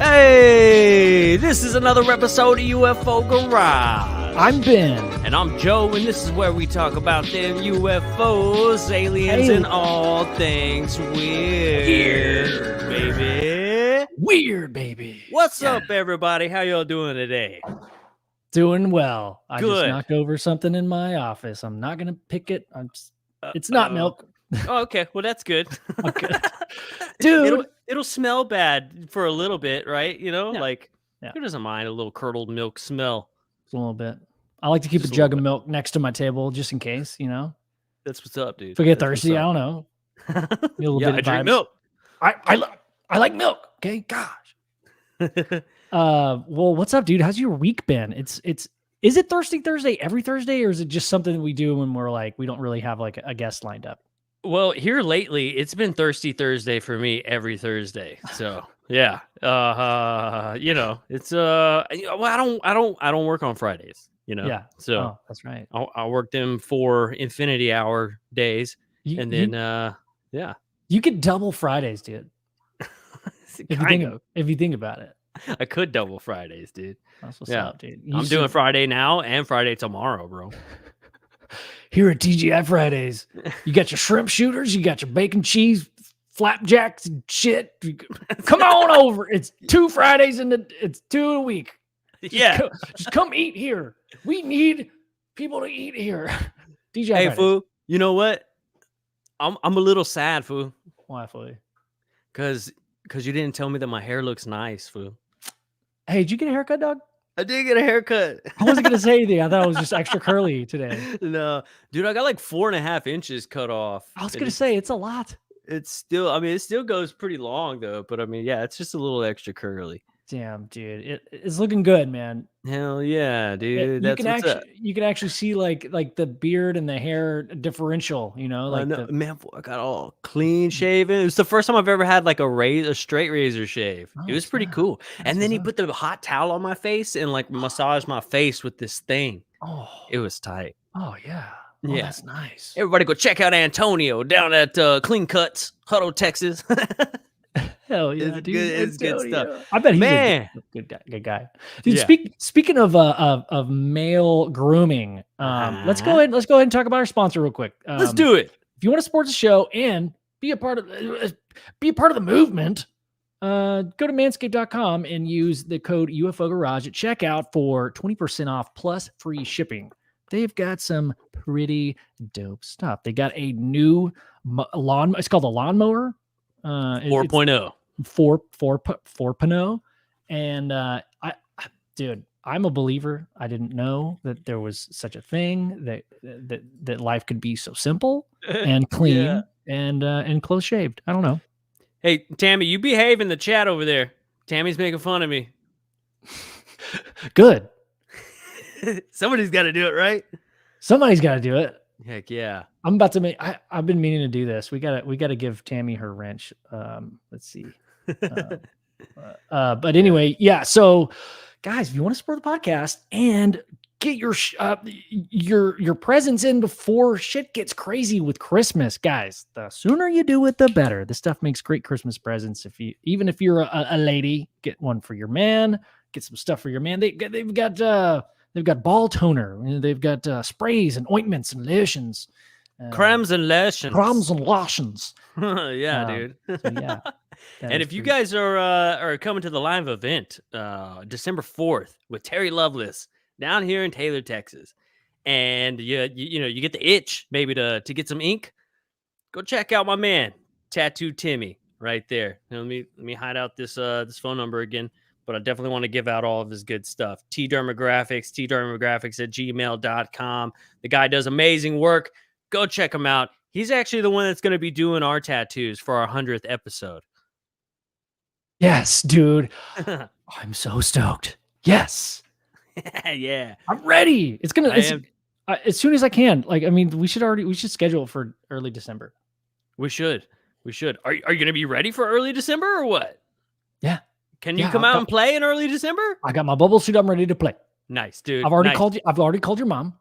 Hey, this is another episode of UFO Garage. I'm Ben. And I'm Joe, and this is where we talk about them UFOs, aliens, and all things weird, baby. Weird, baby. What's up, everybody? How y'all doing today? Doing well. I Good. just knocked over something in my office. I'm not going to pick it. It's not milk. Oh, okay. Well, that's good. Okay. Dude. It'll smell bad for a little bit, right? You know, Yeah. who doesn't mind a little curdled milk smell? A little bit. I like to keep Just a a jug little of milk next to my table just in case, you know. That's what's up, dude. If I get That's what's thirsty, I up. don't know. Need a little Yeah, bit I of drink vibes. milk. I like milk. Okay, gosh. Well, what's up, dude? How's your week been? Is it Thirsty Thursday every Thursday, or is it just something that we do when we're like we don't really have like a guest lined up? Well, here lately, it's been Thirsty Thursday for me every Thursday. So yeah, you know, it's well, I don't work on Fridays, you know. Yeah. So Oh, that's right. I work them for infinity hour days, and then yeah, you could double Fridays, dude. If you think about it, I could double Fridays, dude. that's what's up, dude. I'm doing Friday now and Friday tomorrow, bro. Here at TGI Fridays, you got your shrimp shooters, you got your bacon cheese flapjacks and shit. Come on over. It's 2 Fridays it's 2 a week. Just come eat here. We need people to eat here. TGI Hey, Fridays. fool. You know what? I'm a little sad, fool. Why, fool? Because you didn't tell me that my hair looks nice, fool. Hey, did you get a haircut, dog? I did get a haircut. I wasn't gonna say anything. I thought it was just extra curly today. No, dude, I got like 4.5 inches cut off. I was gonna say it's a lot. It's still, I mean, it still goes pretty long though. But I mean, yeah, it's just a little extra curly. Damn, dude, it's looking good, man. Hell yeah, dude. You can actually see like the beard and the hair differential. You know, like man, I got all clean shaven. It was the first time I've ever had like a straight razor shave. It was pretty cool. And then he put the hot towel on my face and like massaged my face with this thing. Oh, it was tight. Oh yeah. Oh, yeah, that's nice. Everybody go check out Antonio down at Clean Cuts, Huddle, Texas. Hell yeah, it's dude! It's good stuff. I bet he's a good guy. Dude, speaking of male grooming, let's go ahead and talk about our sponsor real quick. Let's do it. If you want to support the show and be a part of the movement, go to manscaped.com and use the code UFO Garage at checkout for 20% off plus free shipping. They've got some pretty dope stuff. They got a new lawn. It's called a lawnmower. 4.0. 4.0, and dude, I'm a believer. I didn't know that there was such a thing that life could be so simple and clean and close shaved. I don't know. Hey, Tammy, you behave in the chat over there. Tammy's making fun of me. Good. Somebody's got to do it, right? Somebody's got to do it. Heck yeah. I'm about to make. I've been meaning to do this. We gotta give Tammy her wrench. Let's see. But anyway, yeah. So, guys, if you want to support the podcast and get your presents in before shit gets crazy with Christmas, guys, the sooner you do it, the better. This stuff makes great Christmas presents. Even if you're a lady, get one for your man. Get some stuff for your man. They've got ball toner. They've got sprays and ointments and lotions. Cremes and lotions. Yeah, dude. So yeah. And if you guys are coming to the live event December 4th with Terry Lovelace down here in Taylor, Texas, and you get the itch maybe to get some ink, go check out my man Tattoo Timmy right there. Let me hide out this phone number again. But I definitely want to give out all of his good stuff. tdermographics at gmail.com. The guy does amazing work. Go check him out. He's actually the one that's going to be doing our tattoos for our 100th episode. Yes, dude. I'm so stoked. Yes. Yeah. I'm ready. It's going to, as soon as I can. Like, I mean, we should schedule it for early December. We should. Are you going to be ready for early December or what? Yeah. Can you come out and play in early December? I got my bubble suit. I'm ready to play. Nice, dude. I've already called your mom.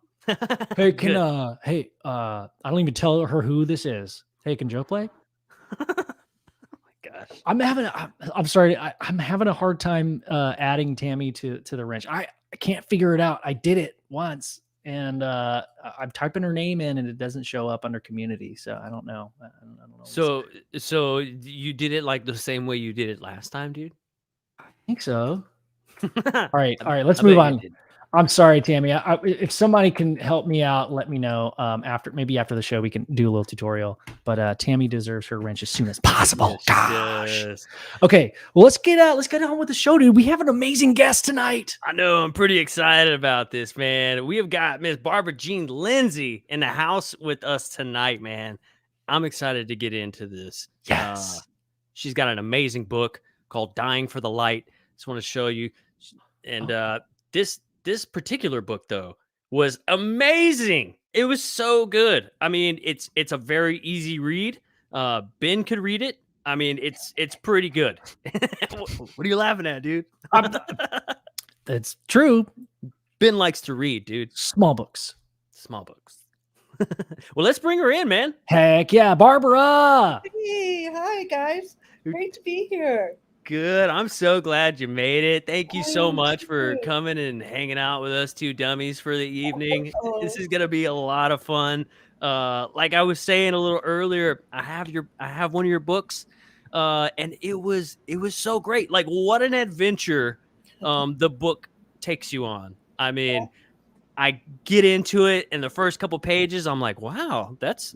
Hey, I don't even tell her who this is. Hey, can Joe play? Oh my gosh. I'm sorry. I'm having a hard time adding Tammy to the wrench. I can't figure it out. I did it once and I'm typing her name in and it doesn't show up under community. So I don't know. I don't know. So you did it like the same way you did it last time, dude? I think so. All All right. Let's move on. I'm sorry, Tammy. If somebody can help me out, let me know. After the show, we can do a little tutorial. But Tammy deserves her wrench as soon as possible. Yes, Gosh. yes. Okay. Well, let's get on with the show, dude. We have an amazing guest tonight. I know. I'm pretty excited about this, man. We have got Miss Barbara Jean Lindsey in the house with us tonight, man. I'm excited to get into this. Yes. She's got an amazing book called "Dying for the Light." Just want to show you, and this particular book though was amazing. It was so good. I mean, it's a very easy read. Ben could read it. I mean, it's pretty good. What are you laughing at, dude? That's true. Ben likes to read, dude. Small books. Small books. Well, let's bring her in, man. Heck yeah, Barbara. Hey, hi guys. Great to be here. Good. I'm so glad you made it. Thank you so much for coming and hanging out with us two dummies for the evening. This is gonna be a lot of fun. Like I was saying a little earlier, I have one of your books, and it was so great. Like what an adventure the book takes you on. I mean, I get into it, and the first couple pages, I'm like, wow, that's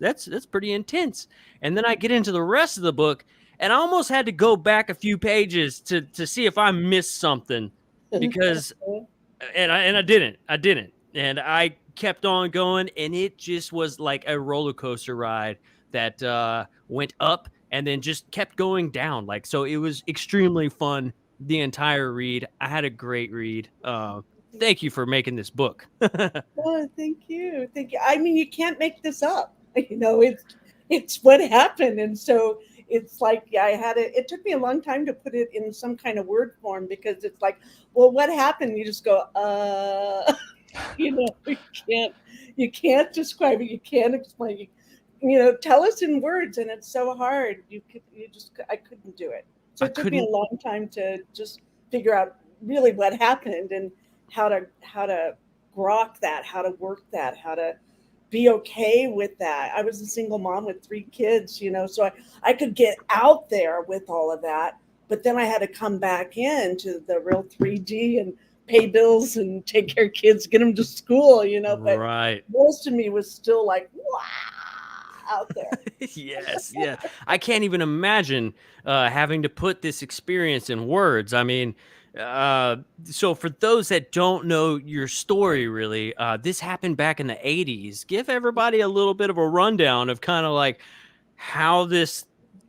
pretty intense. And then I get into the rest of the book. And I almost had to go back a few pages to see if I missed something because, and I didn't. And I kept on going, and it just was like a roller coaster ride that went up and then just kept going down. Like, so it was extremely fun, the entire read. I had a great read. Thank you for making this book. Oh, thank you. Thank you. I mean, you can't make this up. You know, it's what happened. And so it's like, yeah, it took me a long time to put it in some kind of word form because it's like, well, what happened? You just go, you know, you can't describe it. You can't explain it. You know, tell us in words. And it's so hard. I couldn't do it. So it took me a long time to just figure out really what happened and how to grok that, how to work that, how to be okay with that. I was a single mom with 3 kids, you know, so I could get out there with all of that, but then I had to come back into the real 3D and pay bills and take care of kids, get them to school, you know, but most of me was still like, wow, out there. Yes. Yeah. I can't even imagine having to put this experience in words. I mean, so for those that don't know your story, really, this happened back in the 80s. Give everybody a little bit of a rundown of kind of like how this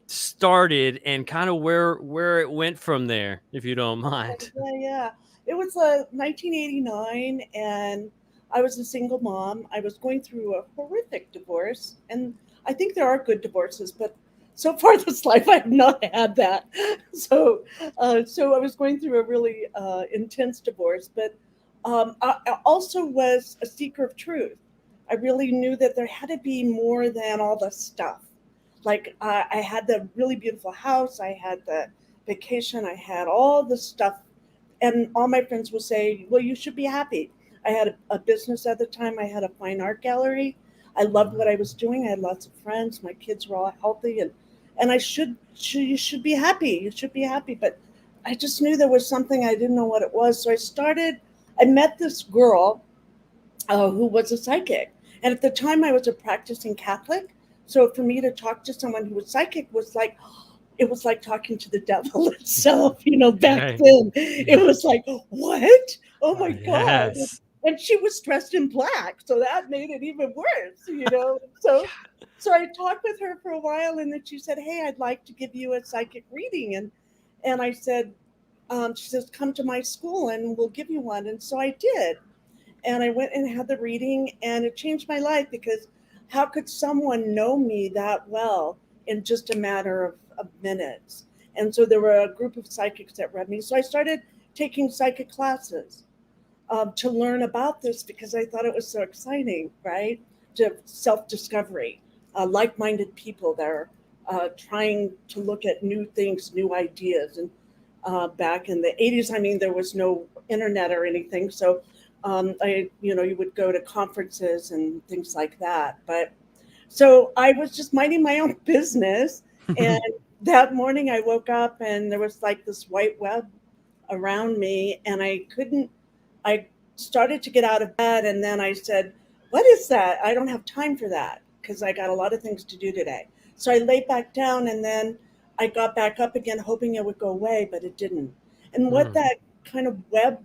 started and kind of where it went from there, if you don't mind. Yeah. It was 1989, and I was a single mom. I was going through a horrific divorce, and I think there are good divorces, but so far this life, I have not had that. So I was going through a really intense divorce, but I also was a seeker of truth. I really knew that there had to be more than all the stuff. Like I had the really beautiful house, I had the vacation, I had all the stuff, and all my friends would say, "Well, you should be happy." I had a business at the time. I had a fine art gallery. I loved what I was doing. I had lots of friends. My kids were all healthy, and you should be happy. You should be happy. But I just knew there was something, I didn't know what it was. So I met this girl who was a psychic. And at the time I was a practicing Catholic. So for me to talk to someone who was psychic was like, it was like talking to the devil itself, you know, back then. It was like, what? Oh my God. And she was dressed in black. So that made it even worse, you know? So I talked with her for a while, and then she said, "Hey, I'd like to give you a psychic reading." And I said, she says, "Come to my school and we'll give you one." And so I did. And I went and had the reading, and it changed my life because how could someone know me that well in just a matter of minutes? And so there were a group of psychics that read me. So I started taking psychic classes to learn about this because I thought it was so exciting, right? To self-discovery. Like-minded people that are trying to look at new things, new ideas. And back in the 80s, I mean, there was no internet or anything. So you would go to conferences and things like that. But so I was just minding my own business. And that morning I woke up and there was like this white web around me, and I started to get out of bed, and then I said, what is that? I don't have time for that because I got a lot of things to do today. So I laid back down, and then I got back up again, hoping it would go away, but it didn't. And what that kind of web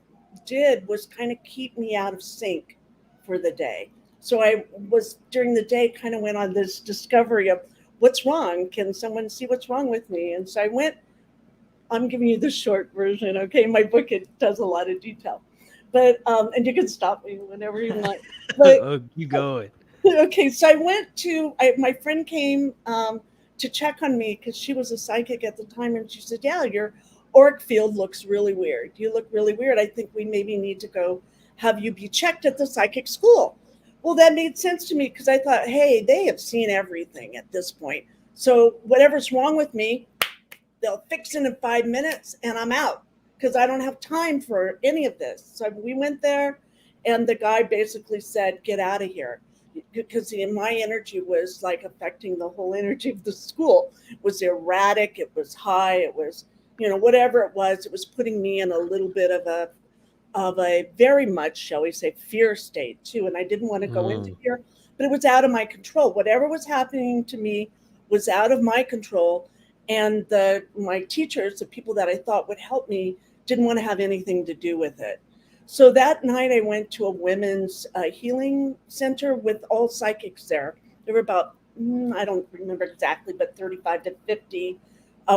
did was kind of keep me out of sync for the day. So I was, during the day, kind of went on this discovery of what's wrong. Can someone see what's wrong with me? And so I went, I'm giving you the short version. Okay. My book, it does a lot of detail, but, and you can stop me whenever you want, but you going. Okay. So I went to, my friend came, to check on me because she was a psychic at the time. And she said, yeah, your auric field looks really weird. You look really weird. I think we maybe need to go have you be checked at the psychic school. Well, that made sense to me because I thought, hey, they have seen everything at this point. So whatever's wrong with me, they'll fix it in 5 minutes and I'm out because I don't have time for any of this. So we went there, and the guy basically said, get out of here, because my energy was like affecting the whole energy of the school. It was erratic. It was high. It was, whatever it was putting me in a little bit of a very much, shall we say, fear state too. And I didn't want to go into fear, but it was out of my control. Whatever was happening to me was out of my control. And my teachers, the people that I thought would help me, didn't want to have anything to do with it. So that night I went to a women's healing center with all psychics there. There were about, I don't remember exactly, but 35 to 50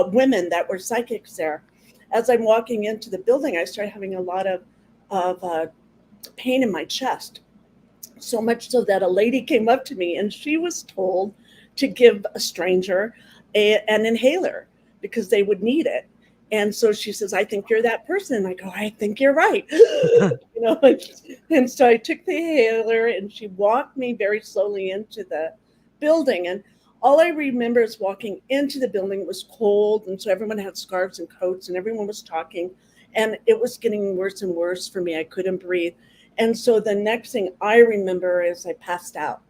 women that were psychics there. As I'm walking into the building, I started having a lot of pain in my chest. So much so that a lady came up to me and she was told to give a stranger an inhaler because they would need it. And so she says, I think you're that person. And I go, I think you're right. And so I took the inhaler and she walked me very slowly into the building. And all I remember is walking into the building. It was cold. And so everyone had scarves and coats and everyone was talking. And it was getting worse and worse for me. I couldn't breathe. And so the next thing I remember is I passed out.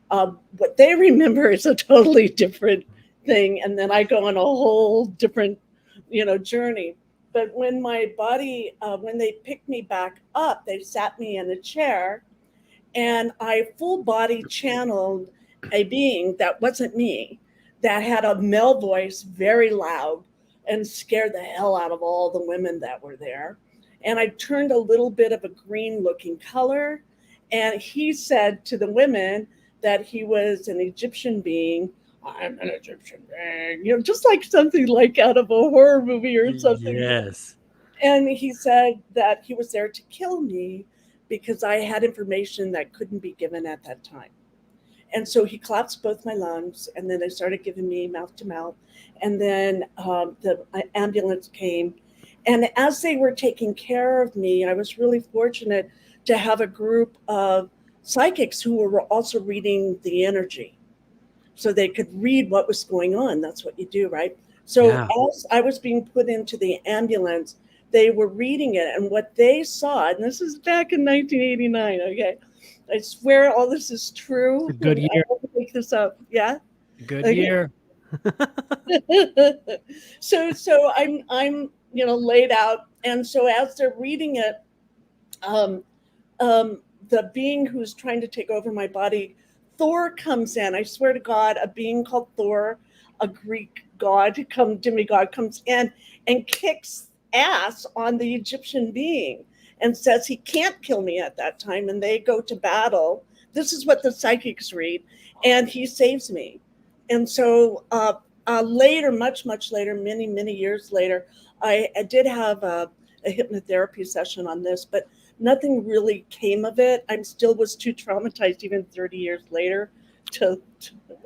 What they remember is a totally different thing. And then I go on a whole different, journey. But when my body, when they picked me back up, they sat me in a chair and I full body channeled a being that wasn't me, that had a male voice, very loud, and scared the hell out of all the women that were there. And I turned a little bit of a green looking color. And he said to the women that he was an Egyptian being. I'm an Egyptian being, just like something like out of a horror movie or something. Yes. And he said that he was there to kill me because I had information that couldn't be given at that time. And so he collapsed both my lungs, and then they started giving me mouth to mouth. And then the ambulance came. And as they were taking care of me, I was really fortunate to have a group of psychics who were also reading the energy. So they could read what was going on. That's what you do, right? So as I was being put into the ambulance, they were reading it. And what they saw, and this is back in 1989, okay? I swear all this is true. It's a good year. I won't make this up. Yeah? Good year. So I'm laid out. And so as they're reading it, the being who's trying to take over my body, Thor, comes in. I swear to God, a being called Thor, a Greek demigod, comes in and kicks ass on the Egyptian being and says he can't kill me at that time. And they go to battle. This is what the psychics read. And he saves me. And so later, much later, many years later, I did have a hypnotherapy session on this, but nothing really came of it. I still was too traumatized even 30 years later to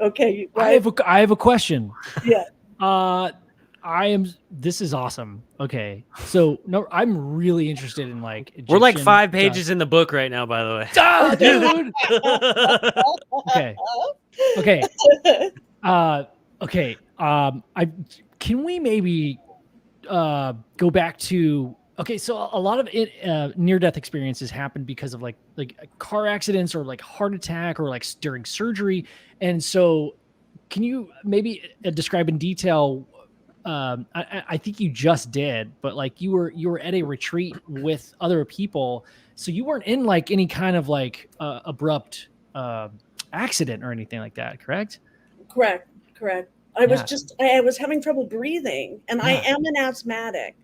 okay. Right? I have a question. Yeah. This is awesome. Okay. So no, I'm really interested in like Egyptian we're like 5 pages in the book right now, by the way. Dude. Okay. Okay. Can we maybe go back to, okay, so a lot of it near death experiences happen because of like car accidents or like heart attack or like during surgery. And so can you maybe describe in detail, I think you just did, but like you were at a retreat with other people, so you weren't in like any kind of like abrupt accident or anything like that, correct? Correct, correct. I was Yeah. just I was having trouble breathing, and I Yeah. am an asthmatic.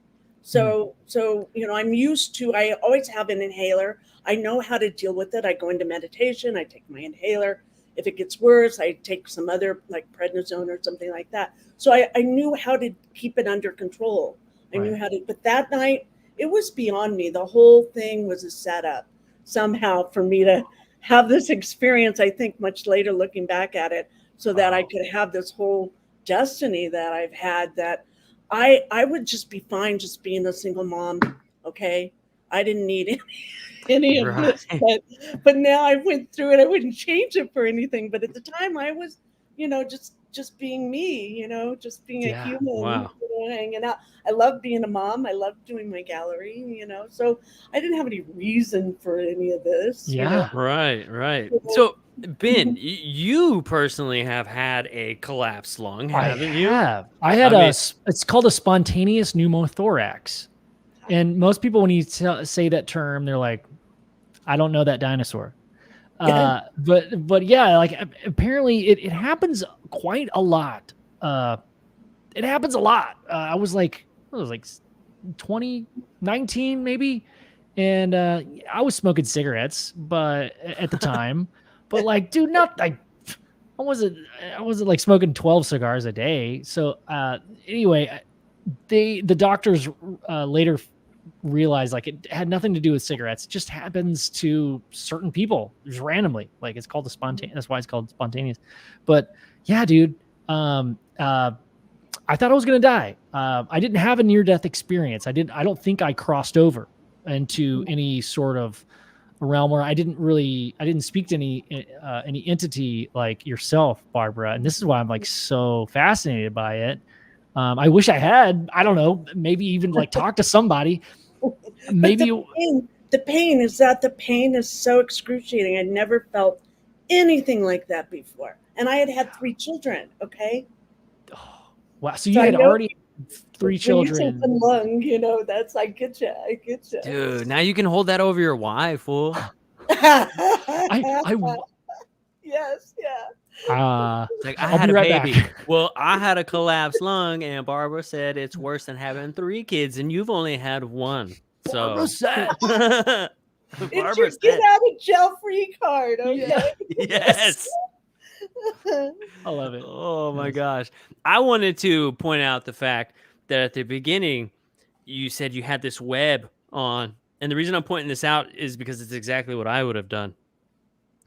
Mm. So I'm used to. I always have an inhaler. I know how to deal with it. I go into meditation. I take my inhaler. If it gets worse, I take some other like prednisone or something like that. So I knew how to keep it under control. I knew Right. how to. But that night, it was beyond me. The whole thing was a setup somehow for me to have this experience. I think much later, looking back at it, so that I Wow. could have this whole destiny that I've had, that I would just be fine just being a single mom. Okay. I didn't need any of Right. this, but now I went through it. I wouldn't change it for anything. But at the time I was, just being me, just being a Yeah. human, Wow. hanging out. I love being a mom. I love doing my gallery, so I didn't have any reason for any of this, Yeah. Right, right. So, So, Ben, you personally have had a collapsed lung, I haven't you? have. I had I mean, it's called a spontaneous pneumothorax. And most people, when you say that term, they're like, I don't know that dinosaur. But yeah, like apparently it happens quite a lot. It happens a lot. I was like 2019 maybe. And I was smoking cigarettes, but at the time, but like, dude, I wasn't like smoking 12 cigars a day. So anyway, the doctors later realized like it had nothing to do with cigarettes. It just happens to certain people just randomly. Like it's called the spontaneous. That's why it's called spontaneous. But yeah, dude, I thought I was gonna die. I didn't have a near death experience. I don't think I crossed over into any sort of realm where I didn't speak to any entity like yourself, Barbara. And this is why I'm like so fascinated by it. I wish I had, I don't know, maybe even like talk to somebody. but Maybe, the pain is that the pain is so excruciating. I never felt anything like that before. And I had 3 children. Okay. oh, wow. So So you I had know already 3 when you say children. one lung, that's, I get you. I get you. dude, now you can hold that over your wife, fool. I, Yes, yeah. It's like, I I'll had be a right baby. back. Well, I had a collapsed lung, and Barbara said it's worse than having 3 kids, and you've only had 1. Barbara So, said, It's your Barbara get said, out of jail free card, yeah, okay? yes. I love it. Oh my Yes. gosh. I wanted to point out the fact that at the beginning, you said you had this web on. And the reason I'm pointing this out is because it's exactly what I would have done.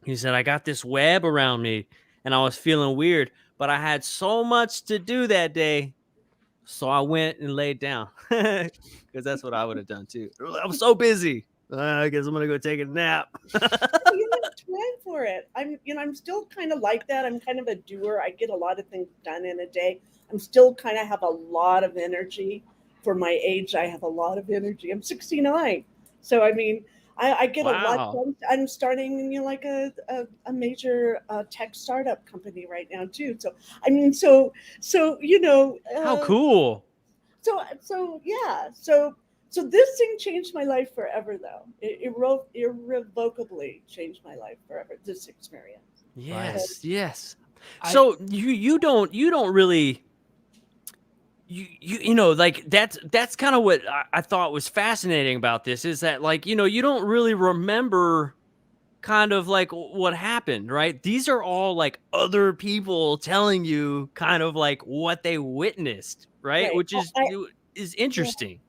He said, I got this web around me and I was feeling weird, but I had so much to do that day. So I went and laid down because that's what I would have done too. I'm so busy. I guess I'm going to go take a nap. You have time for it. I'm still kind of like that. I'm kind of a doer. I get a lot of things done in a day. I'm still kind of have a lot of energy for my age. I have a lot of energy. I'm 69. So, I get a lot Wow. done. I'm starting, like a major tech startup company right now too. So, so, How cool. so yeah. So this thing changed my life forever, though. It irrevocably changed my life forever. This experience. Right. Yes, yes. I So you don't really like that's kind of what I thought was fascinating about this is that like you don't really remember kind of like what happened, right? These are all like other people telling you kind of like what they witnessed, right? Right. Which is Yeah, interesting.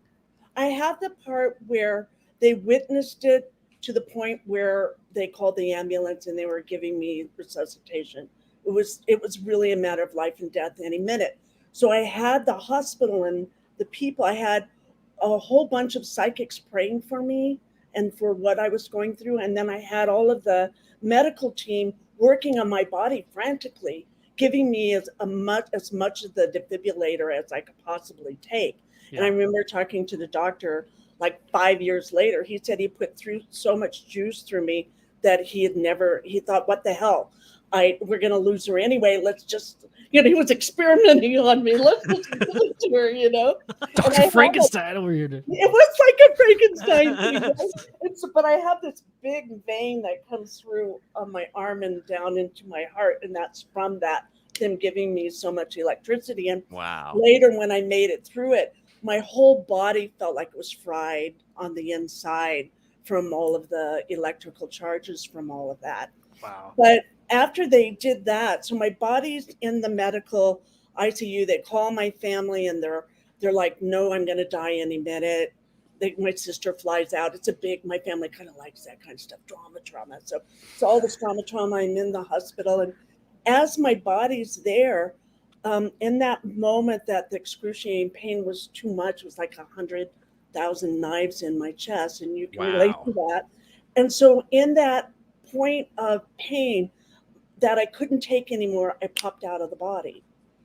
I have the part where they witnessed it to the point where they called the ambulance and they were giving me resuscitation. It was really a matter of life and death any minute. So I had the hospital and the people. I had a whole bunch of psychics praying for me and for what I was going through, and then I had all of the medical team working on my body frantically, giving me as much of the defibrillator as I could possibly take. Yeah. And I remember talking to the doctor like 5 years later. He said he put through so much juice through me that he thought, what the hell? We're going to lose her anyway. Let's just, he was experimenting on me. Let's just give it to her, Dr. Frankenstein over here. It was like a Frankenstein thing. But I have this big vein that comes through on my arm and down into my heart, and that's from them giving me so much electricity. And wow. Later, when I made it through it, my whole body felt like it was fried on the inside from all of the electrical charges from all of that. Wow. But after they did that, so my body's in the medical ICU. They call my family and they're like, no, I'm going to die any minute. My sister flies out. My family kind of likes that kind of stuff, trauma. So it's all this trauma. I'm in the hospital. And as my body's there, in that moment that the excruciating pain was too much, it was like 100,000 knives in my chest. And you can relate to that. And so in that point of pain that I couldn't take anymore, I popped out of the body.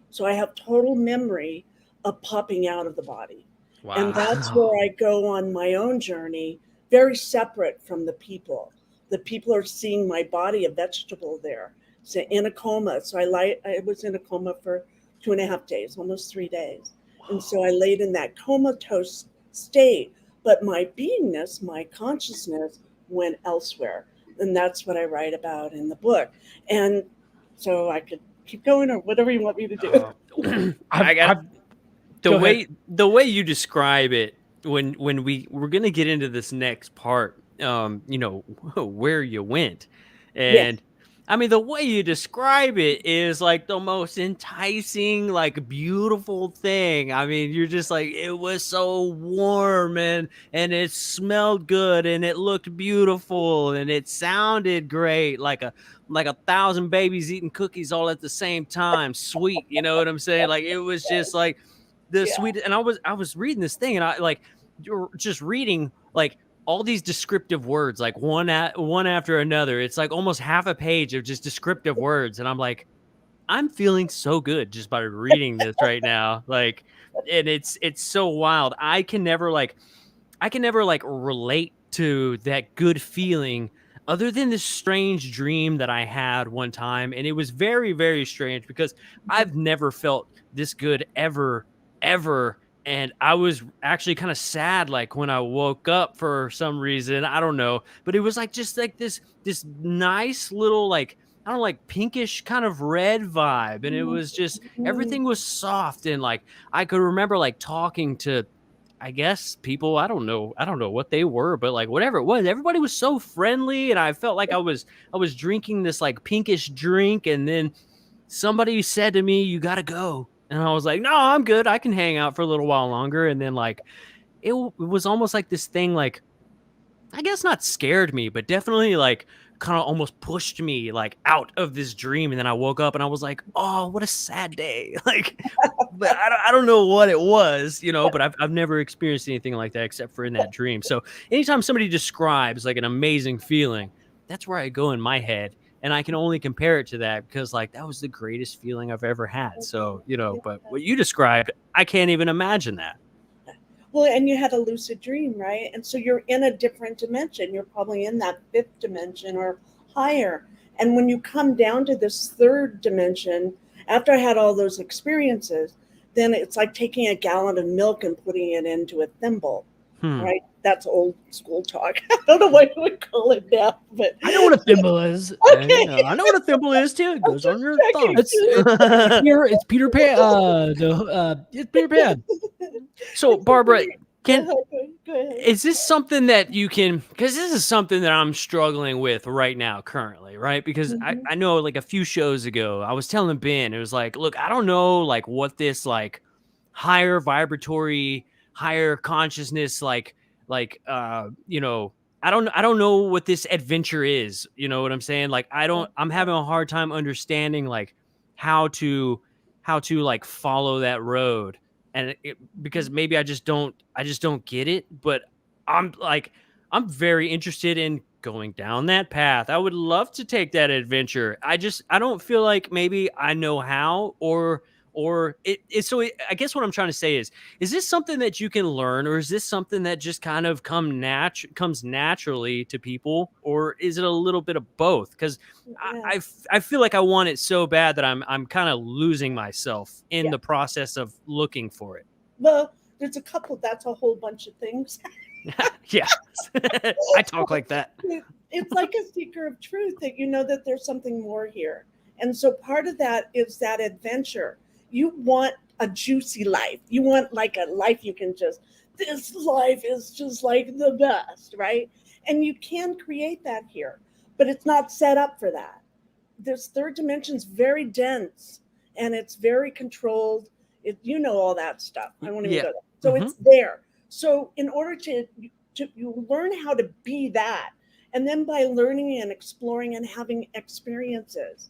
So I have total memory of popping out of the body. Wow. And that's where I go on my own journey, very separate from the people. The people are seeing my body, a vegetable there, so in a coma. So I was in a coma for 2.5 days, almost 3 days. Wow. And so I laid in that comatose state, but my beingness, my consciousness went elsewhere. And that's what I write about in the book. And so I could keep going or whatever you want me to do. The way you describe it when we're going to get into this next part, where you went. And yes. I mean, the way you describe it is like the most enticing, like beautiful thing. I mean, you're just like, it was so warm and it smelled good and it looked beautiful and it sounded great. Like a 1,000 babies eating cookies all at the same time. Sweet. You know what I'm saying? Like, it was just like the sweet. And I was reading this thing and you're just reading like all these descriptive words, like one after another. It's like almost half a page of just descriptive words. And I'm like, I'm feeling so good just by reading this right now. Like, and it's so wild. I can never relate to that good feeling other than this strange dream that I had one time. And it was very, very strange because I've never felt this good ever. And I was actually kind of sad, like when I woke up for some reason. I don't know, but it was like just like this nice little like pinkish kind of red vibe, and it was just everything was soft and like I could remember like talking to, I guess, people. I don't know what they were, but like whatever it was, everybody was so friendly, and I felt like I was drinking this like pinkish drink, and then somebody said to me, "You gotta go." And I was like, no, I'm good. I can hang out for a little while longer. And then like, it was almost like this thing, like, I guess not scared me, but definitely like kind of almost pushed me like out of this dream. And then I woke up and I was like, oh, what a sad day. Like, but I don't know what it was, but I've never experienced anything like that except for in that dream. So anytime somebody describes like an amazing feeling, that's where I go in my head. And I can only compare it to that because like that was the greatest feeling I've ever had. So, but what you described, I can't even imagine that. Well, and you had a lucid dream, right? And so you're in a different dimension. You're probably in that 5th dimension or higher. And when you come down to this 3rd dimension, after I had all those experiences, then it's like taking a gallon of milk and putting it into a thimble, right? That's old school talk. I don't know what you would call it now, but I know what a thimble is. Okay. I know what a thimble is too. It goes on your thumb. It's Peter Pan. It's Peter Pan. So, Barbara, Go ahead. Is this something that you can? Because this is something that I'm struggling with right now, currently, right? Because I know, like a few shows ago, I was telling Ben, it was like, look, I don't know, like what this like higher vibratory, higher consciousness, I don't know what this adventure is. You know what I'm saying? Like, I'm having a hard time understanding like how to like follow that road. And because maybe I just don't get it, but I'm very interested in going down that path. I would love to take that adventure. I don't feel like maybe I know how, or I guess what I'm trying to say is this something that you can learn, or is this something that just kind of comes naturally to people, or is it a little bit of both? Because Yeah. I feel like I want it so bad that I'm kind of losing myself in Yeah. the process of looking for it. Well, there's a couple. That's a whole bunch of things. Yeah. I talk like that. It's like a seeker of truth, that you know that there's something more here. And so part of that is that adventure. You want a juicy life. You want like a life you can just, this life is just like the best, right? And you can create that here, but it's not set up for that. This third dimension's very dense and it's very controlled. All that stuff. I won't even Yeah. go there. So it's there. So in order to you learn how to be that, and then by learning and exploring and having experiences,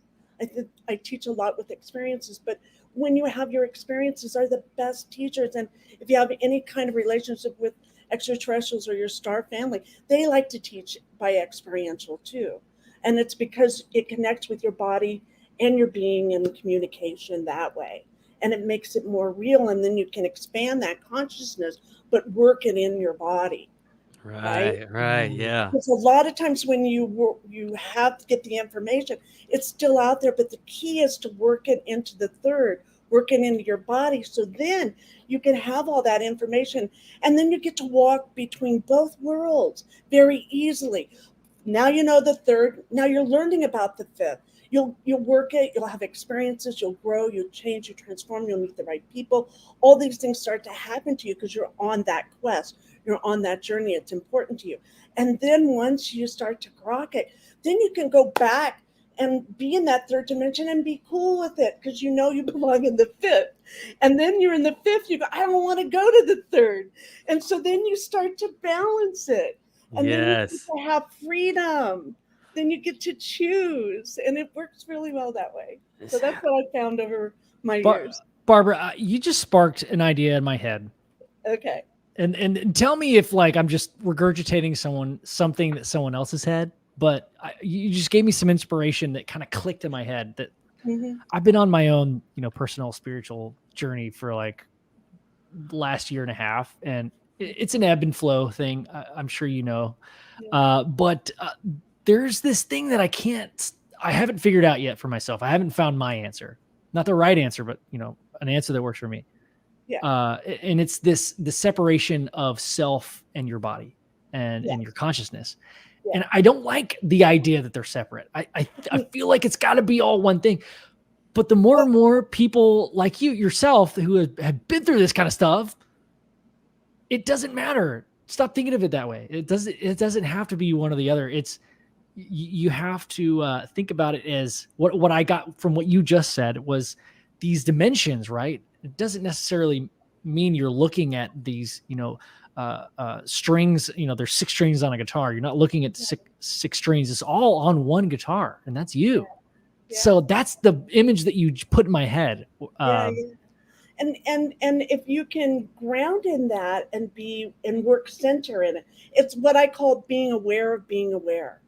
I teach a lot with experiences, but when you have your experiences are the best teachers. And if you have any kind of relationship with extraterrestrials or your star family, they like to teach by experiential too. And it's because it connects with your body and your being and communication that way. And it makes it more real. And then you can expand that consciousness, but work it in your body. Right? Right. Yeah. Because a lot of times when you have to get the information, it's still out there. But the key is to work it into the third, work it into your body. So then you can have all that information. And then you get to walk between both worlds very easily. Now you know the third. Now you're learning about the fifth. You'll work it. You'll have experiences. You'll grow. You'll change. You transform. You'll meet the right people. All these things start to happen to you because you're on that quest. You're on that journey. It's important to you. And then once you start to grok it, then you can go back and be in that third dimension and be cool with it because you know you belong in the fifth. And then you're in the fifth. You go, I don't want to go to the third. And so then you start to balance it. And then you get to have freedom. Then you get to choose. And it works really well that way. So that's what I found over my years. Barbara, you just sparked an idea in my head. Okay. And tell me if like I'm just regurgitating something that someone else has had, but you just gave me some inspiration that kind of clicked in my head that I've been on my own, personal spiritual journey for like last year and a half, and it's an ebb and flow thing. I'm sure you know, but there's this thing that I haven't figured out yet for myself. I haven't found my answer, not the right answer, but an answer that works for me. Yeah. And it's the separation of self and your body and your consciousness. Yeah. And I don't like the idea that they're separate. I feel like it's got to be all one thing. But the more and more people like yourself who have been through this kind of stuff, it doesn't matter. Stop thinking of it that way. It doesn't have to be one or the other. You have to think about it as what I got from what you just said was these dimensions, right? It doesn't necessarily mean you're looking at these, strings. There's 6 strings on a guitar. You're not looking at six strings. It's all on one guitar, and that's you. Yeah. So that's the image that you put in my head. And if you can ground in that and work center in it, it's what I call being aware of being aware.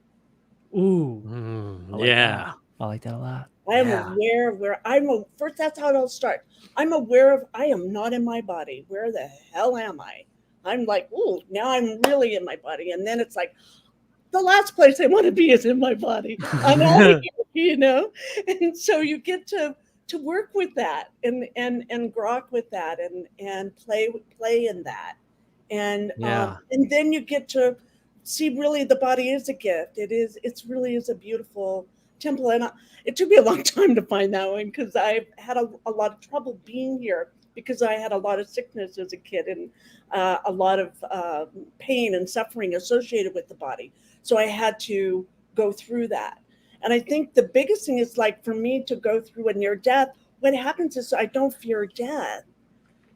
Ooh, yeah. I like that a lot. I am aware of where first, that's how it all starts. I'm aware of, I am not in my body. Where the hell am I? I'm like, ooh, now I'm really in my body. And then it's like, the last place I want to be is in my body. I'm out here, And so you get to work with that and grok with that and play in that. And then you get to see really the body is a gift. It's really is a beautiful temple. And it took me a long time to find that one because I've had a lot of trouble being here because I had a lot of sickness as a kid and a lot of pain and suffering associated with the body. So I had to go through that. And I think the biggest thing is like for me to go through a near death, what happens is I don't fear death.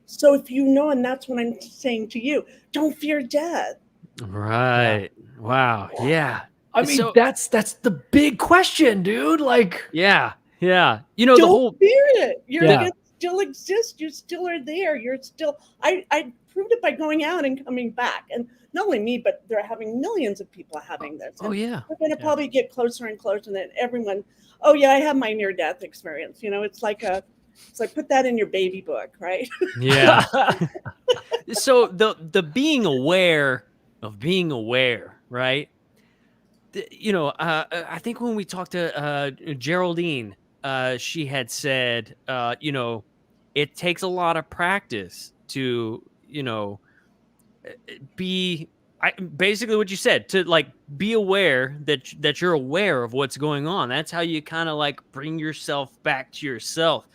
So if and that's what I'm saying to you, don't fear death. Right. Wow. Yeah. I mean, that's the big question, dude. Like, yeah. Don't fear it. still exist. You still are there. You're still. I proved it by going out and coming back, and not only me, but they're having millions of people having this. Oh And yeah. we're going to probably get closer and closer, and then everyone. Oh yeah, I have my near death experience. It's like put that in your baby book, right? Yeah. So the being aware of being aware, right? I think when we talked to Geraldine, she had said, it takes a lot of practice to, be basically what you said, to like be aware that you're aware of what's going on. That's how you kind of like bring yourself back to yourself.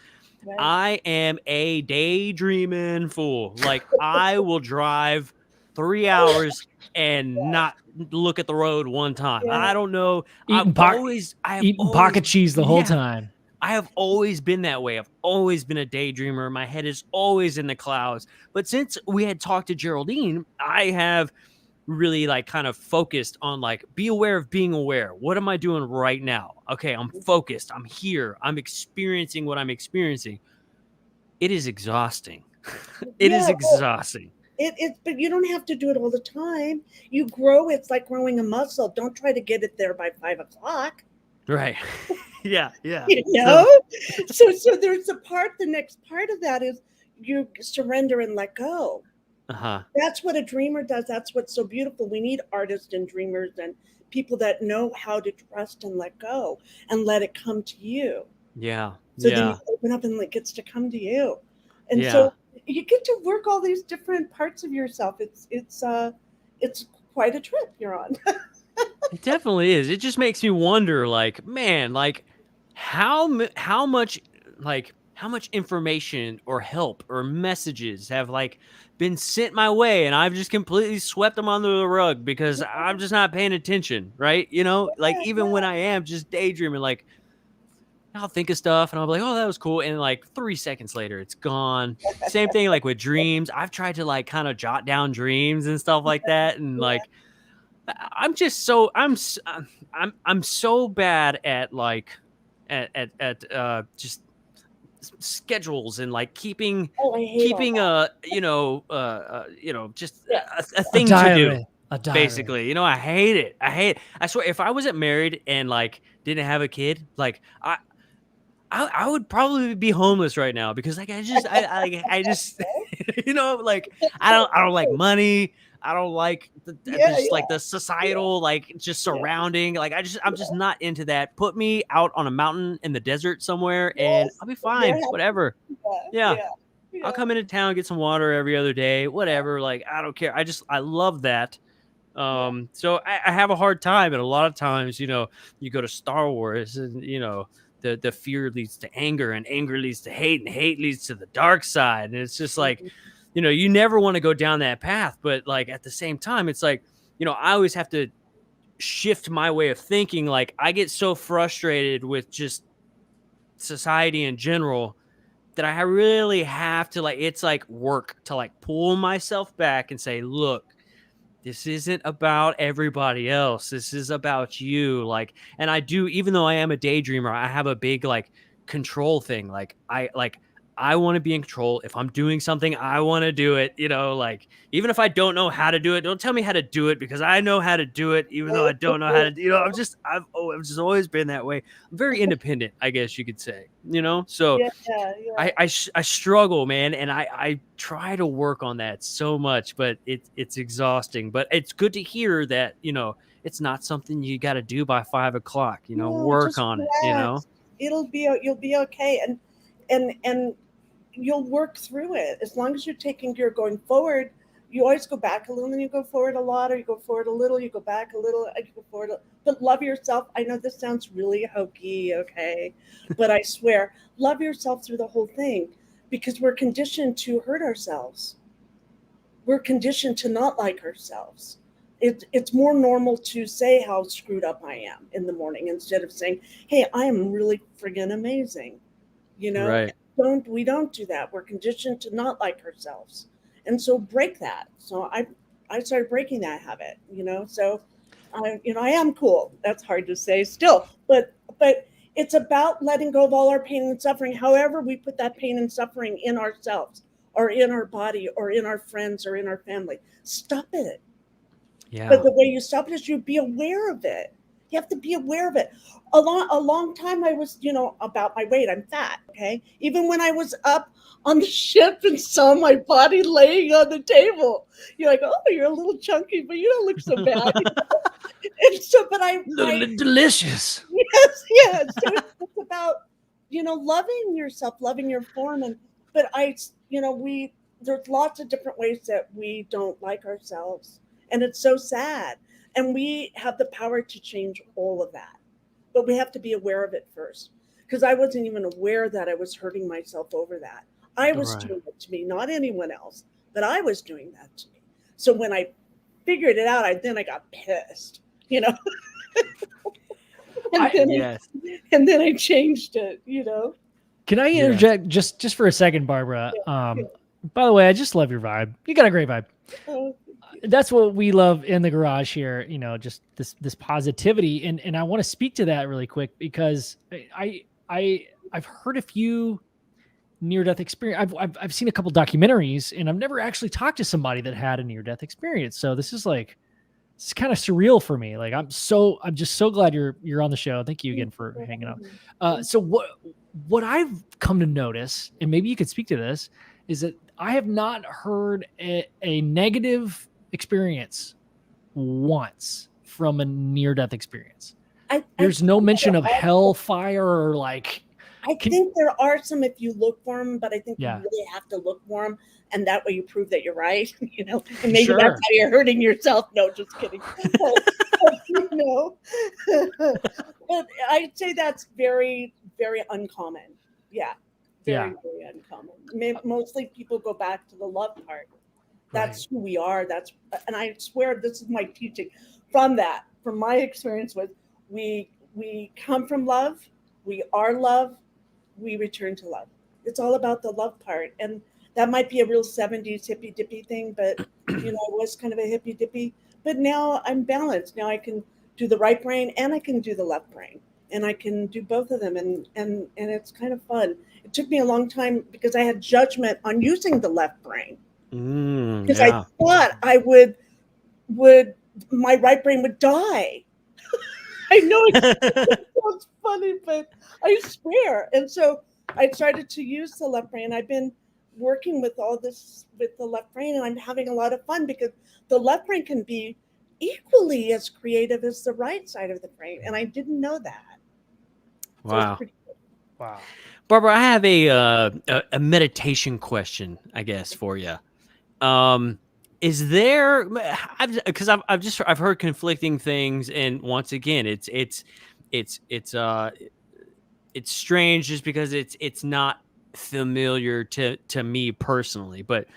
Right. I am a daydreaming fool. Like I will drive 3 hours and not look at the road one time. Yeah. I don't know. Eating pocket cheese the whole time. I have always been that way. I've always been a daydreamer. My head is always in the clouds. But since we had talked to Geraldine, I have really like kind of focused on like, be aware of being aware. What am I doing right now? Okay, I'm focused. I'm here. I'm experiencing what I'm experiencing. It is exhausting. It is exhausting. But you don't have to do it all the time. You grow. It's like growing a muscle. Don't try to get it there by 5 o'clock. Right. Yeah. So there's the next part of that is you surrender and let go. Uh-huh. That's what a dreamer does. That's what's so beautiful. We need artists and dreamers and people that know how to trust and let go and let it come to you. Yeah. So then you open up and it gets to come to you. And so you get to work all these different parts of yourself. It's quite a trip you're on. It definitely is. It just makes me wonder, like, man, like how much information or help or messages have like been sent my way, and I've just completely swept them under the rug because I'm just not paying attention, right? Like even when I am just daydreaming, like I'll think of stuff and I'll be like, oh, that was cool, and like 3 seconds later, it's gone. Same thing like with dreams. I've tried to like kind of jot down dreams and stuff like that, and like. I'm so bad at like just schedules and like keeping just a thing to do. Basically, I hate it. I swear, if I wasn't married and like didn't have a kid, like I would probably be homeless right now because like I just like I don't like money. I don't like like the societal like just surrounding. Like I'm just not into that. Put me out on a mountain in the desert somewhere and I'll be fine. Whatever. Yeah. I'll come into town, get some water every other day. Whatever. Like I don't care. I love that. So I have a hard time, and a lot of times, you go to Star Wars, and the fear leads to anger, and anger leads to hate, and hate leads to the dark side, and it's just like. You never want to go down that path, but like at the same time, it's like, I always have to shift my way of thinking. Like I get so frustrated with just society in general that I really have to it's like work to like pull myself back and say, look, this isn't about everybody else. This is about you. Like, and I do, even though I am a daydreamer, I have a big like control thing. Like I want to be in control. If I'm doing something, I want to do it, like even if I don't know how to do it, don't tell me how to do it because I know how to do it, even though I don't know how to, I've just always been that way. I'm very independent, I guess you could say, so I struggle, man. And I try to work on that so much, but it's exhausting, but it's good to hear that, it's not something you got to do by 5 o'clock, work on it, you'll be okay. And you'll work through it as long as you're going forward. You always go back a little, and you go forward a lot, or you go forward a little, you go back a little, and you go forward. But love yourself. I know this sounds really hokey, okay, but I swear, love yourself through the whole thing, because we're conditioned to hurt ourselves. We're conditioned to not like ourselves. It's more normal to say how screwed up I am in the morning instead of saying, hey, I am really friggin' amazing. Right. We don't do that. We're conditioned to not like ourselves. And so break that. So I started breaking that habit, so I am cool. That's hard to say still, but It's about letting go of all our pain and suffering. However, we put that pain and suffering in ourselves or in our body or in our friends or in our family. Stop it. Yeah. But the way you stop it is you be aware of it. You have to be aware of it. A long time I was, about my weight. I'm fat. Okay. Even when I was up on the ship and saw my body laying on the table, you're like, oh, you're a little chunky, but you don't look so bad. And so, but delicious. yes. So it's about, loving yourself, loving your form. But there's lots of different ways that we don't like ourselves. And it's so sad. And we have the power to change all of that. But we have to be aware of it first. Because I wasn't even aware that I was hurting myself over that. I was doing it to me, not anyone else. But I was doing that to me. So when I figured it out, I got pissed, and then I changed it, Can I interject just for a second, Barbara? By the way, I just love your vibe. You got a great vibe. That's what we love in the garage here, just this positivity. And I want to speak to that really quick because I've heard a few near-death experience. I've seen a couple documentaries and I've never actually talked to somebody that had a near-death experience. So this is kind of surreal for me. Like I'm just so glad you're on the show. Thank you again for hanging out. So what I've come to notice, and maybe you could speak to this, is that I have not heard a negative experience once from a near-death experience. There's no mention of hellfire or I think there are some if you look for them, but I think you really have to look for them, and that way you prove that you're right, and maybe that's how you're hurting yourself. No, just kidding. But I'd say that's very, very uncommon. Yeah, very uncommon. Mostly people go back to the love part. That's who we are. And I swear this is my teaching from my experience with we come from love, we are love, we return to love. It's all about the love part. And that might be a real 70s hippy dippy thing, but I was kind of a hippy dippy. But now I'm balanced. Now I can do the right brain and I can do the left brain. And I can do both of them and it's kind of fun. It took me a long time because I had judgment on using the left brain. Because I thought I would my right brain would die. I know it sounds funny, but I swear. And so I started to use the left brain. I've been working with all this with the left brain, and I'm having a lot of fun because the left brain can be equally as creative as the right side of the brain, and I didn't know that. Wow. So wow. Barbara, I have a meditation question, I guess, for you. Is there, because I've heard conflicting things, and once again, it's strange just because it's not familiar to me personally. But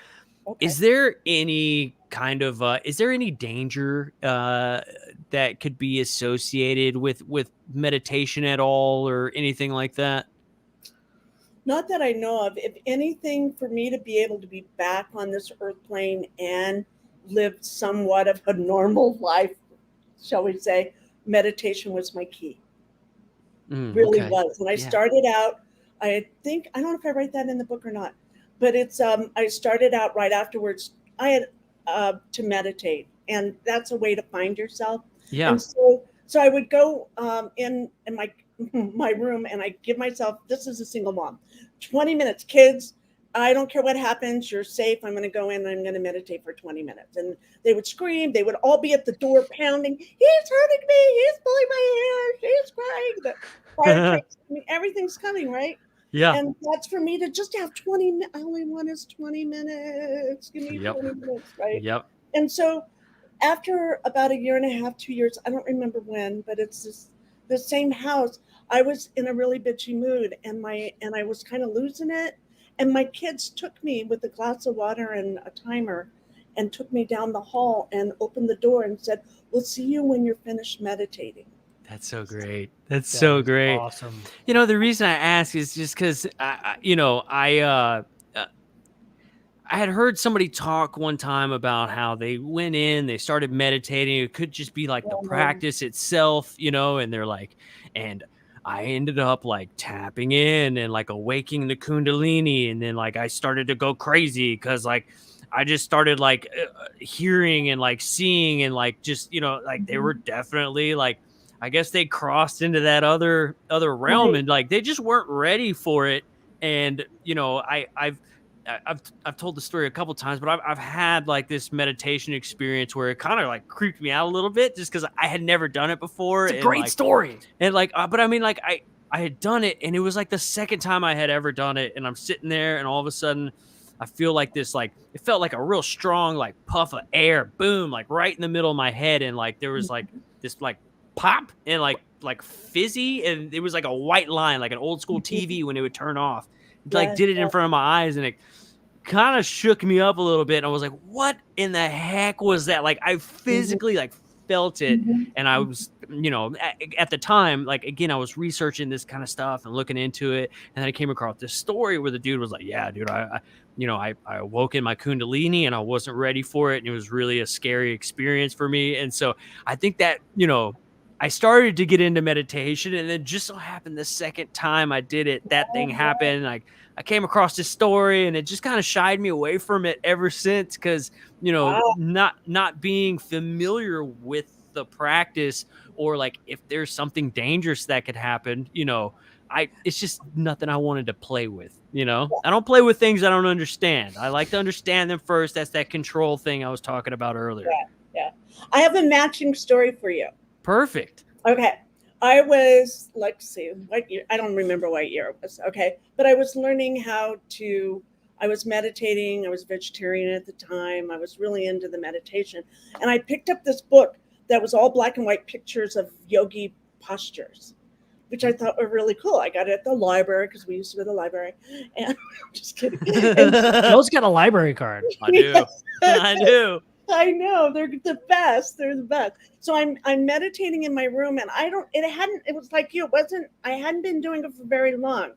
is there any kind of is there any danger that could be associated with meditation at all, or anything like that? Not that I know of. If anything, for me to be able to be back on this earth plane and live somewhat of a normal life, shall we say, meditation was my key. Really was. When I started out, I don't know if I write that in the book or not, but it's I started out right afterwards. I had to meditate, and that's a way to find yourself. Yeah. And so I would go in my room, and I give myself, this is a single mom, 20 minutes, kids, I don't care what happens, you're safe, I'm going to go in and I'm going to meditate for 20 minutes. And they would scream, they would all be at the door pounding, he's hurting me, he's pulling my hair, she's crying, the fire trucks, everything's coming, right? Yeah. And that's for me to just have 20 minutes. I only want is 20 minutes. Give me 20 minutes, right? Yep. And so after about a year and a half, 2 years, I don't remember when, but it's the same house. I was in a really bitchy mood, and I was kind of losing it. And my kids took me with a glass of water and a timer and took me down the hall and opened the door and said, we'll see you when you're finished meditating. That's so great. That's so great. Awesome. The reason I ask is just because I had heard somebody talk one time about how they went in, they started meditating. It could just be like the practice itself, and they're like, and I ended up like tapping in and like awaking the Kundalini. And then like I started to go crazy because like I just started like hearing and like seeing and like just, like they were definitely like, I guess they crossed into that other realm Right. and like they just weren't ready for it. And I've told the story a couple times, but I've had like this meditation experience where it kind of like creeped me out a little bit just because I had never done it before. It's a great story. But I mean, like I had done it and it was like the second time I had ever done it. And I'm sitting there and all of a sudden I feel like this, like, it felt like a real strong, like puff of air, boom, like right in the middle of my head. And like, there was like this like pop and like fizzy. And it was like a white line, like an old school TV when it would turn off. It, like did it in front of my eyes and it kind of shook me up a little bit. And I was like, what in the heck was that? Like I physically like felt it. And I was, at the time, like, again, I was researching this kind of stuff and looking into it. And then I came across this story where the dude was like, yeah, dude, I awoke in my Kundalini and I wasn't ready for it. And it was really a scary experience for me. And so I think that, I started to get into meditation and then just so happened the second time I did it, that thing happened. Like I came across this story and it just kind of shied me away from it ever since. Cause not being familiar with the practice or like if there's something dangerous that could happen, it's just nothing I wanted to play with, I don't play with things I don't understand. I like to understand them first. That's that control thing I was talking about earlier. Yeah. I have a matching story for you. Perfect. Okay. I was, let's see, what year? I don't remember what year it was. Okay. But I was learning I was meditating. I was vegetarian at the time. I was really into the meditation. And I picked up this book that was all black and white pictures of yogi postures, which I thought were really cool. I got it at the library because we used to go to the library. And just kidding. Joe's got a library card. I do. Yes. I do. I know, they're the best. They're the best. So I'm meditating in my room and it was like you, I hadn't been doing it for very long.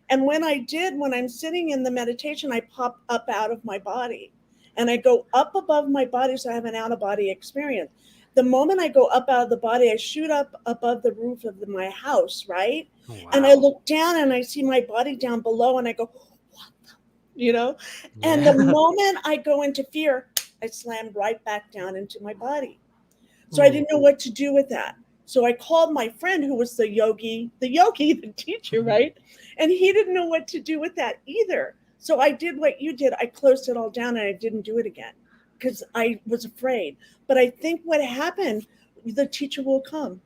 And when I'm sitting in the meditation, I pop up out of my body and I go up above my body. So I have an out of body experience. The moment I go up out of the body, I shoot up above the roof of my house, right? Oh, wow. And I look down and I see my body down below and I go, what the, Yeah. And the moment I go into fear, I slammed right back down into my body. So I didn't know what to do with that. So I called my friend who was the yogi, the teacher, right? And he didn't know what to do with that either. So I did what you did. I closed it all down and I didn't do it again because I was afraid. But I think what happened, the teacher will come.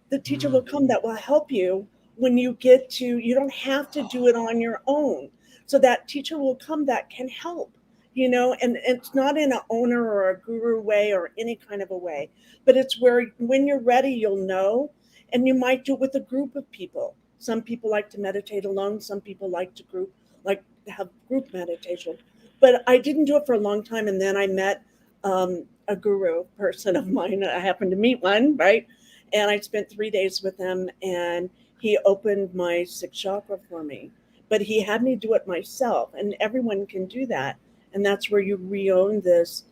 The teacher will come that will help you when you don't have to do it on your own. So that teacher will come that can help. And it's not in an owner or a guru way or any kind of a way, but it's where when you're ready, you'll know, and you might do it with a group of people. Some people like to meditate alone. Some people like to have group meditation, but I didn't do it for a long time. And then I met a guru person of mine. I happened to meet one, right? And I spent 3 days with him and he opened my sixth chakra for me, but he had me do it myself, and everyone can do that. And that's where you re-own this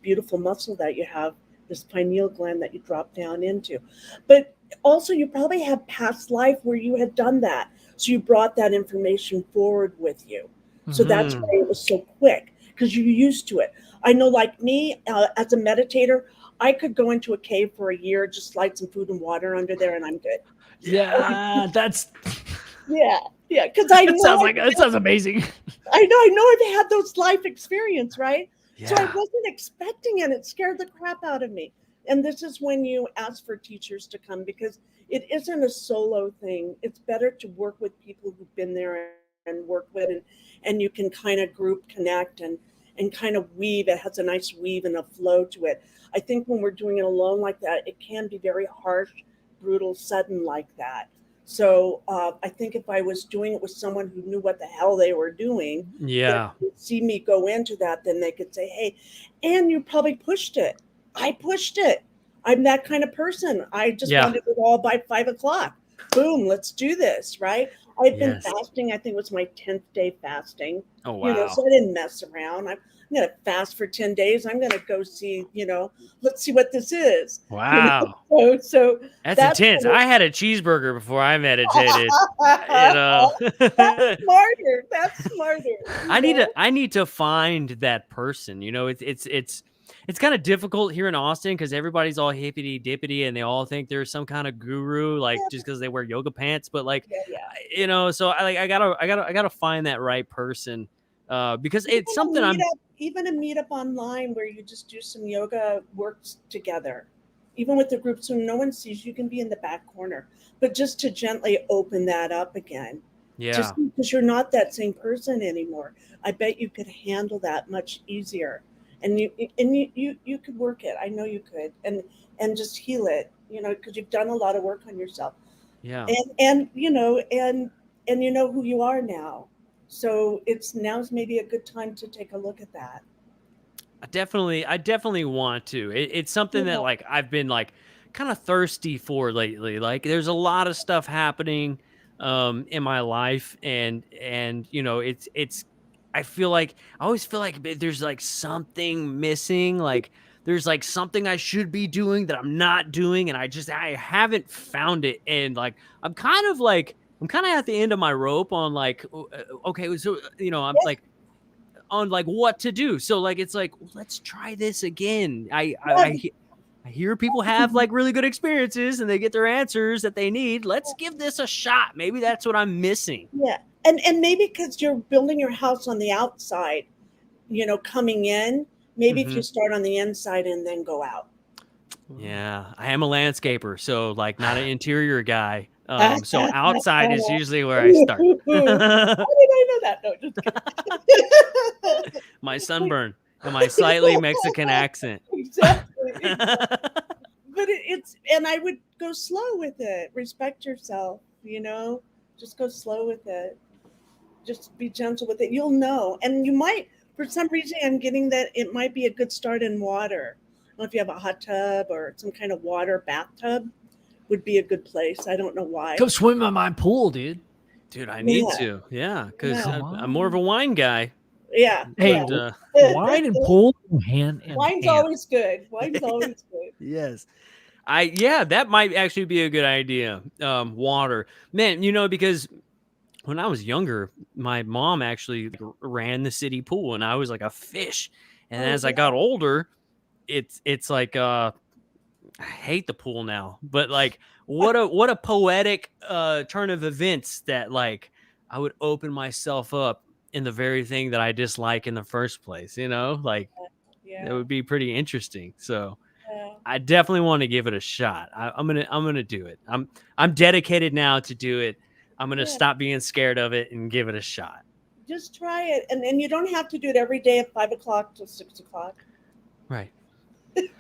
beautiful muscle that you have, this pineal gland that you drop down into. But also you probably have past life where you had done that. So you brought that information forward with you. So that's why it was so quick, because you're used to it. I know, like me, as a meditator, I could go into a cave for a year, just light some food and water under there, and I'm good. Yeah, that's... Yeah, because I know... It sounds amazing. I know I've had those life experience, right? Yeah. So I wasn't expecting it. It scared the crap out of me. And this is when you ask for teachers to come, because it isn't a solo thing. It's better to work with people who've been there and work with, and you can kind of group connect and kind of weave. It has a nice weave and a flow to it. I think when we're doing it alone like that, it can be very harsh, brutal, sudden like that. So I think if I was doing it with someone who knew what the hell they were doing, see me go into that, then they could say, hey, and you probably pushed it. I pushed it. I'm that kind of person. I just wanted it all by 5 o'clock. Boom, let's do this, right? I'd been Yes. fasting. I think it was my 10th day fasting. Oh So wow. I didn't mess around. I'm going to fast for 10 days. I'm going to go see, let's see what this is. Wow. So That's that's intense. I had a cheeseburger before I meditated. You know. that's smarter. That's smarter. I need to find that person. It's kind of difficult here in Austin because everybody's all hippity dippity and they all think they're some kind of guru, like just because they wear yoga pants. But like, Yeah, yeah. so I gotta find that right person, because it's something Even a meetup online where you just do some yoga works together. Even with the group, so no one sees you, can be in the back corner, but just to gently open that up again. yeah. Just because you're not that same person anymore. I bet you could handle that much easier. And you could work it. I know you could. And just heal it, because you've done a lot of work on yourself. Yeah. And you know who you are now. So now's maybe a good time to take a look at that. I definitely want to. It's something that Yeah. like I've been like kind of thirsty for lately. Like there's a lot of stuff happening in my life, and it's I always feel like there's like something missing. Like there's like something I should be doing that I'm not doing, and I haven't found it. And like I'm kind of at the end of my rope on like okay, so I'm like on like what to do. So like it's like, let's try this again. I hear people have like really good experiences and they get their answers that they need. Let's give this a shot. Maybe that's what I'm missing. Yeah. And maybe because you're building your house on the outside, coming in, maybe if Mhm. you start on the inside and then go out. Yeah, I am a landscaper, so like not an interior guy. So outside is usually where I start. How did I know that? No, just kidding. My sunburn and my slightly Mexican accent. Exactly. But and I would go slow with it. Respect yourself, just go slow with it. Just be gentle with it. You'll know. And you might, for some reason, I'm getting that it might be a good start in water. I don't know if you have a hot tub or some kind of water bathtub would be a good place. I don't know why. Go swim in my pool, dude. Dude, I need to. Yeah, because Yeah. I'm more of a wine guy. Yeah. Hey, yeah. wine and pool hand in Wine's hand. always good. Wine's always good. Yes. That might actually be a good idea. Water. Man, because when I was younger, my mom actually ran the city pool and I was like a fish. And as I got older, it's like I hate the pool now. But like what a poetic turn of events that like I would open myself up in the very thing that I dislike in the first place, like Yeah. that would be pretty interesting. So Yeah. I definitely want to give it a shot. I'm gonna do it. I'm dedicated now to do it. I'm gonna stop being scared of it and give it a shot. Just try it, and you don't have to do it every day at 5 o'clock till 6 o'clock. Right.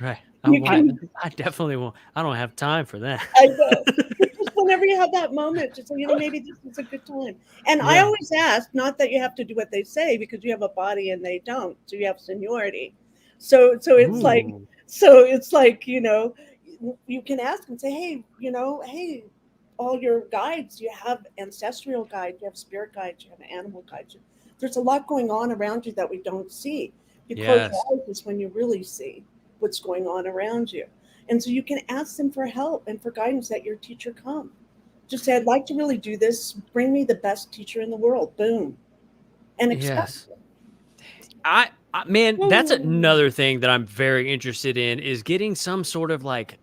Right. I definitely won't. I don't have time for that. I know. Just whenever you have that moment, just maybe this is a good time. And I always ask, not that you have to do what they say because you have a body and they don't, so you have seniority. So it's like you can ask and say, hey, all your guides, you have ancestral guides, you have spirit guides, you have animal guides. There's a lot going on around you that we don't see. You close your eyes is when you really see what's going on around you. And so you can ask them for help and for guidance that your teacher come. Just say, I'd like to really do this. Bring me the best teacher in the world. Boom. And expect it. Man, that's another thing that I'm very interested in is getting some sort of like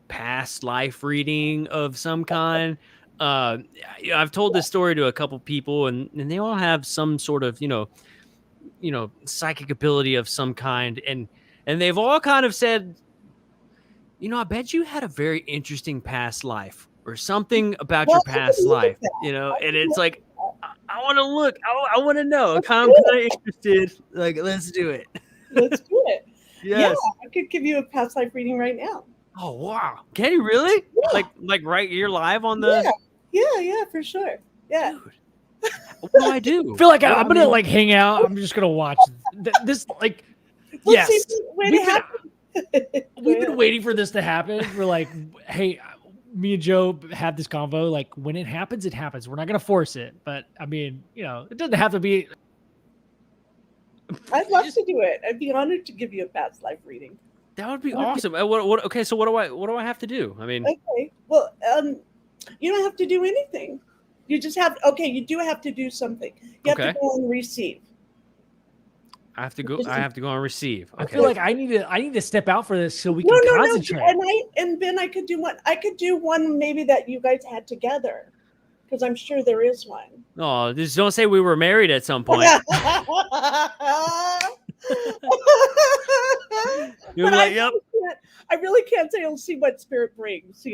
past life reading of some kind. I've told this story to a couple people and they all have some sort of, psychic ability of some kind. And they've all kind of said, I bet you had a very interesting past life or something about your past life, and it's like, I want to look, I want to know. I'm kind of interested. Like, let's do it. Let's do it. Yes. Yeah, I could give you a past life reading right now. Oh, wow. Can you really? Yeah. Like right here live on the... Yeah, for sure. Yeah. Dude. What do I do? I feel like I'm gonna like hang out. I'm just gonna watch this. Like, Let's yes, see when it happens. we've been waiting for this to happen. We're like, hey, me and Joe have this convo. Like when it happens, it happens. We're not going to force it, but I mean, it doesn't have to be. I'd love to do it. I'd be honored to give you a past life reading. That would be awesome. What? Okay, so what do I have to do? I mean, okay. Well, you don't have to do anything. You just have. Okay, you do have to do something. You have to go and receive. I have to go. I have to go and receive. Okay. I feel like I need to step out for this so we can concentrate. And Ben, I could do one. I could do one maybe that you guys had together, because I'm sure there is one. Oh, just don't say we were married at some point. You're like, yep. I really can't say. I'll see what spirit brings.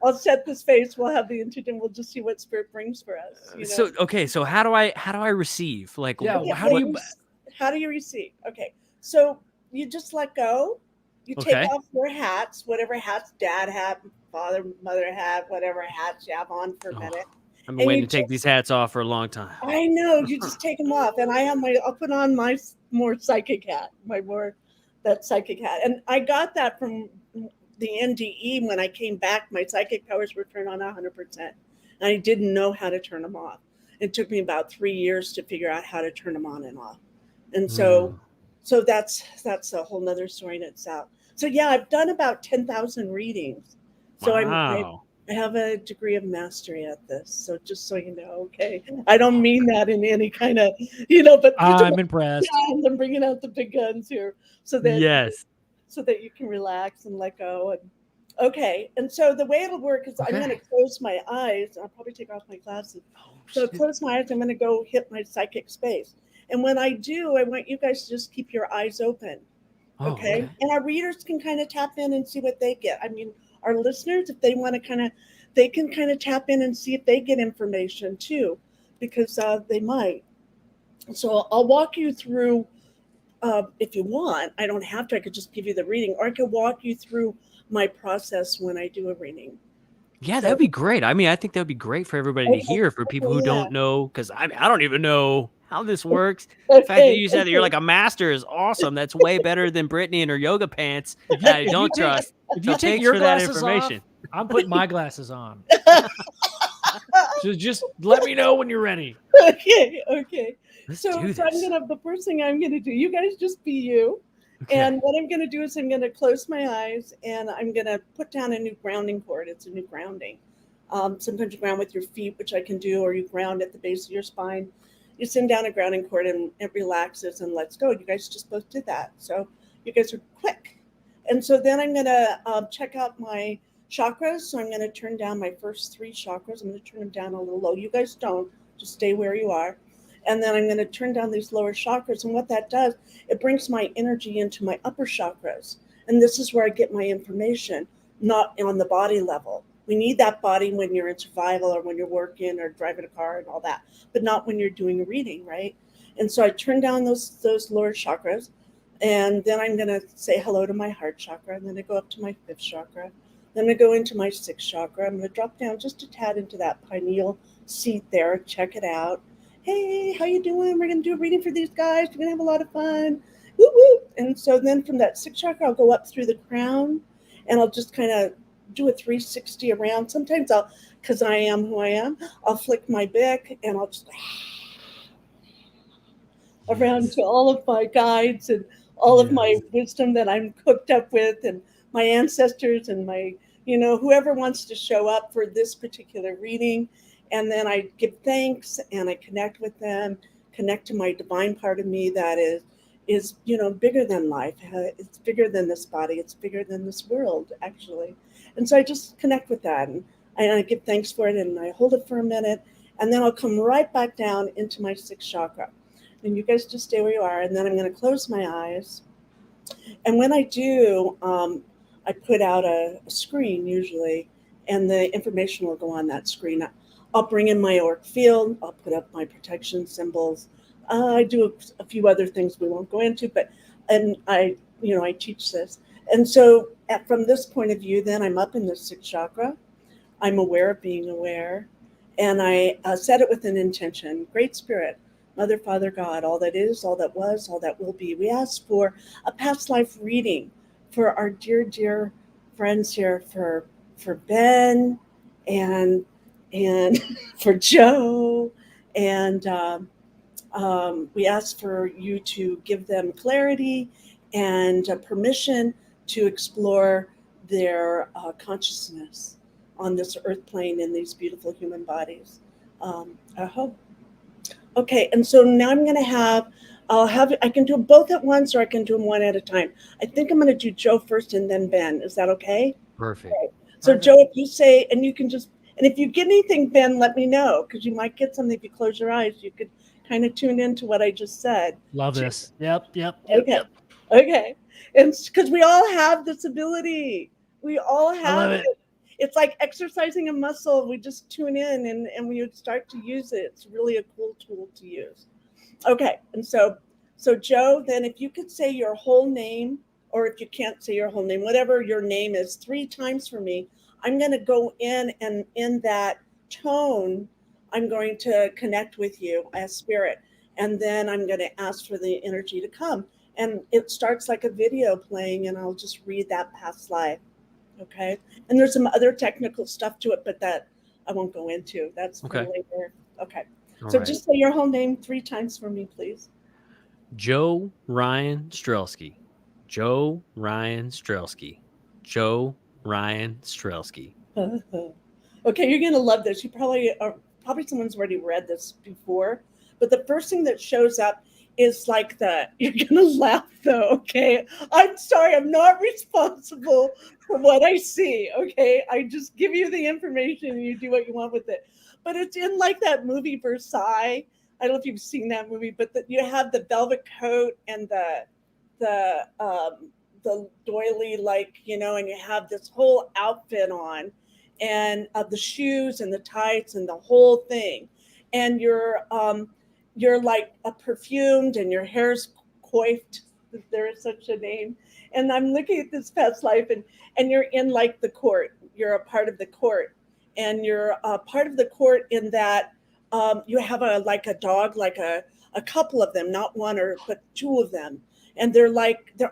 I'll set this face. We'll have the intention. We'll just see what spirit brings for us. So okay. So how do I receive? Like, how do you receive? Okay, so you just let go. You take off your hats, whatever hats Dad had, Father, Mother had, whatever hats you have on for a minute. I've been waiting to take these hats off for a long time. I know. You just take them off, and I'll put on my more psychic hat, that psychic hat, and I got that from the NDE when I came back. My psychic powers were turned on 100%, and I didn't know how to turn them off. It took me about 3 years to figure out how to turn them on and off, and so that's a whole nother story in itself. So yeah, I've done about 10,000 readings. So wow. I have a degree of mastery at this. So just so you know, okay. I don't mean that in any kind of, but I'm impressed. I'm bringing out the big guns here so that you can relax and let go. And okay. And so the way it'll work is I'm going to close my eyes. I'll probably take off my glasses. So close my eyes. I'm going to go hit my psychic space. And when I do, I want you guys to just keep your eyes open. Okay. And our readers can kind of tap in and see what they get. I mean, our listeners, if they want to they can kind of tap in and see if they get information too, because they might. So I'll walk you through, if you want. I don't have to. I could just give you the reading, or I could walk you through my process when I do a reading. Yeah, that'd be great. I mean, I think that'd be great for everybody to hear, for people who don't know, because I don't even know how this works. The fact that you said that you're like a master is awesome. That's way better than Brittany and her yoga pants that I don't trust. If you take your glasses off, I'm putting my glasses on. So just let me know when you're ready. Okay. So the first thing I'm gonna do, you guys just be you. Okay. And what I'm gonna do is I'm gonna close my eyes and I'm gonna put down a new grounding cord. It's a new grounding. Sometimes you ground with your feet, which I can do, or you ground at the base of your spine. You send down a grounding cord and it relaxes and lets go. You guys just both did that. So you guys are quick. And so then I'm going to check out my chakras. So I'm going to turn down my first 3 chakras. I'm going to turn them down a little low. You guys don't. Just stay where you are. And then I'm going to turn down these lower chakras. And what that does, it brings my energy into my upper chakras. And this is where I get my information, not on the body level. We need that body when you're in survival or when you're working or driving a car and all that, but not when you're doing a reading, right? And so I turn down those lower chakras, and then I'm going to say hello to my heart chakra, and then I go up to my 5th chakra. Then I go into my 6th chakra. I'm going to drop down just a tad into that pineal seat there. Check it out. Hey, how you doing? We're going to do a reading for these guys. We're going to have a lot of fun. Woo woo. And so then from that 6th chakra, I'll go up through the crown, and I'll just kind of do a 360 around. Sometimes because I am who I am, I'll flick my Bic and I'll just around to all of my guides and all of my wisdom that I'm hooked up with, and my ancestors and my, whoever wants to show up for this particular reading. And then I give thanks and I connect with them, connect to my divine part of me that is bigger than life. It's bigger than this body. It's bigger than this world, actually. And so I just connect with that, and I give thanks for it, and I hold it for a minute, and then I'll come right back down into my 6th chakra. And you guys just stay where you are, and then I'm going to close my eyes. And when I do, I put out a screen usually, and the information will go on that screen. I'll bring in my auric field. I'll put up my protection symbols. I do a few other things we won't go into, and I teach this. And so from this point of view, then I'm up in the 6th chakra. I'm aware of being aware. And I set it with an intention. Great Spirit, Mother, Father, God, all that is, all that was, all that will be. We ask for a past life reading for our dear, dear friends here, for for Ben and for Joe, and we ask for you to give them clarity and permission to explore their consciousness on this earth plane in these beautiful human bodies. I hope. Okay, and so now I'm going to I can do them both at once, or I can do them one at a time. I think I'm going to do Joe first and then Ben. Is that okay? Perfect. Okay. So Joe, if you say, and you can just, and if you get anything, Ben, let me know, because you might get something. If you close your eyes, you could kind of tune into what I just said. Love this. Yep. Okay. Okay. And because we all have this ability. We all have it. It's like exercising a muscle. We just tune in and we start to use it. It's really a cool tool to use. Okay. And so Joe, then if you could say your whole name, or if you can't say your whole name, whatever your name is, 3 times for me, I'm going to go in, and in that tone, I'm going to connect with you as spirit. And then I'm going to ask for the energy to come. And it starts like a video playing, and I'll just read that past life. Okay. And there's some other technical stuff to it, but that I won't go into. That's for later. Okay. So just say your whole name 3 times for me, please. Joe Ryan Strelsky. Joe Ryan Strelsky. Joe Ryan Strelsky. Okay, you're gonna love this. You probably someone's already read this before, but the first thing that shows up is like you're gonna laugh though. Okay, I'm sorry, I'm not responsible for what I see. Okay, I just give you the information and you do what you want with it. But it's in like that movie Versailles. I don't know if you've seen that movie, but you have the velvet coat and the doily, like, and you have this whole outfit on, and the shoes and the tights and the whole thing, and you're like perfumed, and your hair's coiffed, if there is such a name. And I'm looking at this past life, and you're in like the court. You're a part of the court, and you're a part of the court in that you have a dog, like a couple of them, not one but 2 of them, and they're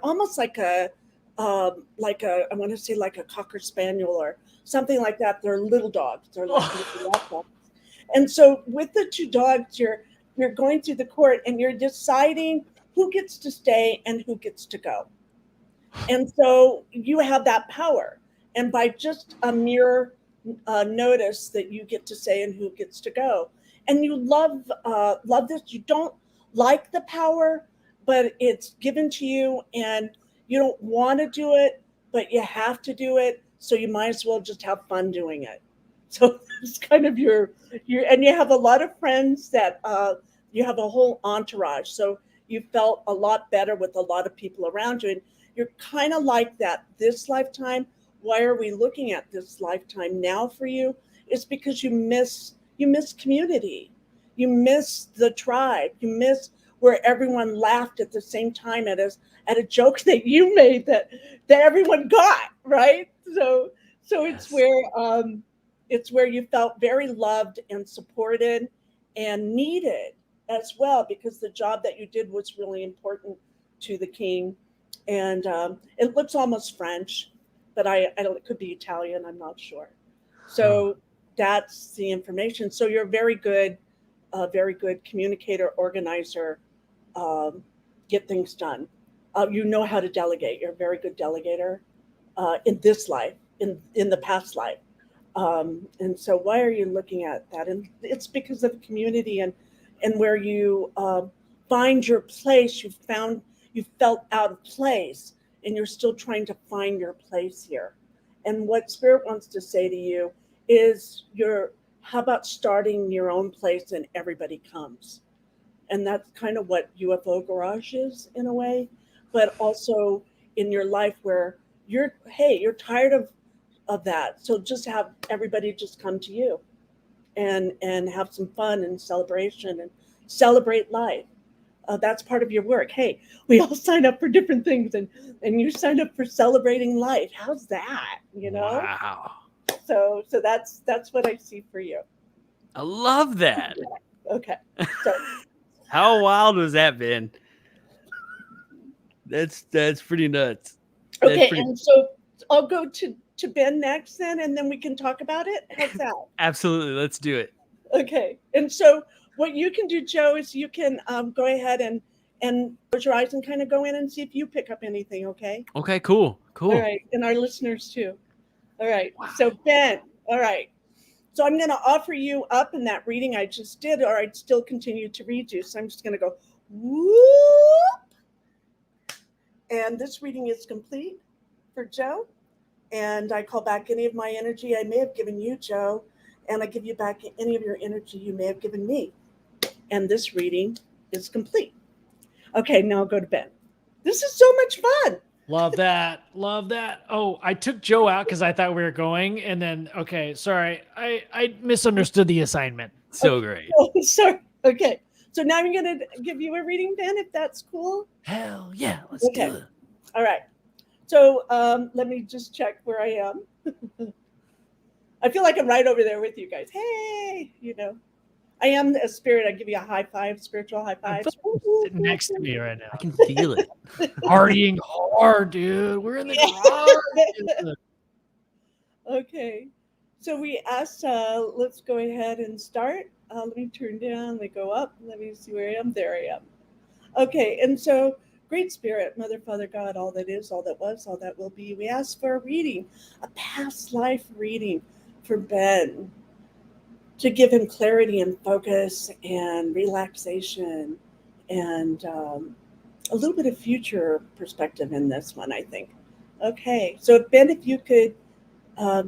almost like I want to say like a cocker spaniel or something like that. They're little dogs. They're like little dogs. And so with the 2 dogs, you're going through the court, and you're deciding who gets to stay and who gets to go. And so you have that power, and by just a mere notice that you get to say and who gets to go. And you love this. You don't like the power, but it's given to you, and you don't want to do it, but you have to do it. So you might as well just have fun doing it. So it's kind of your, and you have a lot of friends that you have a whole entourage. So you felt a lot better with a lot of people around you. And you're kind of like that this lifetime. Why are we looking at this lifetime now for you? It's because you miss community. You miss the tribe. You miss where everyone laughed at the same time at a joke that you made that everyone got, right? So it's where you felt very loved and supported and needed as well, because the job that you did was really important to the king. And it looks almost French, but I don't, it could be Italian, I'm not sure. So that's the information. So you're a very good communicator, organizer, get things done. You know how to delegate. You're a very good delegator in this life, in the past life. And so why are you looking at that? And it's because of community and where you find your place. You felt out of place, and you're still trying to find your place here. And what Spirit wants to say to you is how about starting your own place and everybody comes? And that's kind of what UFO Garage is in a way, but also in your life where you're tired of that. So just have everybody just come to you and have some fun and celebration and celebrate life. That's part of your work. Hey, we all sign up for different things, and you signed up for celebrating life. How's that? Wow. So that's what I see for you. I love that. Okay. So how wild was that, Ben? That's pretty nuts. Okay, and so I'll go to to Ben next then, and then we can talk about it? How's that? Absolutely. Let's do it. Okay. And so what you can do, Joe, is you can go ahead and close your eyes and kind of go in and see if you pick up anything, okay? Okay, cool. Cool. All right. And our listeners too. All right. Wow. So Ben, all right. So I'm going to offer you up in that reading I just did, or I'd still continue to read you. So I'm just going to go, whoop. And this reading is complete for Joe. And I call back any of my energy I may have given you, Joe. And I give you back any of your energy you may have given me. And this reading is complete. Okay, now I'll go to Ben. This is so much fun. Love that. Love that. Oh, I took Joe out because I thought we were going. And then, okay, sorry. I misunderstood the assignment. So great. Oh, sorry. Okay. So now I'm going to give you a reading, Ben, if that's cool. Hell yeah. Let's do it. All right. So let me just check where I am. I feel like I'm right over there with you guys. Hey, I am a spirit. I give you a high five, spiritual high five. Sitting next to me right now. I can feel it. Partying hard, dude. We're in the garage. Okay. So we asked, let's go ahead and start. Let me turn down. Let me go up. Let me see where I am. There I am. Okay. And so, Great Spirit, Mother, Father, God, all that is, all that was, all that will be. We ask for a reading, a past life reading for Ben, to give him clarity and focus and relaxation and a little bit of future perspective in this one, I think. Okay, so Ben, if you could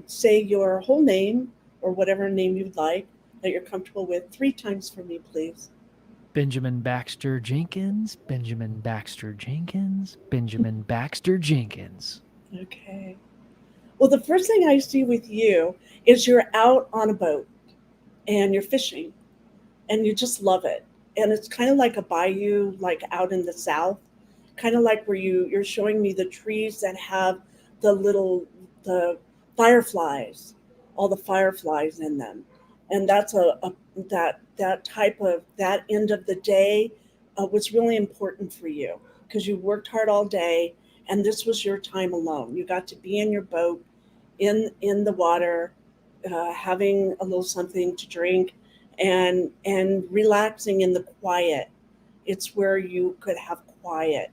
say your whole name or whatever name you'd like that you're comfortable with 3 times for me, please. Benjamin Baxter Jenkins, Benjamin Baxter Jenkins, Benjamin Baxter Jenkins. Okay. Well, the first thing I see with you is you're out on a boat and you're fishing and you just love it. And it's kind of like a bayou, like out in the south, kind of like where you're showing me the trees that have the fireflies, all the fireflies in them. And that's that type of, that end of the day was really important for you because you worked hard all day and this was your time alone. You got to be in your boat in the water, having a little something to drink and relaxing in the quiet. It's where you could have quiet.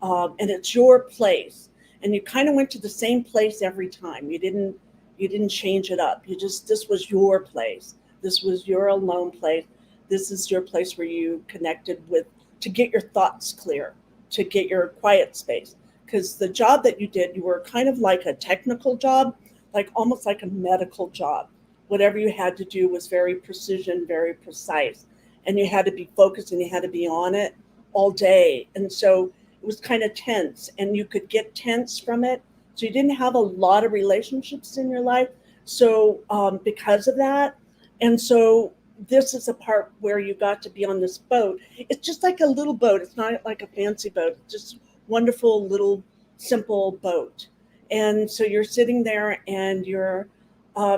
And it's your place. And you kind of went to the same place every time. You didn't change it up. This was your place. This was your alone place. This is your place where you connected with, to get your thoughts clear, to get your quiet space. Because the job that you did, you were kind of like a technical job, like almost like a medical job. Whatever you had to do was very precision, very precise. And you had to be focused and you had to be on it all day. And so it was kind of tense and you could get tense from it. So you didn't have a lot of relationships in your life. So because of that, and so this is a part where you got to be on this boat. It's just like a little boat. It's not like a fancy boat. It's just wonderful little simple boat. And so you're sitting there and you're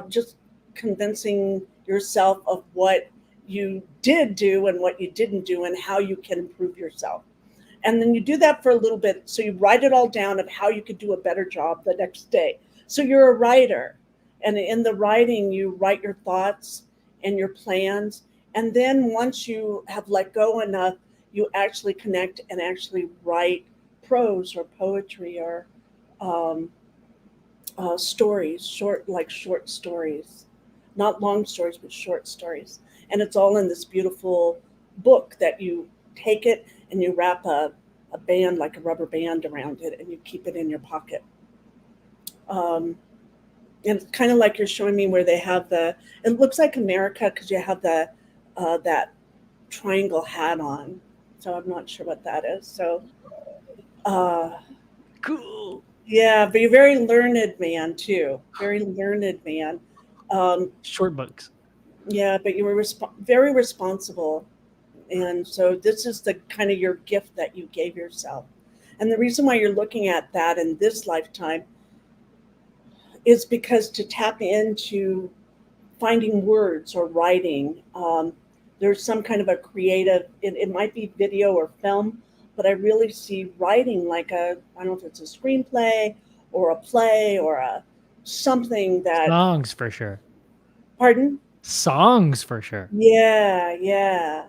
just convincing yourself of what you did do and what you didn't do and how you can improve yourself. And then you do that for a little bit. So you write it all down of how you could do a better job the next day. So you're a writer. And in the writing, you write your thoughts and your plans. And then once you have let go enough, you actually connect and actually write prose or poetry or stories, short stories, not long stories, but short stories. And it's all in this beautiful book that you take it and you wrap a band, like a rubber band around it, and you keep it in your pocket. And it's kind of like you're showing me where they have it looks like America because you have that triangle hat on. So I'm not sure what that is. So Cool. yeah, but you're a very learned man too. Very learned man. Short books. Yeah, but you were very responsible. And so this is the kind of your gift that you gave yourself. And the reason why you're looking at that in this lifetime is because to tap into finding words or writing, there's some kind of a creative, it might be video or film, but I really see writing like I don't know if it's a screenplay or a play or something that. Songs for sure. Pardon? Songs for sure. Yeah.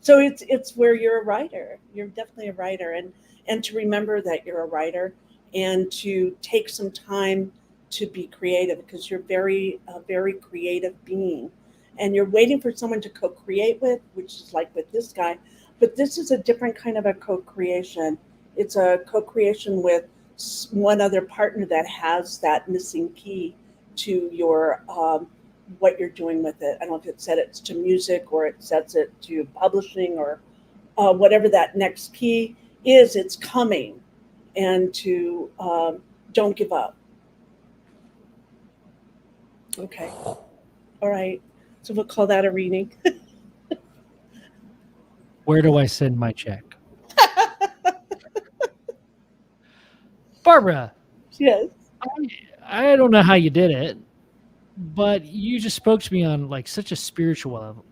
So it's where you're a writer. You're definitely a writer, and to remember that you're a writer, and to take some time to be creative, because you're a very creative being, and you're waiting for someone to co-create with, which is like with this guy, but this is a different kind of a co-creation. It's a co-creation with one other partner that has that missing key to your what you're doing with it. I don't know if it set it to music or it sets it to publishing or whatever that next key is. It's coming, and to don't give up. Okay. All right. So we'll call that a reading. Where do I send my check? Barbara. Yes. I don't know how you did it, but you just spoke to me on like such a spiritual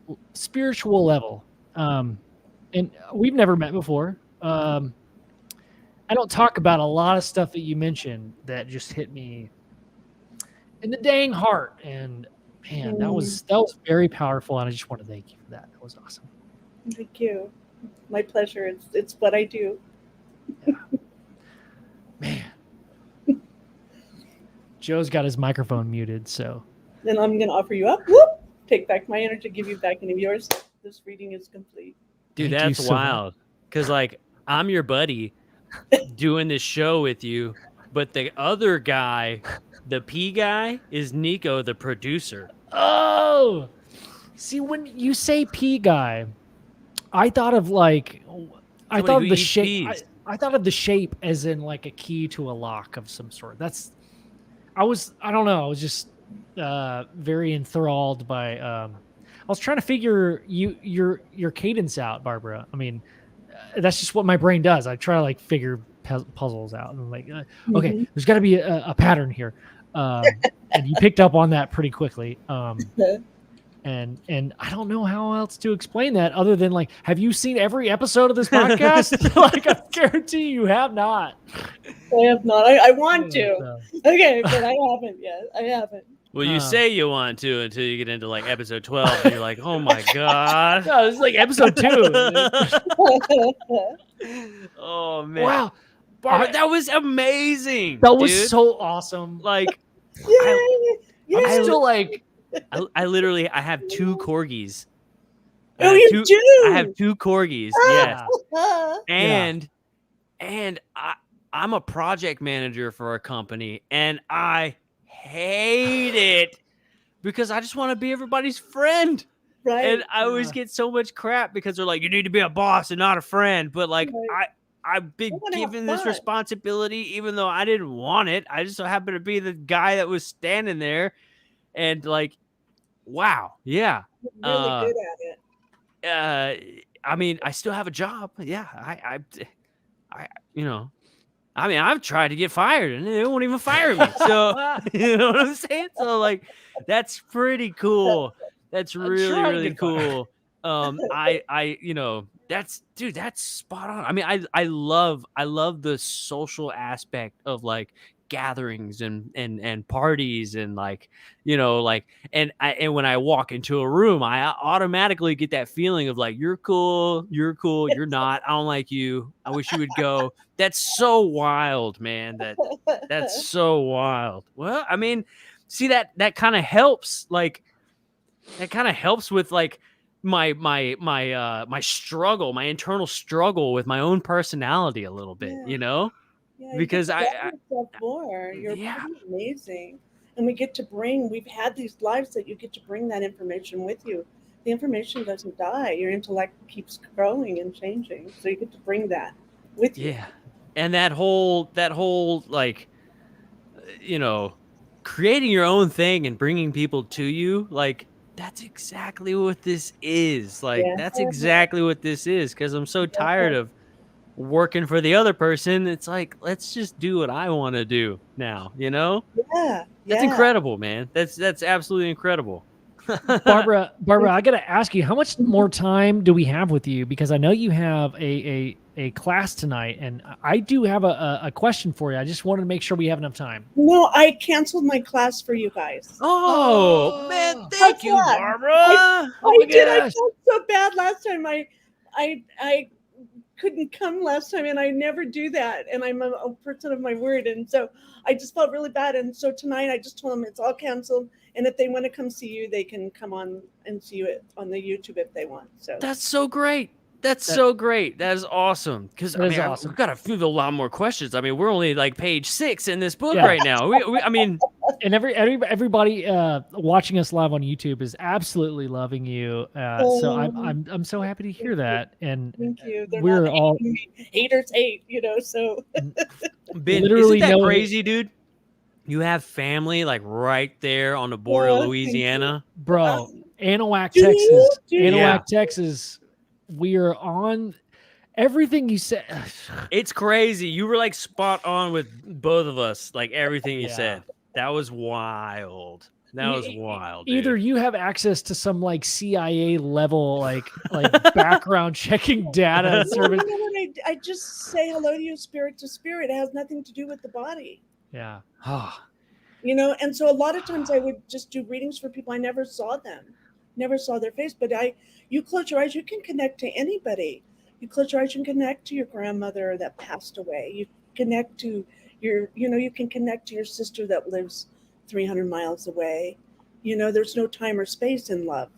level. And we've never met before. I don't talk about a lot of stuff that you mentioned that just hit me in the dang heart. And man, that was very powerful. And I just want to thank you for that. That was awesome. Thank you. My pleasure. It's what I do. Yeah. Man. Joe's got his microphone muted, so. Then I'm going to offer you up. Whoop! Take back my energy, give you back any of yours. This reading is complete. Dude, Thank you that's so wild. Because, like, I'm your buddy doing this show with you, but the other guy, the P guy, is Nico, the producer. Oh! See, when you say P guy, I thought of like, I thought of the shape. I thought of the shape as in like a key to a lock of some sort. I don't know. I was just very enthralled by. I was trying to figure your cadence out, Barbara. I mean, that's just what my brain does. I try to like figure puzzles out, and I'm like, okay, there's got to be a pattern here, and you picked up on that pretty quickly. And I don't know how else to explain that other than like, have you seen every episode of this podcast? Like, I guarantee you have not. I have not. I want to. Okay, but I haven't yet. I haven't. Well, you say you want to until you get into like episode 12, and you're like, oh my god. No, this is like episode 2. Oh man! Wow, Barbara, that was amazing. That was dude. so awesome. Like, I'm still like. I literally have 2 corgis. You do? I have 2 corgis. Yes. And I'm a project manager for a company, and I hate it because I just want to be everybody's friend. Right. And I always get so much crap because they're like, you need to be a boss and not a friend. But like, I've been given this responsibility, even though I didn't want it. I just so happened to be the guy that was standing there, and like, wow, yeah, really good at it. I mean, I still have a job. Yeah, I I mean, I've tried to get fired and they won't even fire me. So, you know what I'm saying? So, like, that's pretty cool. That's really cool. That's spot on. I mean, I love the social aspect of like gatherings and parties and like, you know, like, and when I walk into a room, I automatically get that feeling of like, you're cool, you're not, I don't like you, I wish you would go. That's so wild, man. That's so wild. Well, I mean, see, that kind of helps, like, that kind of helps with like my struggle, my internal struggle with my own personality a little bit, you know? Yeah, because you're pretty amazing, and we've had these lives that you get to bring that information with you. The information doesn't die. Your intellect keeps growing and changing, so you get to bring that with you. Yeah, and that whole like, you know, creating your own thing and bringing people to you, like, that's exactly what this is. Like, that's exactly what this is, because I'm so tired of working for the other person. It's like, let's just do what I want to do now, you know? Yeah. That's incredible, man. That's absolutely incredible. Barbara, I got to ask you, how much more time do we have with you? Because I know you have a a class tonight, and I do have a question for you. I just wanted to make sure we have enough time. No, I canceled my class for you guys. Oh, man, Oh, thank you, sad. Barbara. oh I my did. I gosh. felt so bad last time. I couldn't come last time, and I never do that. And I'm a person of my word, and so I just felt really bad. And so tonight, I just told them it's all canceled. And if they want to come see you, they can come on and see you on the YouTube if they want. So That's so great. That's so great. That is awesome. Because That is awesome. we've got a few a lot more questions. I mean, we're only like page 6 in this book Yeah. right now. I mean, And everybody watching us live on YouTube is absolutely loving you. So I'm so happy to hear that. And thank you. They're we're not all hating me. Haters hate, you know. So Ben, literally isn't that knowing- crazy, dude? You have family like right there on the border of thank you. Louisiana. bro, Anahuac, Do you? Texas. Do you? Anahuac, Yeah. Texas. We are on everything you said. It's crazy. You were like spot on with both of us. Like everything you Yeah. said. That was wild. That was wild. Either Dude. you have access to some like CIA level like background checking data service. No, I just say hello to you, spirit to spirit. It has nothing to do with the body. Yeah. You know, and so a lot of times I would just do readings for people. I never saw them, never saw their face. But you close your eyes, you can connect to anybody. You close your eyes, you can connect to your grandmother that passed away. You connect to you can connect to your sister that lives 300 miles away. You know, there's no time or space in love.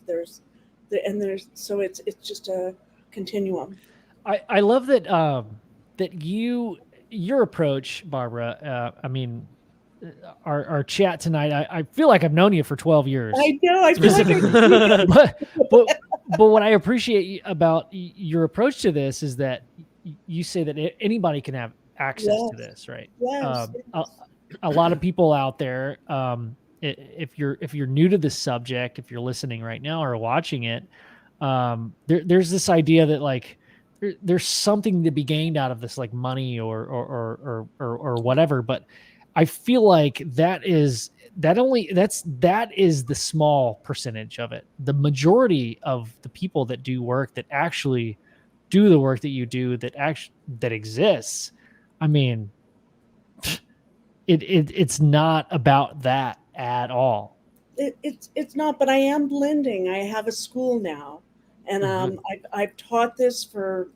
So it's just a continuum. I love that that your approach, Barbara. I mean, our chat tonight. I feel like I've known you for 12 years. I know. I feel like but what I appreciate about your approach to this is that you say that anybody can have access to this, right? Yes. A lot of people out there, if you're new to this subject, if you're listening right now or watching it, there's this idea that like there's something to be gained out of this, like money or whatever. But I feel like that is the small percentage of it. The majority of the people that do work, that actually do the work that you do, that exists. I mean, it's not about that at all. It's not, but I am blending. I have a school now, and I've taught this for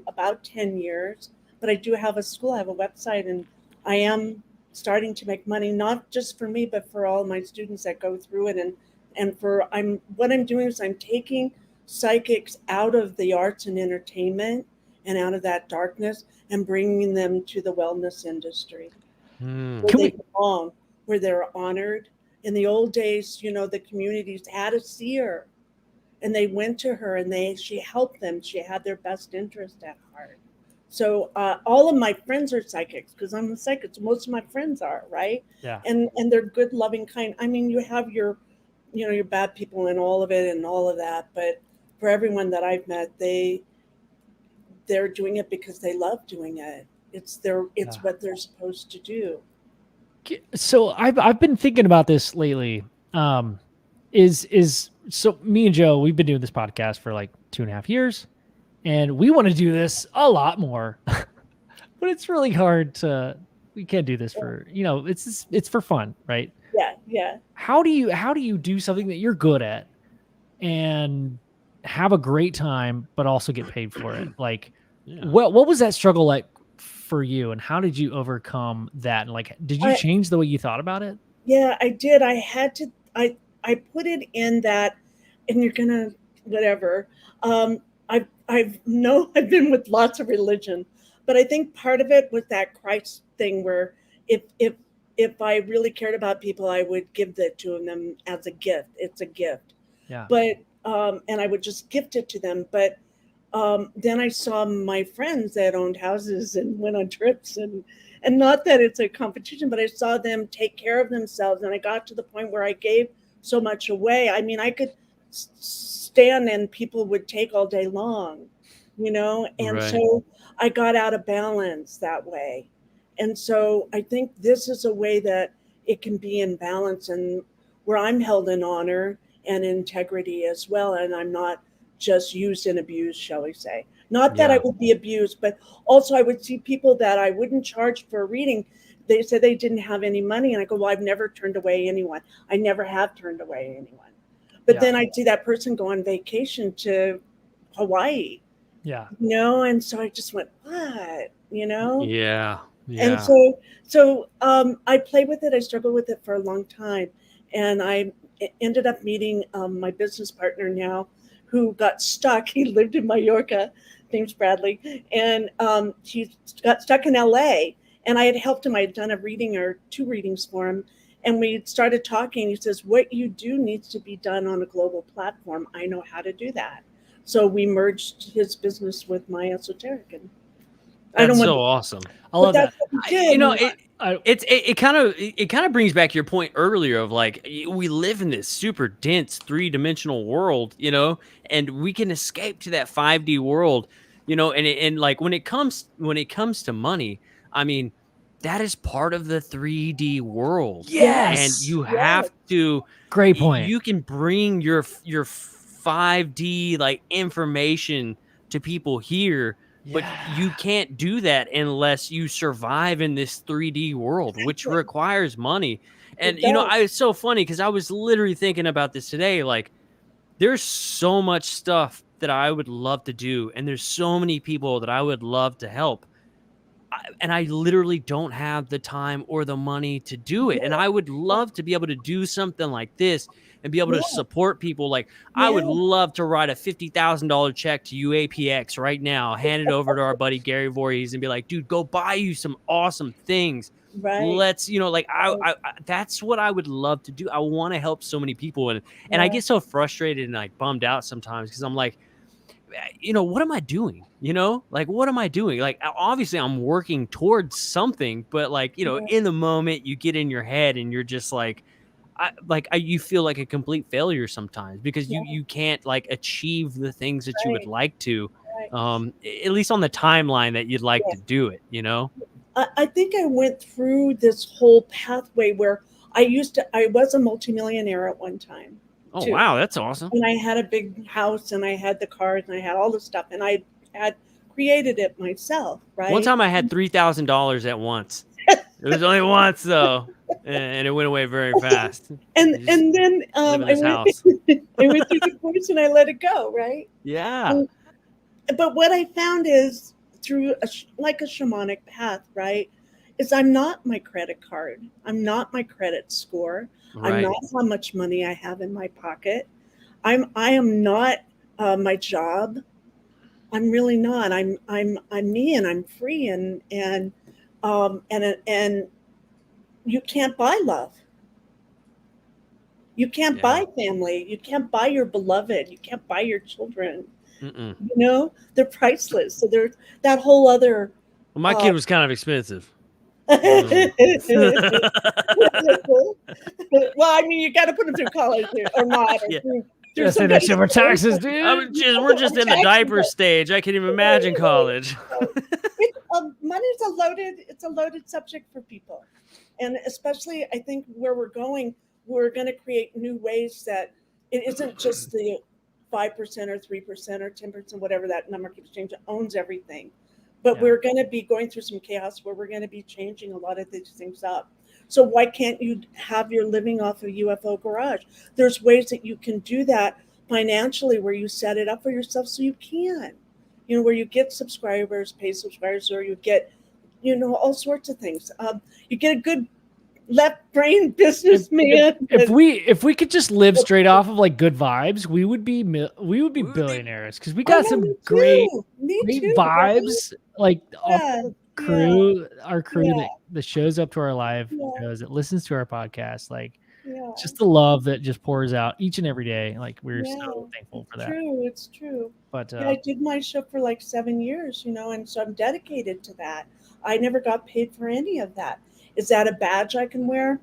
about 10 years. But I do have a school. I have a website, and I am starting to make money, not just for me, but for all my students that go through it. And what I'm doing is I'm taking psychics out of the arts and entertainment and out of that darkness and bringing them to the wellness industry where they belong, where they're honored. In the old days, the communities had a seer, and they went to her, and she helped them. She had their best interest at heart. So all of my friends are psychics because I'm a psychic. So most of my friends are, right? Yeah. And they're good, loving, kind. I mean, you have your bad people in all of it and all of that. But for everyone that I've met, they're doing it because they love doing it. It's what they're supposed to do. So I've been thinking about this lately. So me and Joe, we've been doing this podcast for like 2.5 years, and we want to do this a lot more, but it's really hard we can't do this for, it's for fun, right? Yeah. How do you do something that you're good at and have a great time, but also get paid for it? Like, what was that struggle like for you, and how did you overcome that? And like, did you change the way you thought about it? Yeah, I did. I had to. I put it in that, and you're gonna whatever. I've been with lots of religion, but I think part of it was that Christ thing where if I really cared about people, I would give that to them as a gift. It's a gift. Yeah. But and I would just gift it to them. But then I saw my friends that owned houses and went on trips, and not that it's a competition, but I saw them take care of themselves, and I got to the point where I gave so much away. I mean, I could stand and people would take all day long, and so I got out of balance that way. And so I think this is a way that it can be in balance, and where I'm held in honor and integrity as well, and I'm not just used and abused, shall we say. Not that I Yeah. would be abused, but also I would see people that I wouldn't charge for a reading. They said they didn't have any money. And I go, well, I've never turned away anyone. I never have turned away anyone. But then I'd see that person go on vacation to Hawaii, Yeah. and so I just went, what, Yeah. And Yeah. so I played with it. I struggled with it for a long time. And I ended up meeting my business partner now, who got stuck. He lived in Mallorca, name's Bradley. And he got stuck in LA. And I had helped him. I had done a reading or 2 readings for him. And we started talking. He says, what you do needs to be done on a global platform. I know how to do that. So we merged his business with my esoteric. And I That's don't want so awesome. I love that. what we did. It kind of brings back your point earlier of like we live in this super dense 3-dimensional world, and we can escape to that 5D world, and like when it comes to money, I mean, that is part of the 3D world. Yes. And you have to Great point. You can bring your 5D like information to people here. But you can't do that unless you survive in this 3D world, which requires money. And, it's so funny because I was literally thinking about this today. Like, there's so much stuff that I would love to do. And there's so many people that I would love to help. And I literally don't have the time or the money to do it. And I would love to be able to do something like this and be able to support people. Like, I would love to write a $50,000 check to UAPX right now, hand it over to our buddy Gary Voorhees and be like, dude, go buy you some awesome things. Right. Let's, I that's what I would love to do. I want to help so many people. And I get so frustrated and like bummed out sometimes because I'm like, what am I doing? Like, what am I doing? Like, obviously I'm working towards something, but like, in the moment you get in your head and you're just like, you feel like a complete failure sometimes because you can't like achieve the things that you would like to, at least on the timeline that you'd like to do it, I think I went through this whole pathway where I was a multimillionaire at one time. Oh, wow. That's awesome. And I had a big house and I had the cars and I had all the stuff and I had created it myself, right? One time I had $3,000 at once. It was only once though, and it went away very fast. And then I went through the divorce and I let it go, right? Yeah. But what I found is through a shamanic path, right? Is I'm not my credit card. I'm not my credit score. Right. I'm not how much money I have in my pocket. I am not my job. I'm really not. I'm me and I'm free and you can't buy love. You can't buy family. You can't buy your beloved. You can't buy your children. They're priceless. So there's that whole other. Well, my kid was kind of expensive. Well, I mean, you got to put them through college or not. Or say that shit for taxes, dude. We're just in the diaper stage. I can't even imagine college. Money's a loaded subject for people, and especially I think where we're going to create new ways that it isn't just the 5% or 3% or 10%, whatever that number keeps changing, owns everything. But we're going to be going through some chaos where we're going to be changing a lot of these things up. So why can't you have your living off of UFO Garage? There's ways that you can do that financially where you set it up for yourself so you can. Where you get subscribers, paid subscribers, or you get, all sorts of things. You get a good left brain businessman. If we could just live straight off of like good vibes, we would be billionaires because we got some great vibes. Like our crew that shows up to our live shows, that listens to our podcast, like just the love that just pours out each and every day. Like we're so thankful for that. It's true. But I did my show for like 7 years, and so I'm dedicated to that. I never got paid for any of that. Is that a badge I can wear?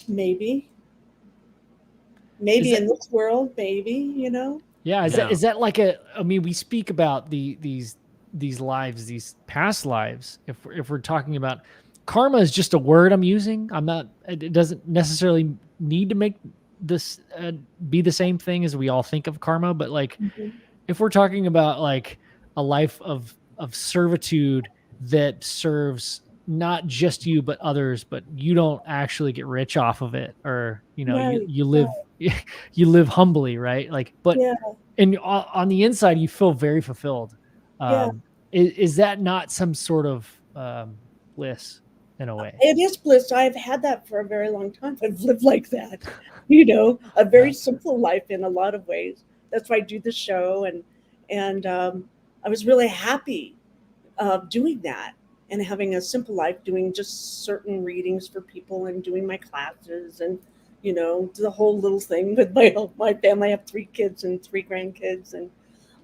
Maybe in this world, maybe, Yeah. Is that like we speak about these lives, these past lives. If we're talking about karma is just a word I'm using. It doesn't necessarily need to make this be the same thing as we all think of karma. But like, if we're talking about like life of servitude that serves not just you but others, but you don't actually get rich off of it, or Right. you live you live humbly, right? Like, but Yeah. and on the inside you feel very fulfilled. Yeah. Is that not some sort of bliss in a way? It is bliss. I've had that for a very long time. I've lived like that, a very simple life in a lot of ways. That's why I do the show, and I was really happy doing that and having a simple life, doing just certain readings for people and doing my classes and the whole little thing with my family. I have 3 kids and 3 grandkids, and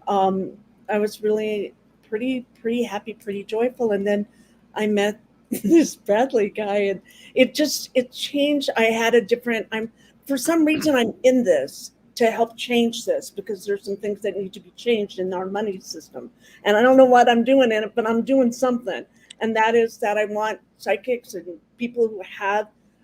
um, I was really pretty happy, pretty joyful. And then I met this Bradley guy, and it changed. I had a different. For some reason I'm in this to help change this, because there's some things that need to be changed in our money system, and I don't know what I'm doing in it, but I'm doing something. And that is that I want psychics and people who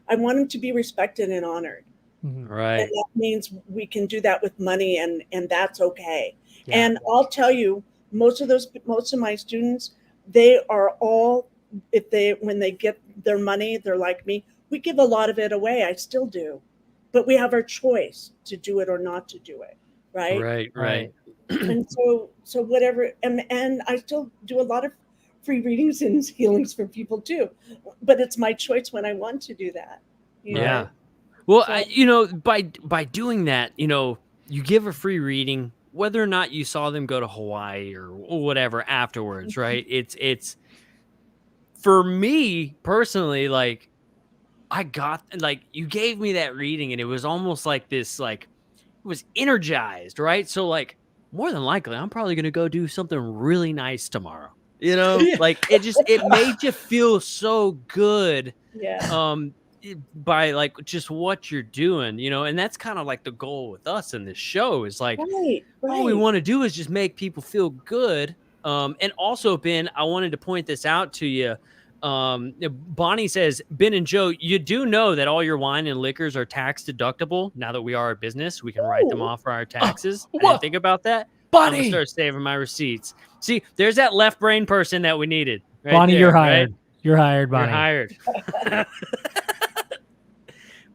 I want them to be respected and honored. Right. And that means we can do that with money, and that's okay. Yeah. And I'll tell you, most of my students, they are all, when they get their money, they're like me. We give a lot of it away. I still do, but we have our choice to do it or not to do it. Right. Right. And so whatever, and I still do a lot of free readings and healings for people too, but it's my choice when I want to do that. Yeah. Well, So- by doing that, you give a free reading, whether or not you saw them go to Hawaii or whatever afterwards, right? It's for me personally, like, I got, like, you gave me that reading and it was almost like this, like, it was energized, right? So, like, more than likely, I'm probably going to go do something really nice tomorrow. Like, it made you feel so good. Yeah. By, like, just what you're doing, and that's kind of like the goal with us in this show is like, Right. all we want to do is just make people feel good. And also, Ben, I wanted to point this out to you. Bonnie says, Ben and Joe, you do know that all your wine and liquors are tax deductible. Now that we are a business, we can write them off for our taxes. I didn't think about that. I'm gonna Bonnie, start saving my receipts. See, there's that left brain person that we needed. Right Bonnie, there, you're right? hired. You're hired, Bonnie. You're hired.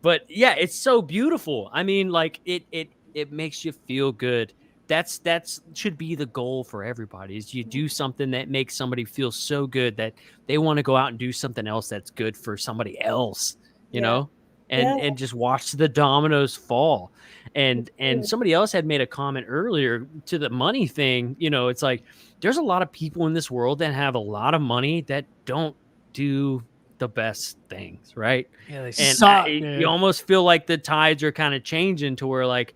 But yeah, it's so beautiful. I mean, like, it makes you feel good. That's should be the goal for everybody, is you do something that makes somebody feel so good that they want to go out and do something else that's good for somebody else, Yeah. and just watch the dominoes fall. And somebody else had made a comment earlier to the money thing. It's like, there's a lot of people in this world that have a lot of money that don't do the best things, right? Yeah, they And suck, you almost feel like the tides are kind of changing to where, like,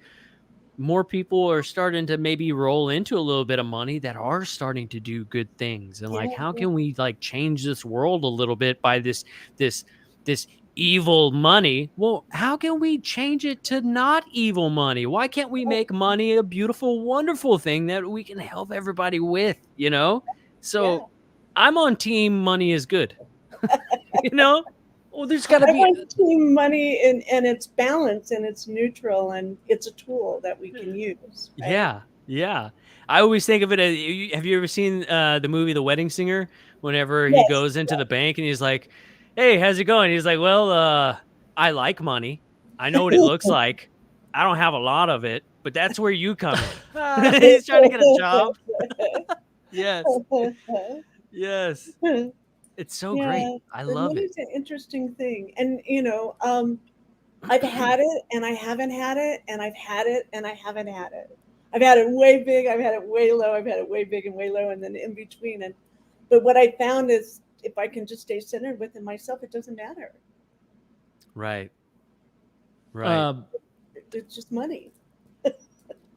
more people are starting to maybe roll into a little bit of money that are starting to do good things. And like, how can we, like, change this world a little bit by this evil money? Well, how can we change it to not evil money? Why can't we make money a beautiful, wonderful thing that we can help everybody with, So I'm on team money is good. Well, there's got to I be want team money, and it's balanced and it's neutral and it's a tool that we can use. Right? Yeah. I always think of it as, have you ever seen the movie The Wedding Singer? Whenever he goes into the bank and he's like, "Hey, how's it going?" He's like, "Well, I like money. I know what it looks like. I don't have a lot of it, but that's where you come in." He's trying to get a job. Yes. It's so great. I love it. Money's an interesting thing, and I've had it, and I haven't had it, and I've had it, and I haven't had it. I've had it way big, I've had it way low, I've had it way big and way low, and then in between. But what I found is, if I can just stay centered within myself, it doesn't matter. Right. It's just money.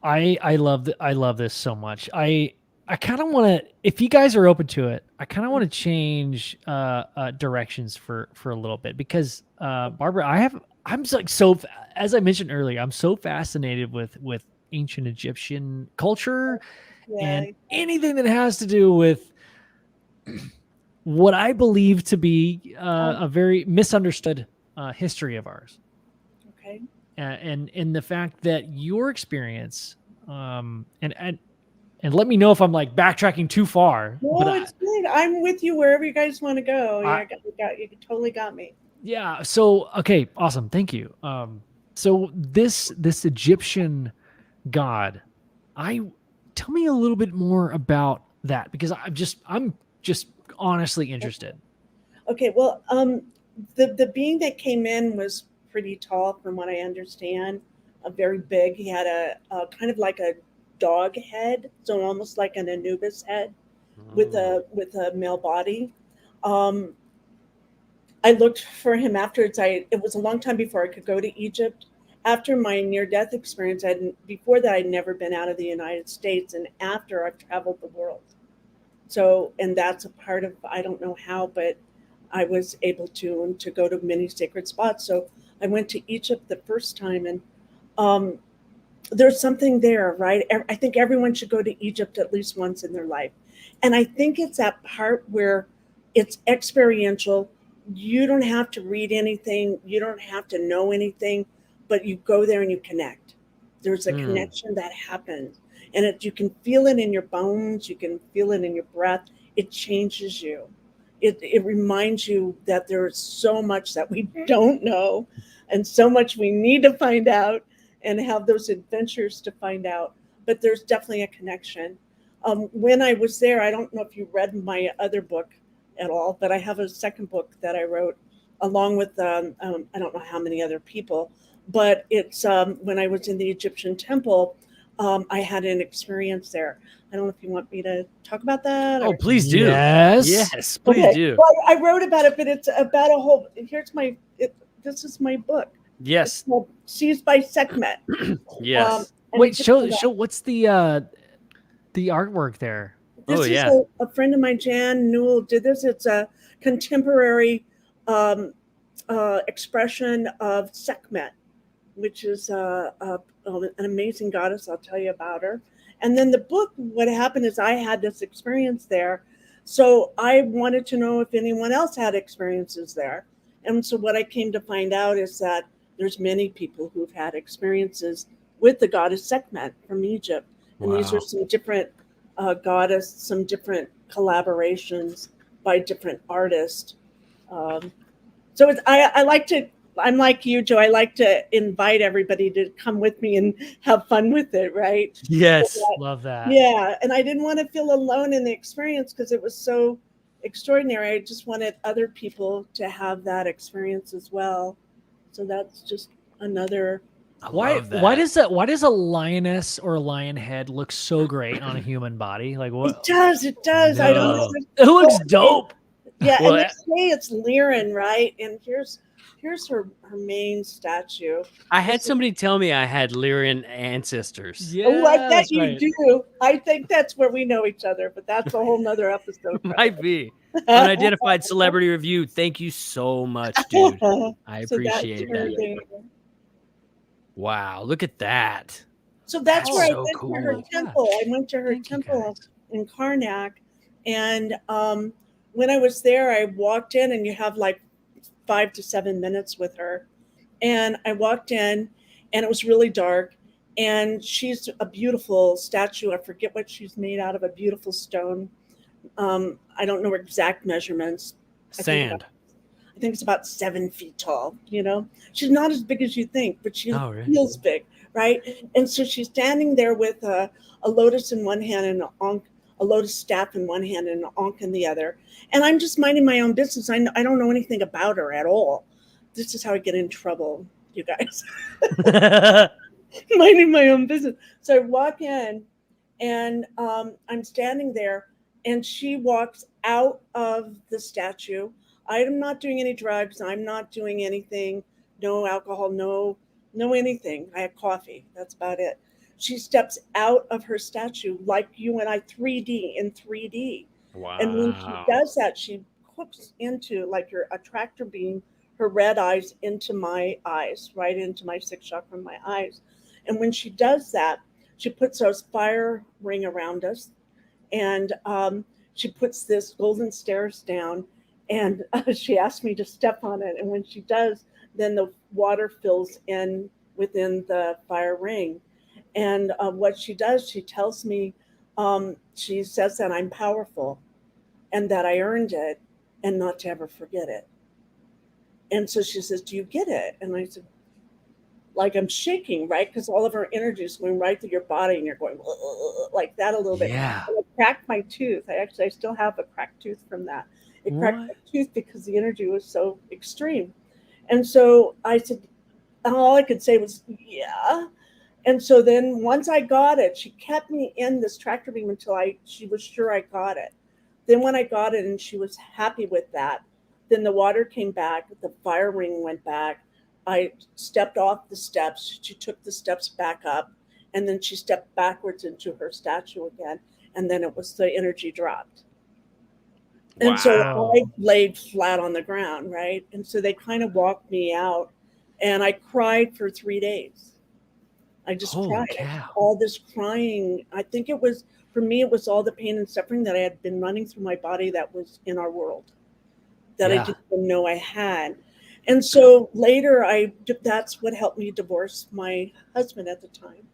I love this so much. I kind of want to, if you guys are open to it, I kind of want to change directions for a little bit, because Barbara, I'm like, so, as I mentioned earlier, I'm so fascinated with ancient Egyptian culture and anything that has to do with what I believe to be a very misunderstood history of ours. Okay. And in the fact that your experience, and And let me know if I'm like backtracking too far. No, But it's good. I'm with you wherever you guys want to go. You totally got me. yeah. So okay, awesome. Thank you. So this Egyptian god, tell me a little bit more about that because I'm just honestly interested. Okay, well, the being that came in was pretty tall, from what I understand. Very big. He had a kind of like a dog head, so almost like an Anubis head, with Oh. a male body. Um, I looked for him afterwards. It was a long time before I could go to Egypt. After my near death experience, before that I'd never been out of the United States, and after I've traveled the world. So, and that's a part of, I don't know how, but I was able to go to many sacred spots. So I went to Egypt the first time, and um, there's something there, right? I think everyone should go to Egypt at least once in their life. And I think it's that part where it's experiential. You don't have to read anything, you don't have to know anything, but you go there and you connect. There's a Mm. connection that happens. And you can feel it in your bones, you can feel it in your breath. It changes you. It reminds you that there's so much that we don't know and so much we need to find out and have those adventures to find out. But there's definitely a connection. When I was there, I don't know if you read my other book at all, but I have a second book that I wrote along with I don't know how many other people, but it's when I was in the Egyptian temple, I had an experience there. I don't know if you want me to talk about that. Oh, Or please do. Yes. Yes, please okay. do. Well, I wrote about it, but it's about a whole. Here's this is my book. It's Yes. called Seized by Sekhmet. Yes. And Wait, it's show what's the artwork there? This Oh, is yeah. a friend of mine, Jan Newell, did this. It's a contemporary um, expression of Sekhmet, which is an amazing goddess. I'll tell you about her. And then the book, what happened is I had this experience there. So I wanted to know if anyone else had experiences there. And so what I came to find out is that there's many people who've had experiences with the goddess Sekhmet from Egypt. And these are Wow. some different goddess, some different collaborations by different artists. Um, so I like to, I'm like you, Joe. I like to invite everybody to come with me and have fun with it, right? Yes. Love that. Yeah, and I didn't want to feel alone in the experience because it was so extraordinary. I just wanted other people to have that experience as well. So that's just another. I Why love that. why does a lioness or a lion head look so great on a human body? Like It what? does. It does. I don't know. No. It looks dope. Yeah, Well, and they say it's Lyran, right? And here's her main statue. I had This is, somebody tell me I had Lyrian ancestors. oh, I Yeah, bet that's you right. do. I think that's where we know each other, but that's a whole nother episode. Might be. Unidentified celebrity review. Thank you so much, dude. I So that's appreciate her that. there. Wow, look at that. So that's That's where I so went to her cool. temple. I went to her Thank you, temple guys. in Karnak, and when I was there, I walked in, and you have like 5 to 7 minutes with her. And I walked in, and it was really dark. And she's a beautiful statue. I forget what she's made out of, a beautiful stone. I don't know her exact measurements. I think about Sand. I think it's about 7 feet tall. She's not as big as you think, but she Oh, really? feels big, right? And so she's standing there with a lotus in one hand and a lotus staff in one hand and an ankh in the other. And I'm just minding my own business. I don't know anything about her at all. This is how I get in trouble, you guys. Minding my own business. So I walk in, and I'm standing there, and she walks out of the statue. I'm not doing any drugs. I'm not doing anything. No alcohol. No anything. I had coffee. That's about it. She steps out of her statue like you and I, 3D in 3D. And when she Wow. does that, she hooks into, like your attractor beam, her red eyes into my eyes, right into my sixth chakra in my eyes. And when she does that, she puts those fire ring around us, and she puts this golden stairs down, and she asked me to step on it. And when she does, then the water fills in within the fire ring. And what she does, she tells me she says that I'm powerful and that I earned it and not to ever forget it. And so she says, do you get it? And I said, like I'm shaking, right? Because all of her energy is going right through your body and you're going like that a little bit. Yeah. And I cracked my tooth. I still have a cracked tooth from that. It cracked What? my tooth because the energy was so extreme. And so I said, all I could say was, yeah. And so then once I got it, she kept me in this tractor beam until she was sure I got it. Then when I got it and she was happy with that, then the water came back, the fire ring went back. I stepped off the steps. She took the steps back up, and then she stepped backwards into her statue again. And then the energy dropped. Wow. And so I laid flat on the ground, right? And so they kind of walked me out, and I cried for 3 days. I just Holy cried. cow. All this crying. I think for me, it was all the pain and suffering that I had been running through my body that was in our world that I didn't even know I had. And so later, that's what helped me divorce my husband at the time.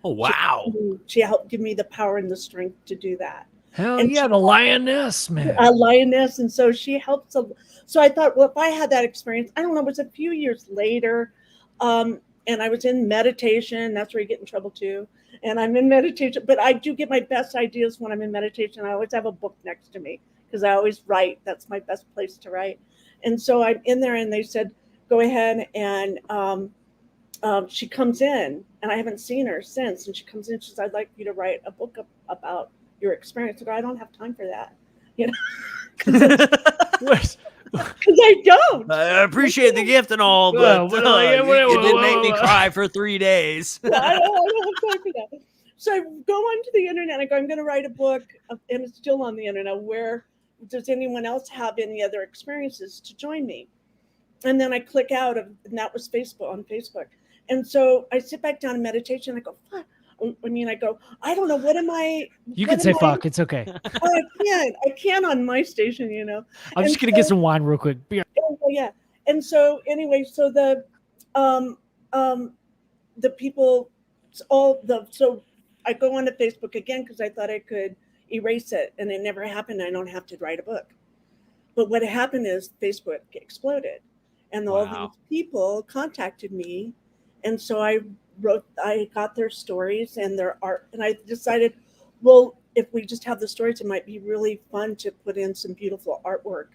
Oh, wow. She helped give me the power and the strength to do that. Hell And yeah, the lioness, man. A lioness. And so she helped. So I thought, well, if I had that experience, I don't know, it was a few years later. And I was in meditation. That's where you get in trouble too. And I'm in meditation, but I do get my best ideas when I'm in meditation. I always have a book next to me because I always write. That's my best place to write. And so I'm in there and they said, go ahead. And she comes in and I haven't seen her since. And she comes in, she says, I'd like you to write a book about your experience. I go, I don't have time for that. You know, because I don't. I appreciate the gift and all, but it did make me cry for 3 days. I don't have time for that. So I go onto the internet. I go, I'm going to write a book, and it's still on the internet. Where does anyone else have any other experiences to join me? And then I click out and that was on Facebook. And so I sit back down in meditation. I go, fuck. I go, I don't know. What am I? You can say fuck. It's okay. Oh, I can't on my station, you know. I'm just going to get some wine real quick. Oh, yeah. And so anyway, so the people, so I go onto Facebook again because I thought I could erase it, and it never happened. I don't have to write a book. But what happened is Facebook exploded, and all these people contacted me, and so I got their stories and their art, and I decided, well, if we just have the stories, it might be really fun to put in some beautiful artwork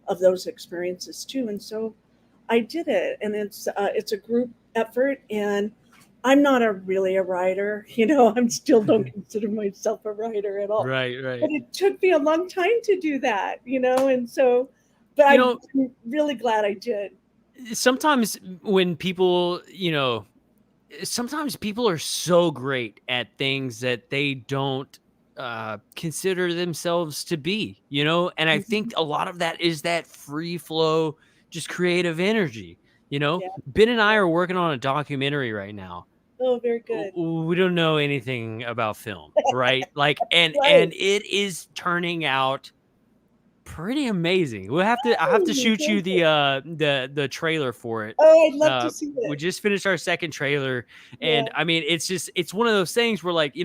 of those experiences too. And so I did it, and it's a group effort, and I'm not really a writer, you know. I'm still don't consider myself a writer at all. Right. But it took me a long time to do that, you know, and so, but I'm really glad I did. Sometimes when people, sometimes people are so great at things that they don't consider themselves to be, and I think a lot of that is that free flow, just creative energy. Ben and I are working on a documentary right now. Oh, very good. We don't know anything about film, right? And it is turning out pretty amazing. I have to shoot you the trailer for it. Oh, I'd love to see it. We just finished our second trailer, and I mean, it's one of those things where, like,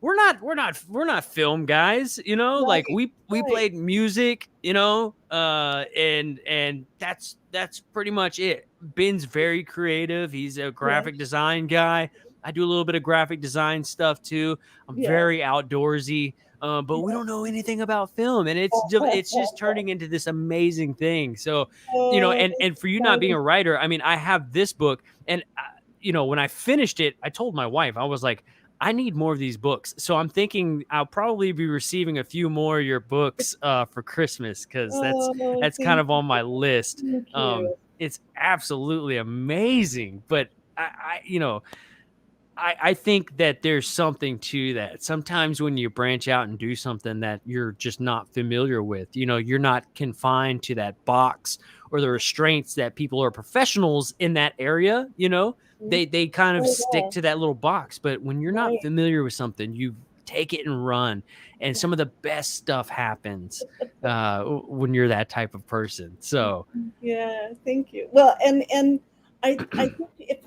we're not film guys, like we played music, and that's pretty much it. Ben's very creative. He's a graphic design guy. I do a little bit of graphic design stuff too. I'm very outdoorsy. But we don't know anything about film, and it's just turning into this amazing thing. So, and for you not being a writer, I mean, I have this book, and when I finished it, I told my wife, I was like, I need more of these books. So I'm thinking I'll probably be receiving a few more of your books for Christmas, because that's kind of on my list. It's absolutely amazing, but I think that there's something to that. Sometimes when you branch out and do something that you're just not familiar with, you're not confined to that box or the restraints that people are professionals in that area, they kind of stick to that little box. But when you're not familiar with something, you take it and run. And some of the best stuff happens when you're that type of person. So yeah, thank you. Well, and I think if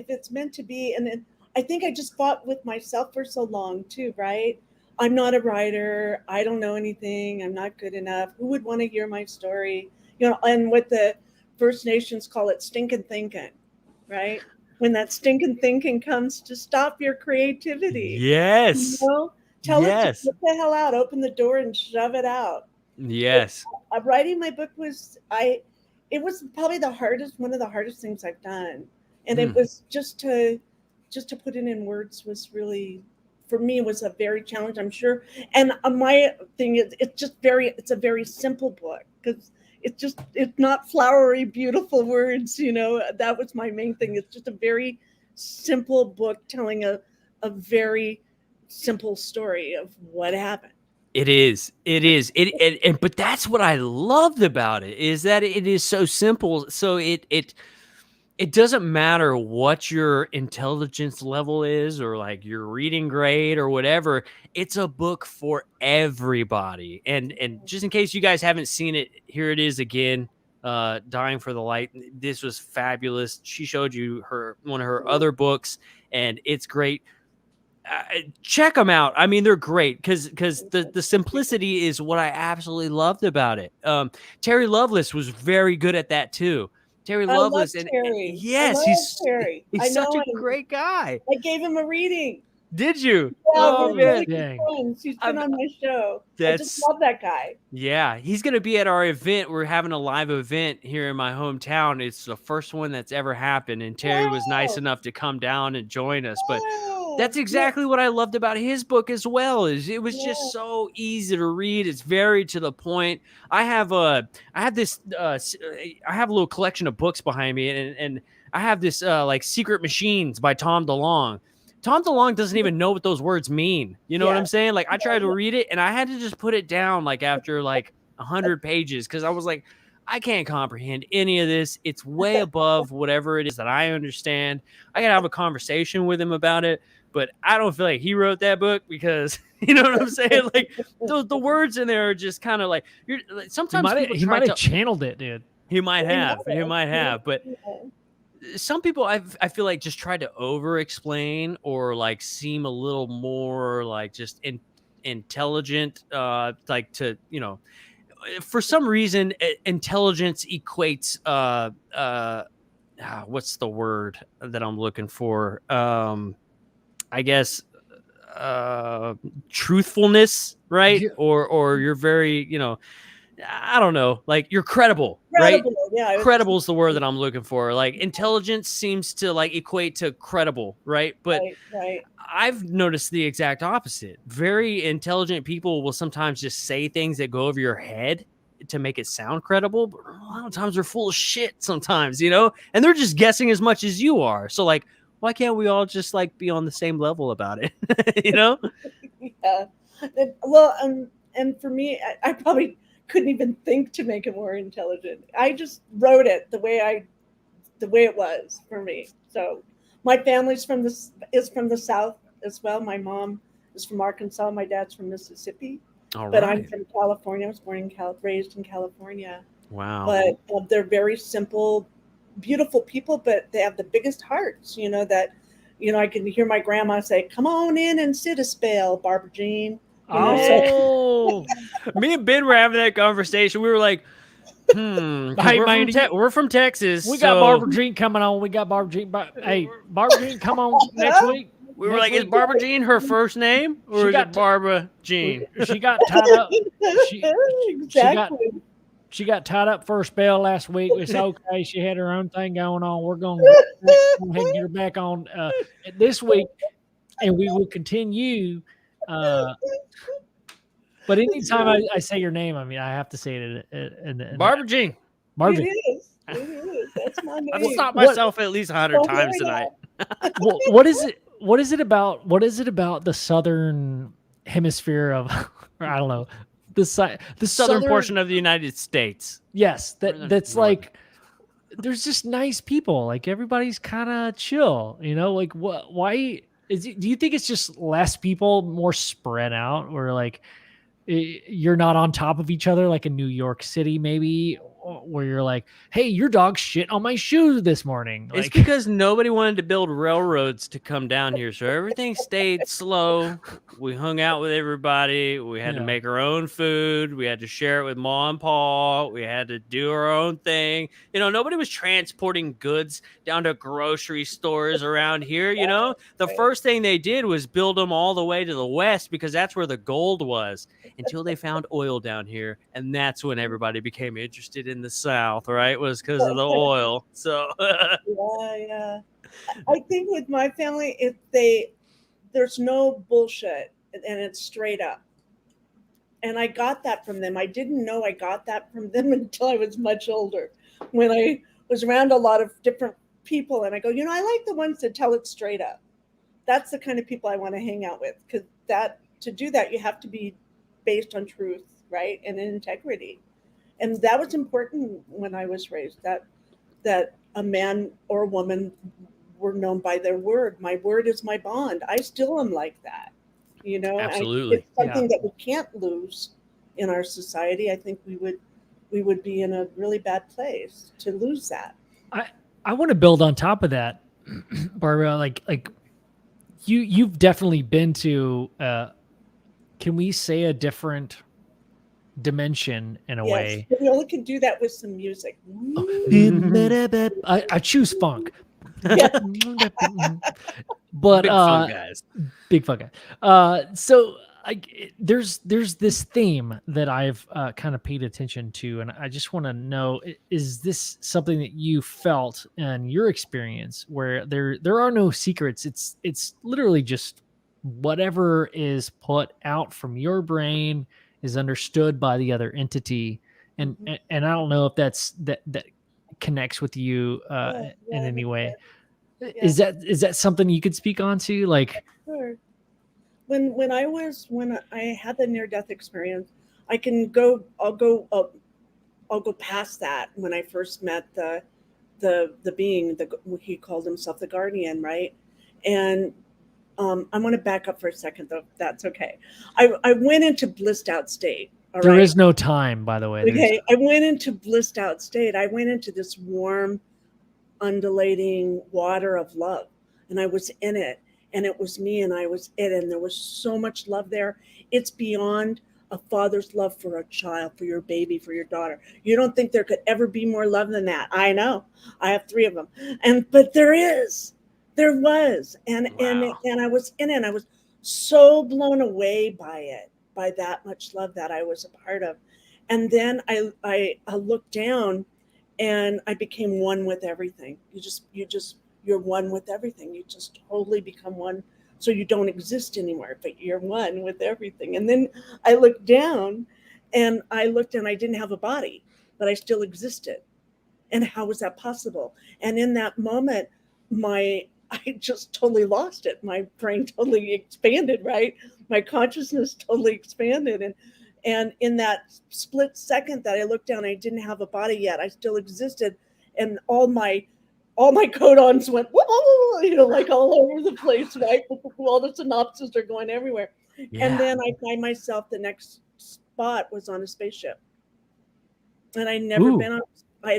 it's meant to be, and then I think I just fought with myself for so long too, right? I'm not a writer. I don't know anything. I'm not good enough. Who would want to hear my story? And what the First Nations call it, stinking thinking, right? When that stinking thinking comes to stop your creativity, Yes. tell it to Yes. get the hell out, open the door and shove it out. Yes. Writing my book it was probably one of the hardest things I've done. And it was just to put it in words was really, for me, was a very challenge, I'm sure. And my thing is, it's a very simple book, because it's not flowery, beautiful words, that was my main thing. It's just a very simple book telling a very simple story of what happened. It is. But that's what I loved about it, is that it is so simple. So it doesn't matter what your intelligence level is, or like your reading grade or whatever. It's a book for everybody. And just in case you guys haven't seen it, here it is again. Dying for the Light. This was fabulous. She showed you one of her other books, and it's great. Check them out. I mean, they're great because the simplicity is what I absolutely loved about it. Terry Lovelace was very good at that too. Terry Lovelace, and yes, he's such a great guy. I gave him a reading. Did you? Yeah, oh man, he's been on my show. I just love that guy. Yeah, he's gonna be at our event. We're having a live event here in my hometown. It's the first one that's ever happened, and Terry was nice enough to come down and join us. But that's exactly what I loved about his book as well. Is it was just so easy to read. It's very to the point. I have a little collection of books behind me, and I have this like Secret Machines by Tom DeLonge. Tom DeLonge doesn't even know what those words mean. You know what I'm saying? Like I tried to read it and I had to just put it down like after like 100 pages, because I was like, I can't comprehend any of this. It's way above whatever it is that I understand. I gotta have a conversation with him about it, but I don't feel like he wrote that book, because you know what I'm saying? Like the words in there are just kind of like sometimes he might have channeled it, dude. He might have, but some people I feel like just try to over explain, or like seem a little more like just intelligent, like to, for some reason intelligence equates what's the word that I'm looking for? I guess truthfulness, right? Or you're very, I don't know, like you're credible, right? Yeah, credible is the word that I'm looking for. Like intelligence seems to like equate to credible, right? But right. I've noticed the exact opposite. Very intelligent people will sometimes just say things that go over your head to make it sound credible, but a lot of times they're full of shit sometimes, and they're just guessing as much as you are. So like, why can't we all just like be on the same level about it? Yeah. Well, and for me, I probably couldn't even think to make it more intelligent. I just wrote it the way it was for me. So my family's from the South as well. My mom is from Arkansas. My dad's from Mississippi. But I'm from California. I was raised in California. Wow. But they're very simple, beautiful people, but they have the biggest hearts, that, I can hear my grandma say, "Come on in and sit a spell, Barbara Jean." Me and Ben were having that conversation. We were like, we're from Texas. We got Barbara Jean coming on. Hey, Barbara Jean, come on next week. We were like, is Barbara Jean her first name, or is it Barbara Jean? She got tied up. She got tied up for a spell last week. It's okay. She had her own thing going on. We're going to get her back on this week, and we will continue. But anytime I say your name, I mean, I have to say it. Barbara Jean. Barbara. It is. That's my name. I've stopped myself at least 100 times tonight. What is it? What is it about the southern hemisphere of, or I don't know, the southern portion of the United States? Yes, that's like, there's just nice people. Like everybody's kind of chill. Like what? Why do you think it's just less people, more spread out, or like you're not on top of each other like in New York City maybe? where you're like, hey, your dog shit on my shoe this morning. It's Like, because nobody wanted to build railroads to come down here, so everything stayed slow. We hung out with everybody. We had to Yeah. make our own food. We had to share it with Ma and Pa. We had to do our own thing. Nobody was transporting goods down to grocery stores around here. The first thing they did was build them all the way to the west because that's where the gold was, until they found oil down here, and that's when everybody became interested in the South. Right? Was because of the oil. So. Yeah. I think with my family, there's no bullshit and it's straight up. And I got that from them. I didn't know I got that from them until I was much older, when I was around a lot of different people, and I go, I like the ones that tell it straight up. That's the kind of people I want to hang out with, because to do that, you have to be based on truth, right, and integrity. And that was important when I was raised, that a man or a woman were known by their word. My word is my bond. I still am like that. Absolutely. It's something that we can't lose in our society. I think we would be in a really bad place to lose that. I want to build on top of that, Barbara. Like you've definitely been to can we say a different dimension in a way? But we only can do that with some music. I choose funk. Yeah. But Big fun guys. Big fun guy. So there's this theme that I've kind of paid attention to, and I just want to know, is this something that you felt in your experience, where there are no secrets? It's literally just whatever is put out from your brain is understood by the other entity, and I don't know if that connects with you in any way. Yeah. Is that something you could speak on to? Like, Sure. When I had the near death experience, I'll go past that. When I first met the being, he called himself the guardian, right? And I want to back up for a second, though. That's okay. I went into blissed out state. There is no time, by the way. Okay. I went into blissed out state. I went into this warm, undulating water of love, and I was in it, and it was me, and I was it, and there was so much love there. It's beyond a father's love for a child, for your baby, for your daughter. You don't think there could ever be more love than that? I know. I have 3 of them, but there was, and I was in it, and I was so blown away by that much love that I was a part of. And then I looked down, and I became one with everything. You're one with everything. You just totally become one. So you don't exist anymore, but you're one with everything. And then I looked down, and I didn't have a body, but I still existed. And how was that possible? And in that moment, I just totally lost it. My brain totally expanded, right? My consciousness totally expanded. And in that split second that I looked down, I didn't have a body yet. I still existed. And all my codons went, whoa, like all over the place, right? All the synapses are going everywhere. Yeah. And then I find myself, the next spot was on a spaceship. And I had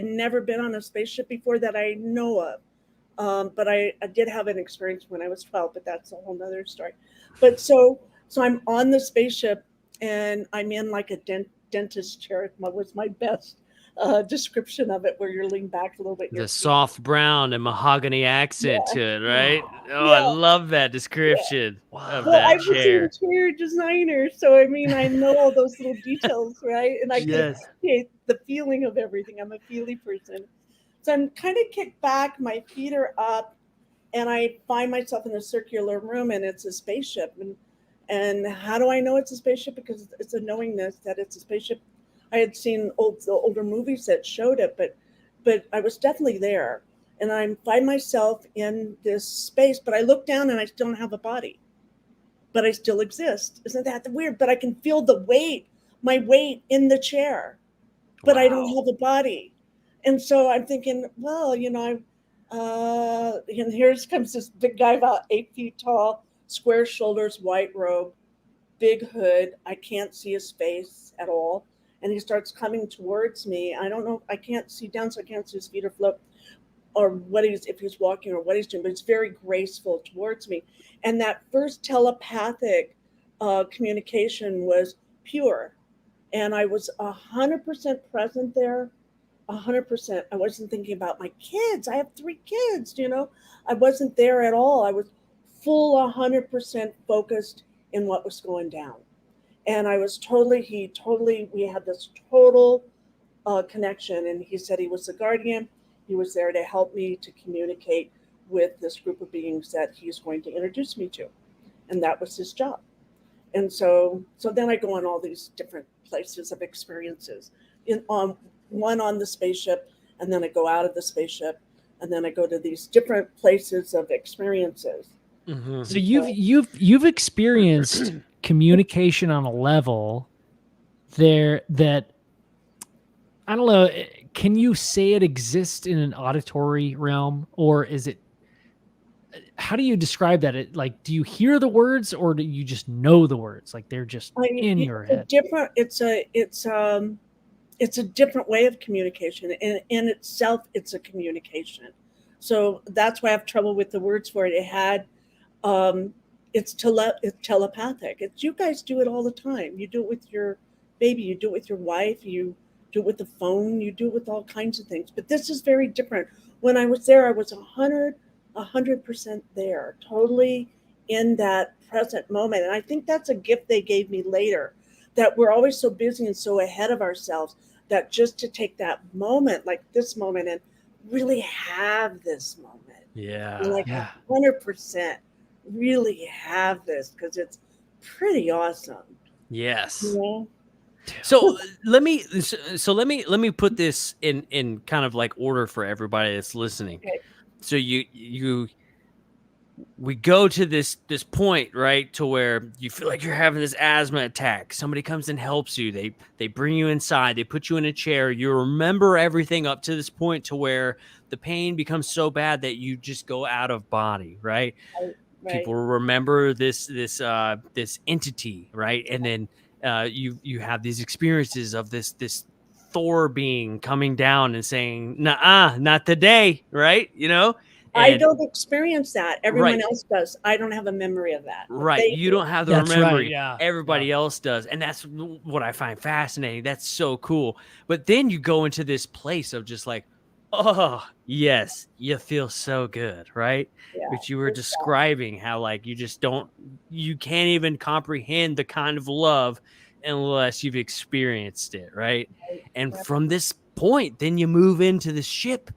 never been on a spaceship before that I know of. But I did have an experience when I was 12, but that's a whole nother story. But so I'm on the spaceship, and I'm in like a dentist chair. What was my best description of it, where you're leaning back a little bit. The soft brown and mahogany accent to it, right? Oh, yeah. I love that description of that chair. I was an interior designer, so I mean, I know all those little details, right? And I can appreciate the feeling of everything. I'm a feely person. So I'm kind of kicked back, my feet are up, and I find myself in a circular room, and it's a spaceship. And how do I know it's a spaceship? Because it's a knowingness that it's a spaceship. I had seen the older movies that showed it, but I was definitely there. And I find myself in this space, but I look down and I still don't have a body, but I still exist. Isn't that weird? But I can feel my weight in the chair, but I don't have a body. And so I'm thinking, well, and here comes this big guy about 8 feet tall, square shoulders, white robe, big hood. I can't see his face at all. and he starts coming towards me. I don't know, I can't see down, so I can't see his feet or float or what he's, if he's walking or what he's doing, but it's very graceful towards me. And that first telepathic communication was pure. And I was 100% present there, 100%. I wasn't thinking about my kids. I have 3 kids, you know. I wasn't there at all. I was full 100% focused in what was going down. And I was totally, we had this total connection. And he said he was the guardian. He was there to help me to communicate with this group of beings that he's going to introduce me to. And that was his job. And so then I go on all these different places of experiences, one on the spaceship, and then I go out of the spaceship, and then I go to these different places of experiences. Mm-hmm. So you've experienced communication on a level there that, I don't know, can you say it exists in an auditory realm, or is it, how do you describe that? It, like, do you hear the words, or do you just know the words? Like they're just in your head. It's a different way of communication. In itself, it's a communication. So that's why I have trouble with the words for it. It had, it's telepathic. It's, you guys do it all the time. You do it with your baby. You do it with your wife. You do it with the phone. You do it with all kinds of things. But this is very different. When I was there, I was 100% there, totally in that present moment. And I think that's a gift they gave me later, that we're always so busy and so ahead of ourselves that just to take that moment, like this moment, and really have this moment. Yeah. And like 100% really have this, because it's pretty awesome. Yes. You know? So let me put this in kind of like order for everybody that's listening. Okay. So we go to this point, right, to where you feel like you're having this asthma attack. Somebody comes and helps you. They bring you inside. They put you in a chair. You remember everything up to this point, to where the pain becomes so bad that you just go out of body, right? Right. People remember this entity, right? And then you have these experiences of this Thor being coming down and saying, "Nah, not today," right? You know. I don't experience that. Everyone Right. else does. I don't have a memory of that. Right. You don't have the That's memory. right, yeah. Everybody else does. And that's what I find fascinating. That's so cool. But then you go into this place of just like, oh, yes, you feel so good, right? Yeah, Which you were describing, how like you can't even comprehend the kind of love unless you've experienced it, right? And from this point, then you move into the ship.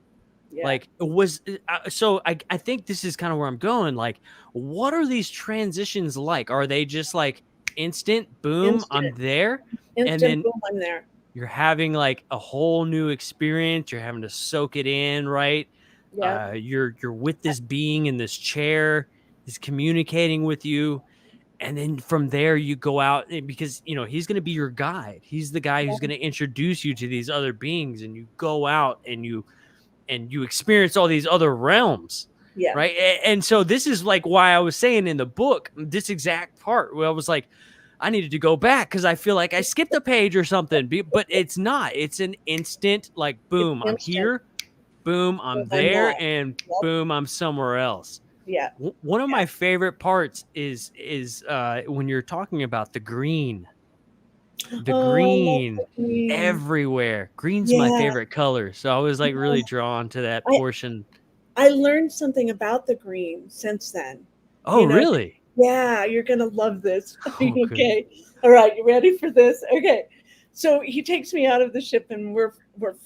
Yeah. Like, it was so I think this is kind of where I'm going. Like, what are these transitions like? Are they just like instant boom, I'm there, and then boom, I'm there. You're having like a whole new experience. You're having to soak it in, right? Yeah. You're with this being in this chair, is communicating with you, and then from there you go out, because he's going to be your guide. He's the guy who's going to introduce you to these other beings, and you go out and you experience all these other realms. Yeah. Right. And so this is like why I was saying in the book, this exact part where I was like, I needed to go back because I feel like I skipped a page or something, but it's not. It's an instant, like, boom, I'm here, boom, I'm there, and boom, I'm somewhere else. Yeah. One of my favorite parts is when you're talking about the green. The green everywhere. Green's my favorite color. So I was like really drawn to that portion. I learned something about the green since then. Oh, really? Yeah, you're going to love this. Okay. Okay. All right. You ready for this? Okay. So he takes me out of the ship, and we're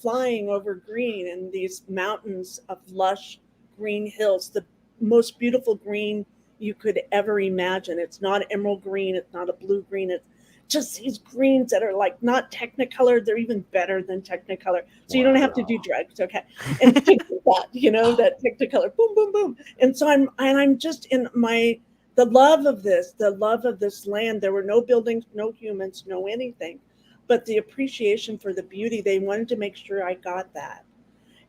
flying over green and these mountains of lush green hills, the most beautiful green you could ever imagine. It's not emerald green. It's not a blue green. It's just these greens that are like not Technicolor. They're even better than Technicolor. So you don't have to do drugs. Okay. And that, that Technicolor, boom, boom, boom. And so I'm just in the love of this land. There were no buildings, no humans, no anything, but the appreciation for the beauty. They wanted to make sure I got that.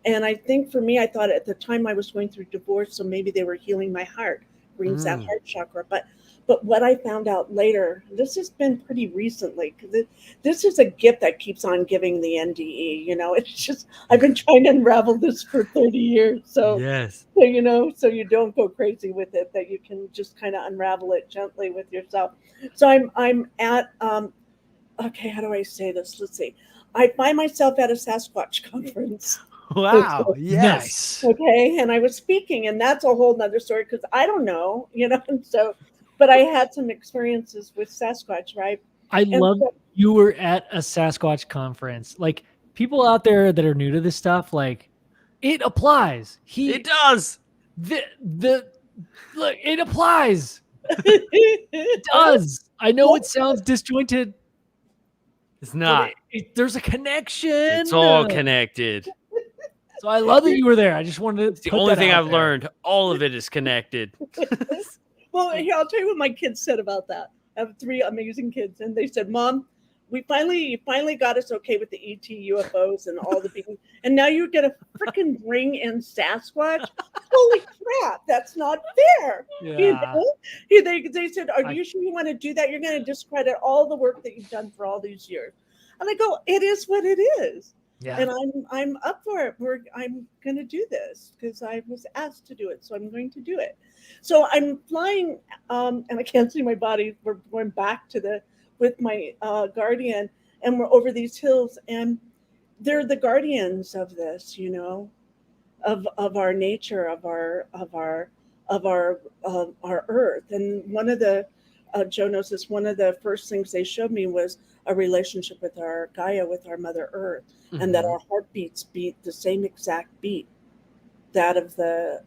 And I think for me, I thought at the time I was going through divorce, so maybe they were healing my heart. Green's that heart chakra. But But what I found out later, this has been pretty recently, because this is a gift that keeps on giving the NDE. It's just I've been trying to unravel this for 30 years. Yes. So you don't go crazy with it, that you can just kind of unravel it gently with yourself. So I'm at okay, how do I say this? Let's see. I find myself at a Sasquatch conference. Wow. Yes. Nice. Okay, and I was speaking, and that's a whole nother story because I don't know, and so, but I had some experiences with Sasquatch, right? I And love so, you were at a Sasquatch conference. Like people out there that are new to this stuff, like it applies. It does. The look, it applies. It does. I know it sounds disjointed. It's not. There's a connection. It's all connected. So I love that you were there. I just wanted to. It's the only thing I've learned. All of it is connected. Well, here, I'll tell you what my kids said about that. I have 3 amazing kids, and they said, "Mom, you finally got us okay with the ET, UFOs, and all the people, and now you're gonna freaking bring in Sasquatch? Holy crap, that's not fair!" Yeah. They said, "Are you sure you want to do that? You're going to discredit all the work that you've done for all these years." And I go, "It is what it is." Yeah. And I'm up for it. I'm going to do this because I was asked to do it, so I'm going to do it. So I'm flying, and I can't see my body. We're going back with my guardian, and we're over these hills, and they're the guardians of this, of our nature, of our earth. And one of the Joe knows this. One of the first things they showed me was a relationship with our Gaia, with our Mother Earth, and that our heartbeats beat the same exact beat, that of the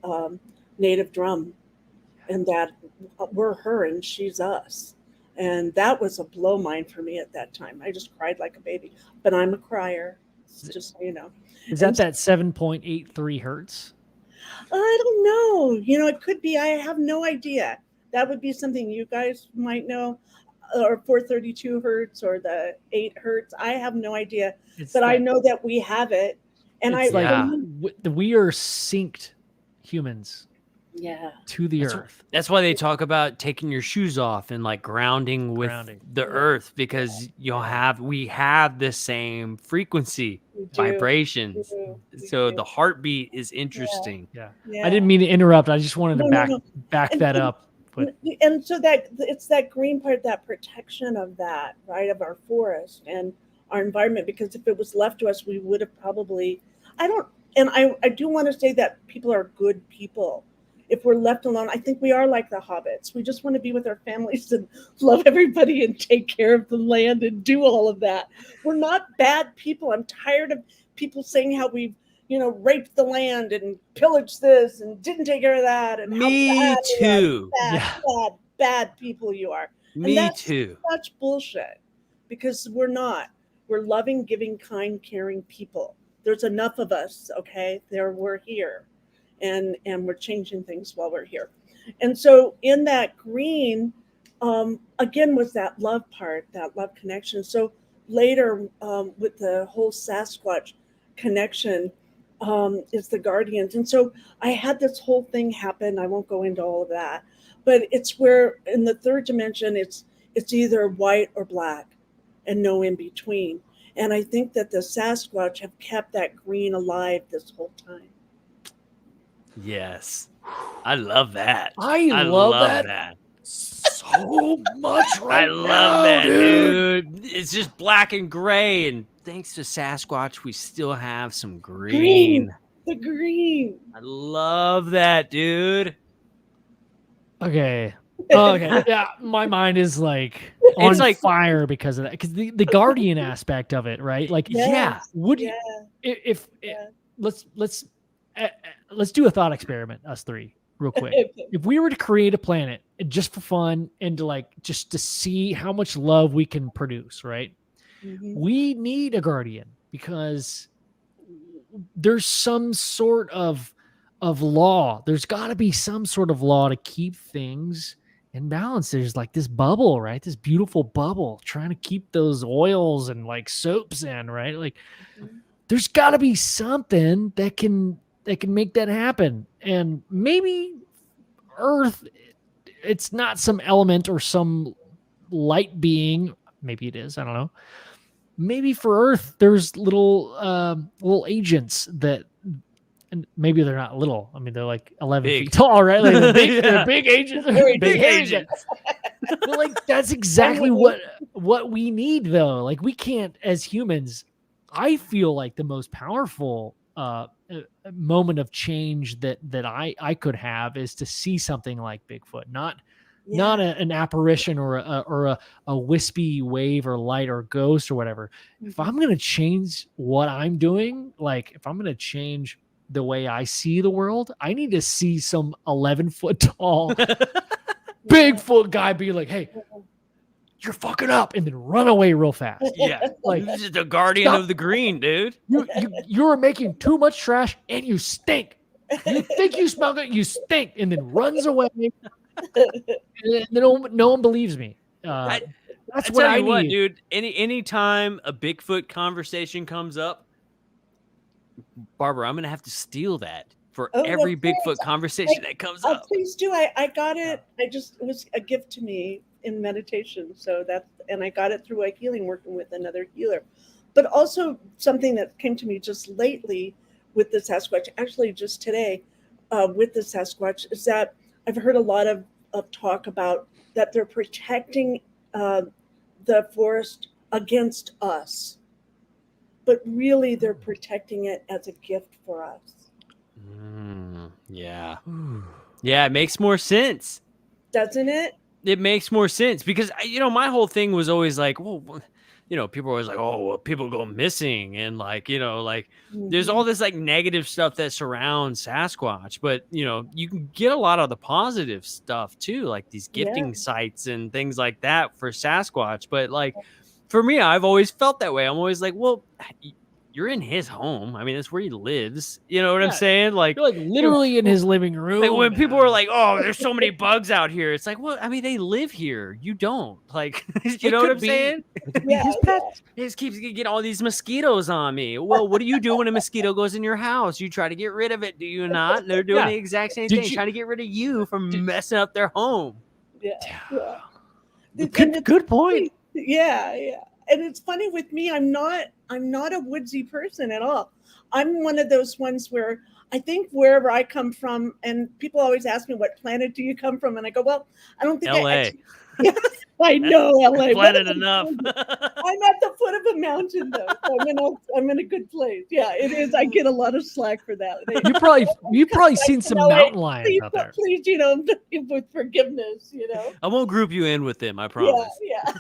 native drum, and that we're her and she's us. And that was a blow mind for me at that time. I just cried like a baby, but I'm a crier, just so you know. Is that 7.83 hertz? I don't know. It could be. I have no idea. That would be something you guys might know, or 432 hertz or the 8 hertz. I have no idea, but I know that we have it. And we are synced humans. Yeah. To the earth. That's why they talk about taking your shoes off and like grounding with the earth, because we have the same frequency vibrations. So the heartbeat is interesting. Yeah. I didn't mean to interrupt. I just wanted to back that up. But and so that it's that green part, that protection of that, right, of our forest and our environment, because if it was left to us, we would have probably I do want to say that people are good people. If we're left alone, I think we are like the hobbits. We just want to be with our families and love everybody and take care of the land and do all of that. We're not bad people. I'm tired of people saying how we've, raped the land and pillaged this and didn't take care of that. And Me too. Bad people you are. Me too. Such bullshit, because we're not. We're loving, giving, kind, caring people. There's enough of us, okay? We're here. And we're changing things while we're here. And so in that green, again, was that love part, that love connection. So later with the whole Sasquatch connection is the guardians. And so I had this whole thing happen. I won't go into all of that, but it's where in the third dimension, it's either white or black and no in between. And I think that the Sasquatch have kept that green alive this whole time. Yes. I love that. I love that so much I love that, dude. It's just black and gray, and thanks to Sasquatch, we still have some green. The green. I love that, dude. Okay. Okay. Yeah, my mind is like on fire because of that. Because the guardian aspect of it, right? Like, let's do a thought experiment, us three, real quick. If we were to create a planet just for fun and just to see how much love we can produce, right? Mm-hmm. We need a guardian because there's some sort of law. There's got to be some sort of law to keep things in balance. There's like this bubble, right? This beautiful bubble trying to keep those oils and like soaps in, right? Like there's got to be something that can make that happen. And maybe Earth it's not some element or some light being. Maybe it is. I don't know. Maybe for Earth, there's little agents that, and maybe they're not little. I mean, they're like 11 Big. feet tall, right? Like Yeah. they're big agents, Very big big hairy agents. guys. But like that's exactly what we need, though. Like we can't, as humans. I feel like the most powerful moment of change that I could have is to see something like Bigfoot, not an apparition or a wispy wave or light or ghost or whatever. If I'm going to change what I'm doing, like if I'm going to change the way I see the world, I need to see some 11-foot tall Bigfoot guy be like, hey, you're fucking up, and then run away real fast. Yeah, Like, this is the guardian stop. of the green, dude. You're making too much trash and you stink. You think you smell good, you stink, and then runs away. And no one believes me. That's what I need, dude. Anytime a Bigfoot conversation comes up, Barbara, I'm gonna have to steal that for every Bigfoot conversation that comes up. Please do. I got it. It was a gift to me in meditation. So and I got it through a healing, working with another healer. But also something that came to me just lately with the Sasquatch, actually just today with the Sasquatch, is that I've heard a lot of talk about that they're protecting the forest against us. But really, they're protecting it as a gift for us. Yeah. Yeah, it makes more sense. Doesn't it? It makes more sense because, my whole thing was always like, well, people are always like, oh, well, people go missing. And like, there's all this like negative stuff that surrounds Sasquatch. But, you can get a lot of the positive stuff too, like these gifting sites and things like that for Sasquatch. But like, for me, I've always felt that way. I'm always like, well, you're in his home. I mean, that's where he lives. You know what I'm saying? Like, you're like literally in his living room. Like when people are like, "Oh, there's so many bugs out here," it's like, well, I mean, they live here. You don't. Like, you know what I'm saying? His pet. He just keeps getting all these mosquitoes on me. Well, what do you do when a mosquito goes in your house? You try to get rid of it, do you not? They're doing the exact same thing, trying to get rid of you from messing up their home. Yeah. Good point. Yeah. And it's funny with me, I'm not a woodsy person at all. I'm one of those ones where I think wherever I come from, and people always ask me, what planet do you come from? And I go, well, I don't think LA. I know LA. Planet enough. I'm at the foot of a mountain though. So I'm in a good place. Yeah, it is. I get a lot of slack for that. You've probably seen some mountain lions out there. Please, with forgiveness, I won't group you in with them, I promise. Yeah.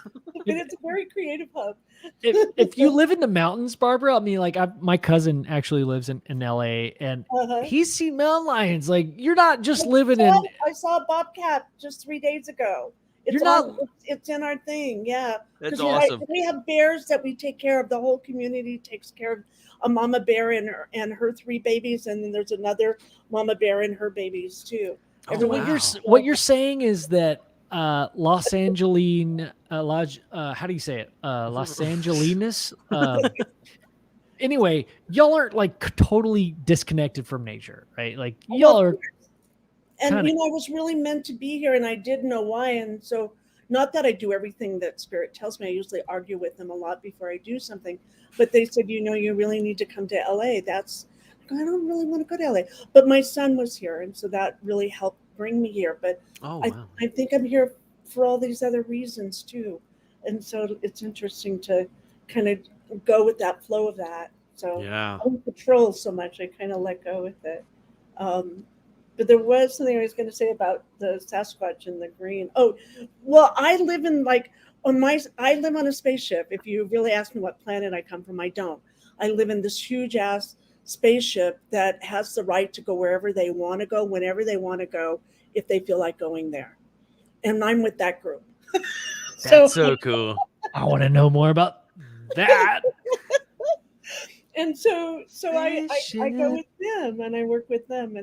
But it's a very creative hub. If you live in the mountains, Barbara, I mean, like my cousin actually lives in LA, and he's seen mountain lions. Like you're not just living in. I saw a bobcat just 3 days ago. It's in our thing, yeah. That's awesome. We have bears that we take care of. The whole community takes care of a mama bear and her 3 babies, and then there's another mama bear and her babies too. What you're saying is that Los Angeles, how do you say it? Los Angelinas. Anyway, y'all aren't like totally disconnected from nature, right? Like y'all are. And I was really meant to be here, and I didn't know why. And so, not that I do everything that Spirit tells me. I usually argue with them a lot before I do something. But they said, you really need to come to LA. I don't really want to go to LA. But my son was here, and so that really helped bring me here. But I think I'm here for all these other reasons too. And so it's interesting to kind of go with that flow of that. So I don't patrol so much. I kind of let go with it. But there was something I was going to say about the Sasquatch and the green. Oh, well, I live on a spaceship. If you really ask me what planet I come from, I don't. I live in this huge ass spaceship that has the right to go wherever they want to go, whenever they want to go, if they feel like going there. And I'm with that group. That's so cool. I want to know more about that. And so I go with them and I work with them,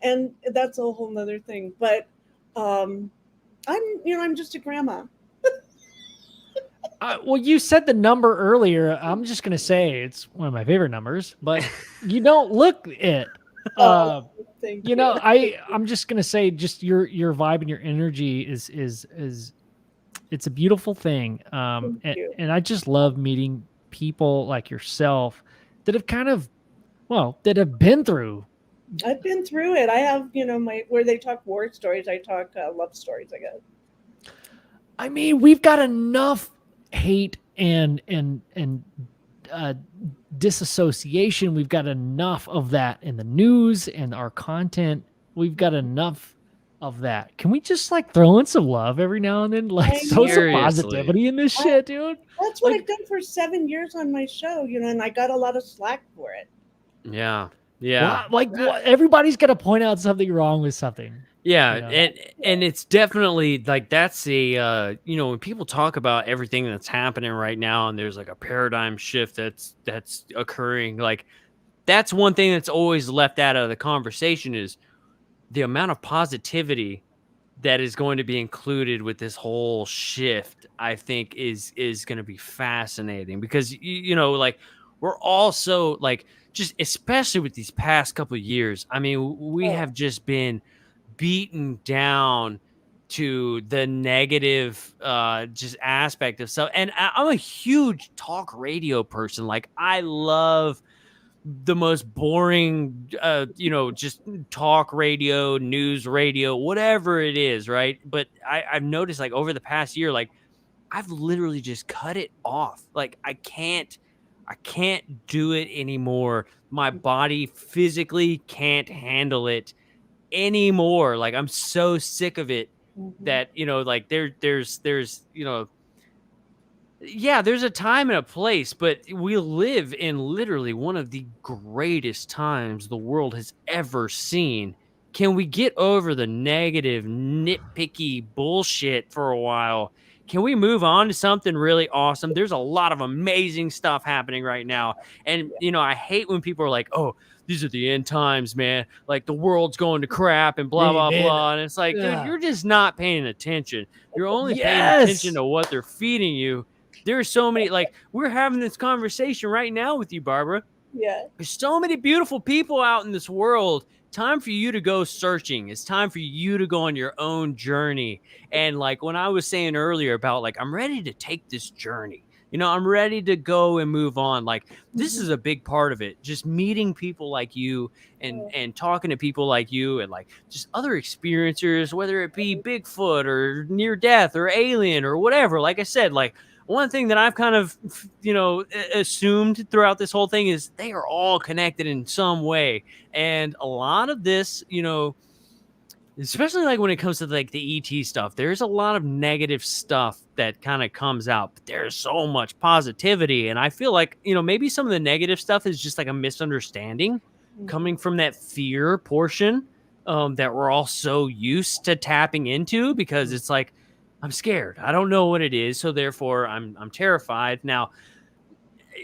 and that's a whole nother thing. But I'm just a grandma. Well, you said the number earlier. I'm just going to say it's one of my favorite numbers, but you don't look it. Uh, Thank you know, I'm just gonna say, just your vibe and your energy is it's a beautiful thing. Thank you. And I just love meeting people like yourself that have kind of, well, that have been through. I've been through it. I have, my where they talk war stories. I talk love stories. I guess. I mean, we've got enough hate and uh, disassociation. We've got enough of that in the news and our content. We've got enough of that. Can we just like throw in some love every now and then? Like I throw some Seriously. positivity in this I- shit, dude. That's what Like, I've done for 7 years on my show, and I got a lot of slack for it. Yeah. Yeah. what, everybody's got to point out something wrong with something. Yeah, You know? and it's definitely like that's a when people talk about everything that's happening right now and there's like a paradigm shift that's occurring, like that's one thing that's always left out of the conversation is the amount of positivity that is going to be included with this whole shift. I think is going to be fascinating because like we're also like just especially with these past couple of years. I mean, we Oh, have just been beaten down to the negative just aspect of stuff. And I'm a huge talk radio person. Like I love the most boring just talk radio, news radio, whatever it is, right? But I've noticed like over the past year, like I've literally just cut it off. Like I can't do it anymore. My body physically can't handle it anymore. Like I'm so sick of it mhm. that like there's yeah, there's a time and a place, but we live in literally one of the greatest times the world has ever seen. Can we get over the negative, nitpicky bullshit for a while? Can we move on to something really awesome? There's a lot of amazing stuff happening right now. And, I hate when people are like, oh, these are the end times, man. Like the world's going to crap and blah, Hey, blah, man. blah. And it's like, dude, Yeah. you're just not paying attention. You're only paying attention Yes. to what they're feeding you. There's so many, like, we're having this conversation right now with you, Barbara. Yeah. There's so many beautiful people out in this world. Time for you to go searching. It's time for you to go on your own journey. And like when I was saying earlier about like, I'm ready to take this journey. I'm ready to go and move on. Like this Mhm. is a big part of it. Just meeting people like you and talking to people like you and like just other experiencers, whether it be Bigfoot or near death or alien or whatever. Like I said, like one thing that I've kind of, assumed throughout this whole thing is they are all connected in some way. And a lot of this, especially like when it comes to like the ET stuff, there's a lot of negative stuff that kind of comes out, but there's so much positivity. And I feel like, maybe some of the negative stuff is just like a misunderstanding coming from that fear portion that we're all so used to tapping into because it's like, I'm scared. I don't know what it is, so therefore I'm terrified. Now,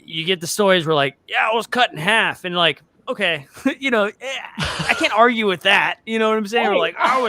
you get the stories where like, yeah, I was cut in half, and like, okay, I can't argue with that. You know what I'm saying? Or like, I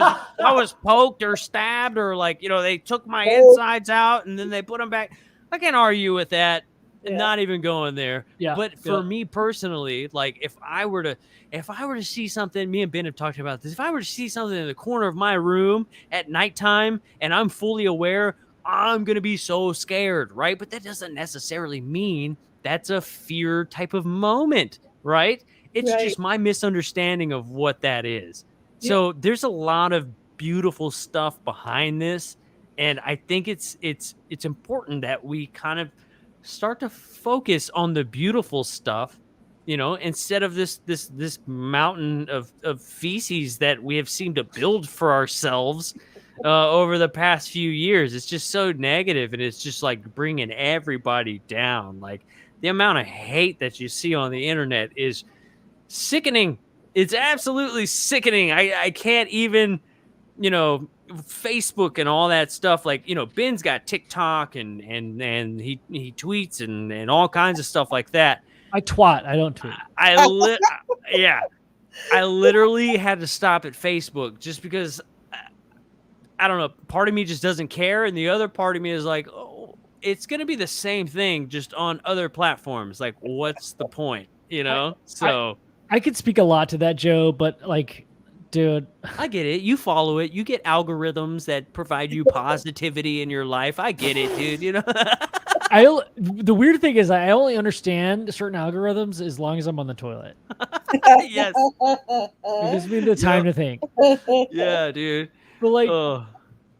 was poked or stabbed, or like, they took my insides out and then they put them back. I can't argue with that. Yeah. Not even going there. Yeah. But for me personally, like if I were to see something, me and Ben have talked about this. If I were to see something in the corner of my room at nighttime and I'm fully aware, I'm gonna be so scared, right? But that doesn't necessarily mean that's a fear type of moment, right? It's Right. just my misunderstanding of what that is. Yeah. So there's a lot of beautiful stuff behind this, and I think it's important that we kind of start to focus on the beautiful stuff, instead of this mountain of feces that we have seemed to build for ourselves over the past few years. It's just so negative, and it's just like bringing everybody down. Like the amount of hate that you see on the internet is sickening. It's absolutely sickening. I can't even, Facebook and all that stuff. Like, Ben's got TikTok and he tweets and all kinds of stuff like that. I twat. I don't tweet. Yeah. I literally had to stop at Facebook just because I don't know. Part of me just doesn't care, and the other part of me is like, oh, it's gonna be the same thing, just on other platforms. Like, what's the point? So I could speak a lot to that, Joe, but like, dude, I get it. You follow it. You get algorithms that provide you positivity in your life. I get it, dude. You know. the weird thing is I only understand certain algorithms as long as I'm on the toilet. Yes. It gives me the time to think. Yeah, dude. But like, Oh.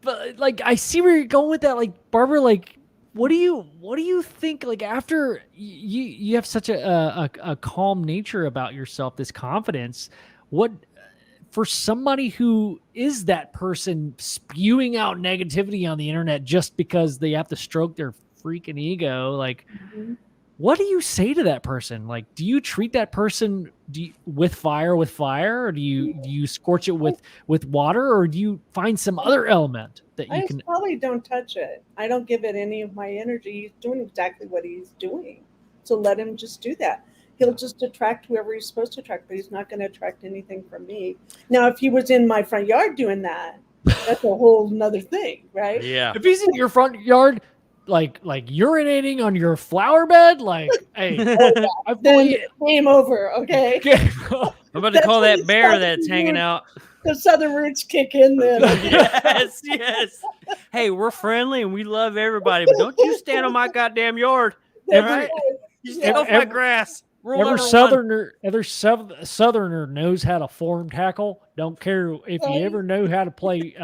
but like, I see where you're going with that. Like, Barbara, like, what do you think? Like, after you have such a calm nature about yourself, this confidence, what for somebody who is that person spewing out negativity on the internet just because they have to stroke their freaking ego, like, what do you say to that person? Like, do you treat that person with fire, or do you scorch it with water, or do you find some other element that you I can? probably don't touch it. I don't give it any of my energy. He's doing exactly what he's doing. So let him just do that. He'll just attract whoever he's supposed to attract, but he's not going to attract anything from me. Now, if he was in my front yard doing that, that's a whole nother thing, right? Yeah. If he's in your front yard, like urinating on your flower bed, like, hey, Then game over, okay? I'm about to call that bear that's hanging out. The southern roots kick in then. Yes, yes. Hey, we're friendly and we love everybody, but don't you stand on my goddamn yard. All right? You stay off my grass. Every southerner knows how to form tackle. Don't care if you ever know how to play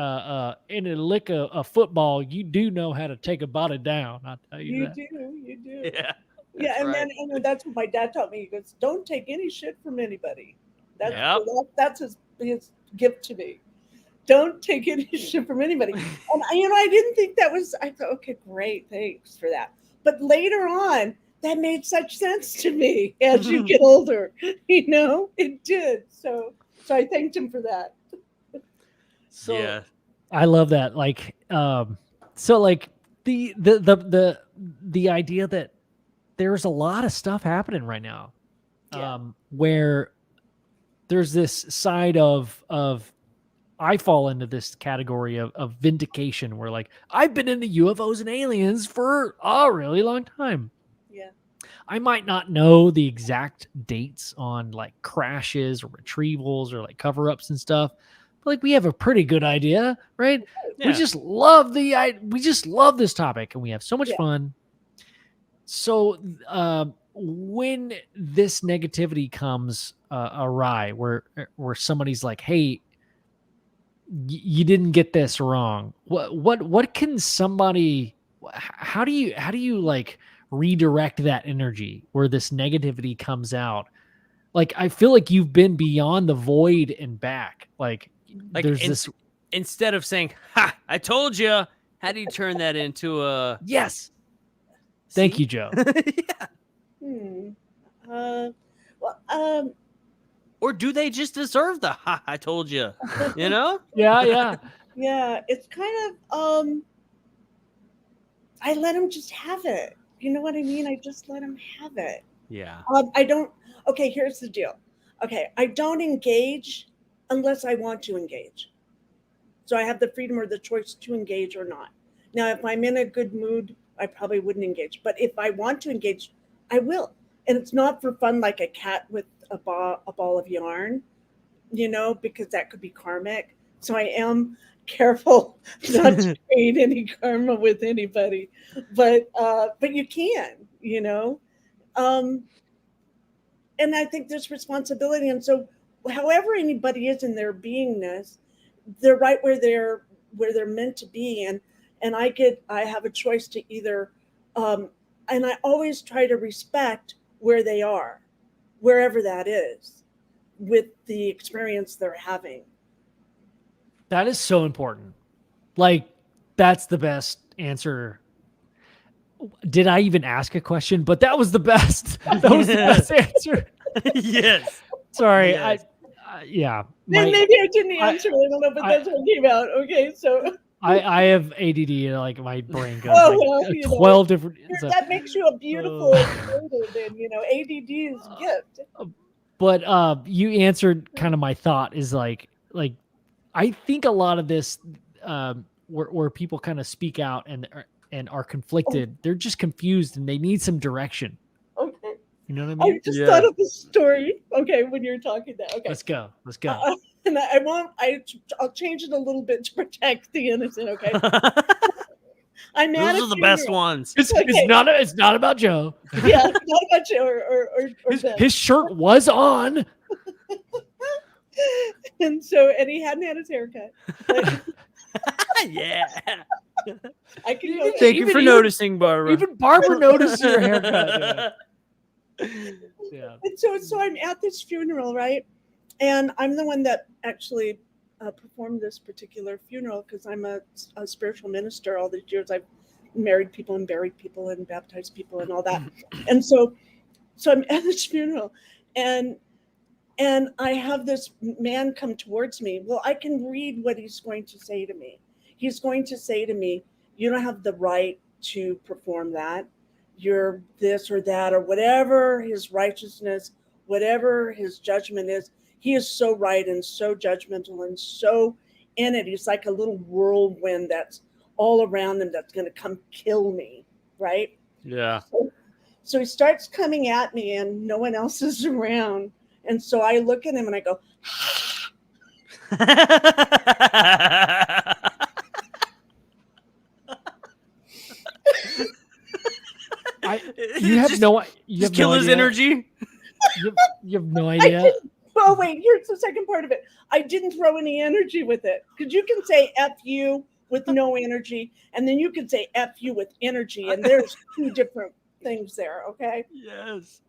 in a lick a football. You do know how to take a body down. I tell you that. You do. Yeah. Yeah, and then that's what my dad taught me. He goes, "Don't take any shit from anybody." That's his gift to me. Don't take any shit from anybody. And I didn't think that was. I thought, okay, great, thanks for that. But later on, that made such sense to me as you get older. It did. So I thanked him for that. So yeah. I love that. Like, so like the idea that there's a lot of stuff happening right now, where there's this side of I fall into this category of vindication, where like I've been into UFOs and aliens for a really long time. Yeah. I might not know the exact dates on like crashes or retrievals or like cover-ups and stuff, but like we have a pretty good idea, right? Yeah. We just love this topic and we have so much fun. So when this negativity comes awry, where somebody's like, "Hey, you didn't get this wrong," what can somebody? How do you like redirect that energy where this negativity comes out? Like, I feel like you've been beyond the void and back. Like there's this. Instead of saying, "Ha, I told you," how do you turn that into a yes? Thank you, Joe. Yeah. Or do they just deserve the "Ha, I told you"? You know? Yeah. Yeah. It's kind of I let him just have it. You know what I mean? I just let him have it. Yeah. I don't. Okay, here's the deal. Okay, I don't engage unless I want to engage. So I have the freedom or the choice to engage or not. Now, if I'm in a good mood, I probably wouldn't engage. But if I want to engage, I will. And it's not for fun like a cat with a ball of yarn, because that could be karmic. So I am careful not to create any karma with anybody. But you can, and I think there's responsibility. And so however anybody is in their beingness, they're right where they're meant to be. And I have a choice to either, and I always try to respect where they are, wherever that is, with the experience they're having. That is so important. Like, that's the best answer. Did I even ask a question? But that was the best. That was the best answer. Yes. Sorry. Yes. Maybe I didn't answer. I don't know, but that's what came out. Okay, so I have ADD and like my brain goes 12 different. That makes you a beautiful creator. Then ADD is a gift. But you answered kind of my thought is like I think a lot of this where people kind of speak out and are conflicted, they're just confused and they need some direction. Okay. You know what I mean? I just thought of a story. Okay, when you're talking that. Okay. Let's go. And I'll change it a little bit to protect the innocent. Okay. I'm at Those are the best ones. It's not about Joe. Yeah, not about you or Ben. His shirt was on. And he hadn't had his haircut. But Yeah. I can go Thank you for noticing, Barbara. Even Barbara noticed your haircut. Yeah. And so I'm at this funeral, right? And I'm the one that actually performed this particular funeral because I'm a spiritual minister. All these years I've married people and buried people and baptized people and all that. And so I'm at this funeral, and I have this man come towards me. Well, I can read what he's going to say to me. He's going to say to me, you don't have the right to perform that. You're this or that, or whatever his righteousness, whatever his judgment is. He is so right and so judgmental and so in it. He's like a little whirlwind that's all around him that's going to come kill me, right? Yeah. So he starts coming at me and no one else is around. And so I look at him and I go, you have no his energy. You have no idea. Oh, wait, here's the second part of it. I didn't throw any energy with it. Because you can say F you with no energy, and then you can say F you with energy, and there's two different things there, okay? Yes.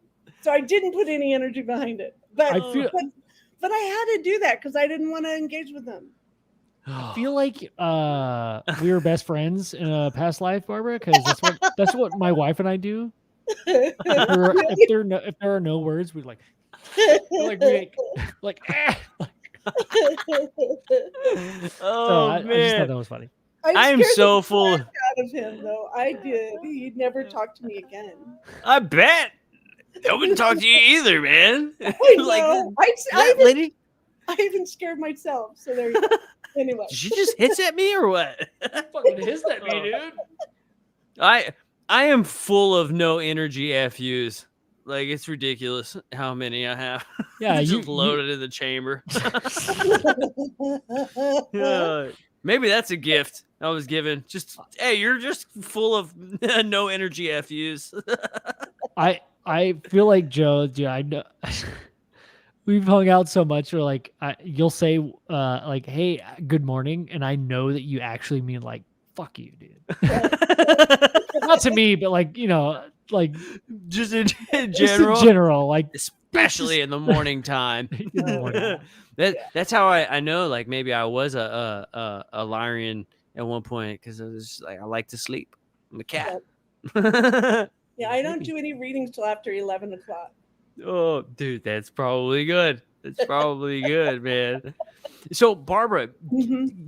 So I didn't put any energy behind it. But I had to do that because I didn't want to engage with them. I feel like we were best friends in a past life, Barbara, because that's what my wife and I do. If there are no words, we like Oh man, I just thought that was funny. I am so full out of him though. I did. He never talked to me again. I bet. I wouldn't talk to you either, man. I know. Lady, I even scared myself. So there you go. Anyway, she just hits at me or what? Fucking hissed at me, dude. I am full of no energy FUs. Like, it's ridiculous how many I have. Yeah, just loaded in the chamber. Maybe that's a gift I was given. Just, hey, you're just full of no energy FUs. I feel like Joe, I know we've hung out so much. Or like, you'll say like, "Hey, good morning," and I know that you actually mean like, "Fuck you, dude." Not to me, but like, like just in general. Just in general, like especially in the morning time. That's how I know. Like maybe I was a Lyrian at one point because I was just, like, I like to sleep. I'm a cat. Yeah, I don't do any readings till after 11 o'clock. Oh, dude, that's probably good. That's probably good, man. So, Barbara,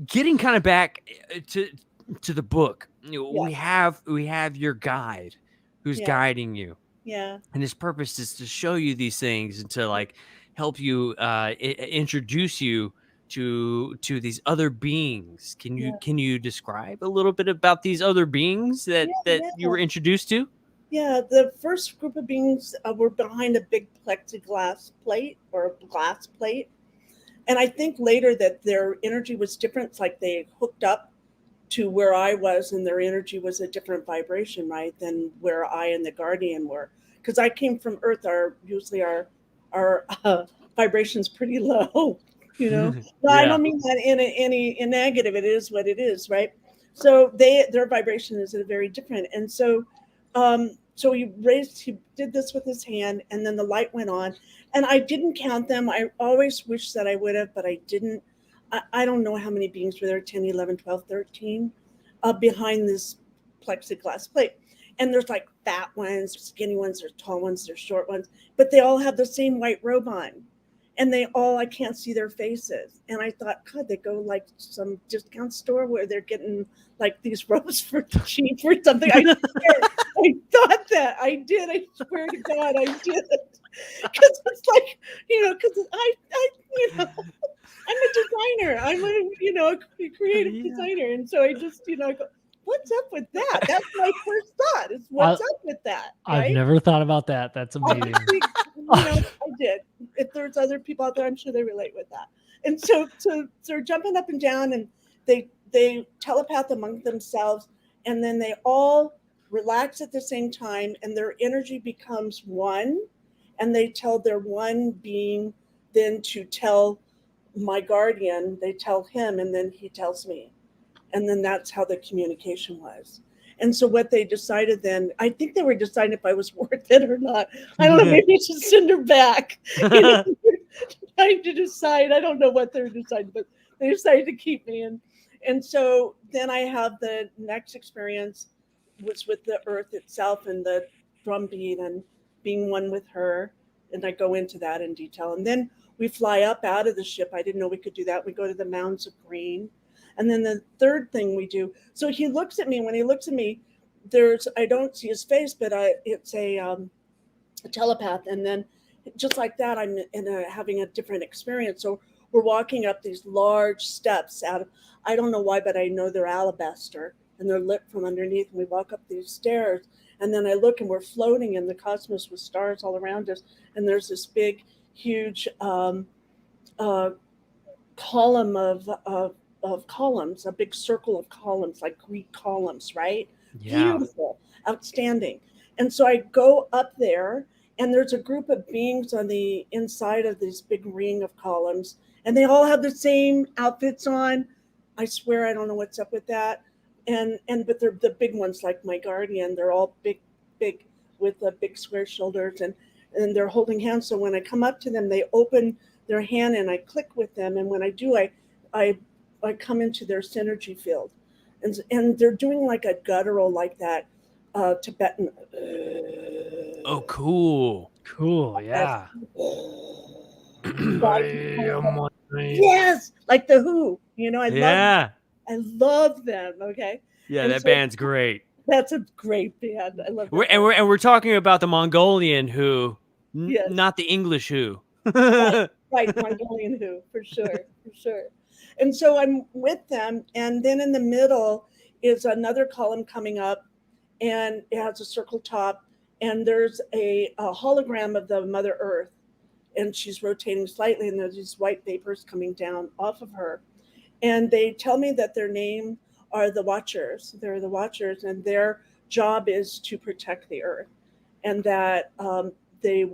getting kind of back to the book, we have your guide who's guiding you. Yeah. And his purpose is to show you these things and to like help you introduce you to these other beings. Can you describe a little bit about these other beings that you were introduced to? Yeah, the first group of beings were behind a big plexiglass plate or a glass plate. And I think later that their energy was different. It's like they hooked up to where I was and their energy was a different vibration, right, than where I and the guardian were. Because I came from Earth, usually our vibration's pretty low, Well, I don't mean that in negative. It is what it is, right? So their vibration is very different. And so he did this with his hand, and then the light went on, and I didn't count them. I always wish that I would have, but I didn't. I don't know how many beings were there, 10, 11, 12, 13, behind this plexiglass plate. And there's like fat ones, there's skinny ones, there's tall ones, there's short ones, but they all have the same white robe on. And I can't see their faces. And I thought, God, they go like some discount store where they're getting like these robes for cheap or something. I thought that. I did. I swear to God, I did. Because it's like, because I'm a designer. I'm a creative designer. And so I just, I go, what's up with that? That's my first thought is what's up with that? Right? I've never thought about that. That's amazing. I did. if there's other people out there, I'm sure they relate with that. And so they're jumping up and down, and they telepath among themselves, and then they all relax at the same time, and their energy becomes one, and they tell their one being then to tell my guardian, they tell him, and then he tells me. And then that's how the communication was. And so what they decided then, I think they were deciding if I was worth it or not. I don't know, maybe you should send her back. Trying to decide. I don't know what they're deciding, but they decided to keep me. And so then I have the next experience was with the earth itself and the drumbeat and being one with her. And I go into that in detail. And then we fly up out of the ship. I didn't know we could do that. We go to the mounds of green. And then the third thing we do, so he looks at me. When he looks at me, I don't see his face, but it's a telepath. And then just like that, I'm having a different experience. So we're walking up these large steps out of, I don't know why, but I know they're alabaster and they're lit from underneath. And we walk up these stairs, and then I look, and we're floating in the cosmos with stars all around us. And there's this big, huge column of columns, a big circle of columns, like Greek columns, right? Yeah. Beautiful, outstanding. And so I go up there, and there's a group of beings on the inside of this big ring of columns, and they all have the same outfits on. I swear I don't know what's up with that. But they're the big ones, like my guardian. They're all big with the big square shoulders, and they're holding hands. So when I come up to them, they open their hand, and I click with them. And when I do, I come into their synergy field, and they're doing like a guttural, like that Tibetan. Oh, cool. Cool. Yeah. Yes, like the Who. Yeah. I love them. Okay. Yeah, And that so band's great. that's a great band. I love that. We're talking about the Mongolian Who, Yes. not the English Who. Right, Mongolian Who, for sure. And so I'm with them, and then in the middle is another column coming up, and it has a circle top, and there's a hologram of the Mother Earth, and she's rotating slightly, and there's these white vapors coming down off of her. And they tell me that their name are the Watchers. They're the Watchers, and their job is to protect the Earth, and that they've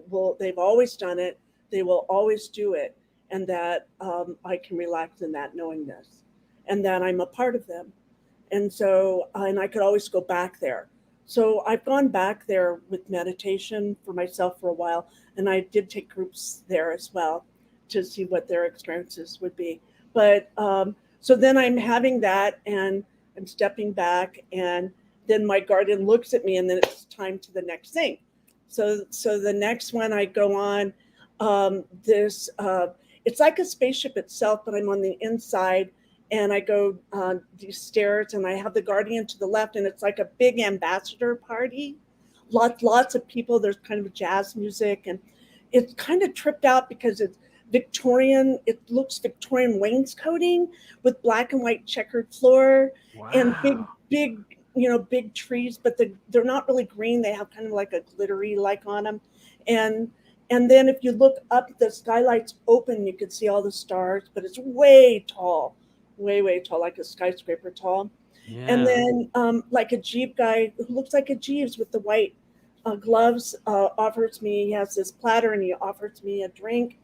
always done it. They will always do it, and that I can relax in that, knowing this, and that I'm a part of them. And so, and I could always go back there. So I've gone back there with meditation for myself for a while, and I did take groups there as well to see what their experiences would be. But so then I'm having that, and I'm stepping back, and then my guardian looks at me, and then it's time to the next thing. So the next one I go on, it's like a spaceship itself, but I'm on the inside, and I go these stairs, and I have the guardian to the left, and it's like a big ambassador party. Lots of people. There's kind of jazz music, and it's kind of tripped out because it's Victorian. It looks Victorian wainscoting with black and white checkered floor. Wow. And big trees, but they're not really green. They have kind of like a glittery like on them. And then if you look up, the skylight's open, you can see all the stars, but it's way tall, way tall, like a skyscraper tall. Yeah. And then like a Jeep guy who looks like a Jeeves with the white gloves offers me, he has this platter, and he offers me a drink.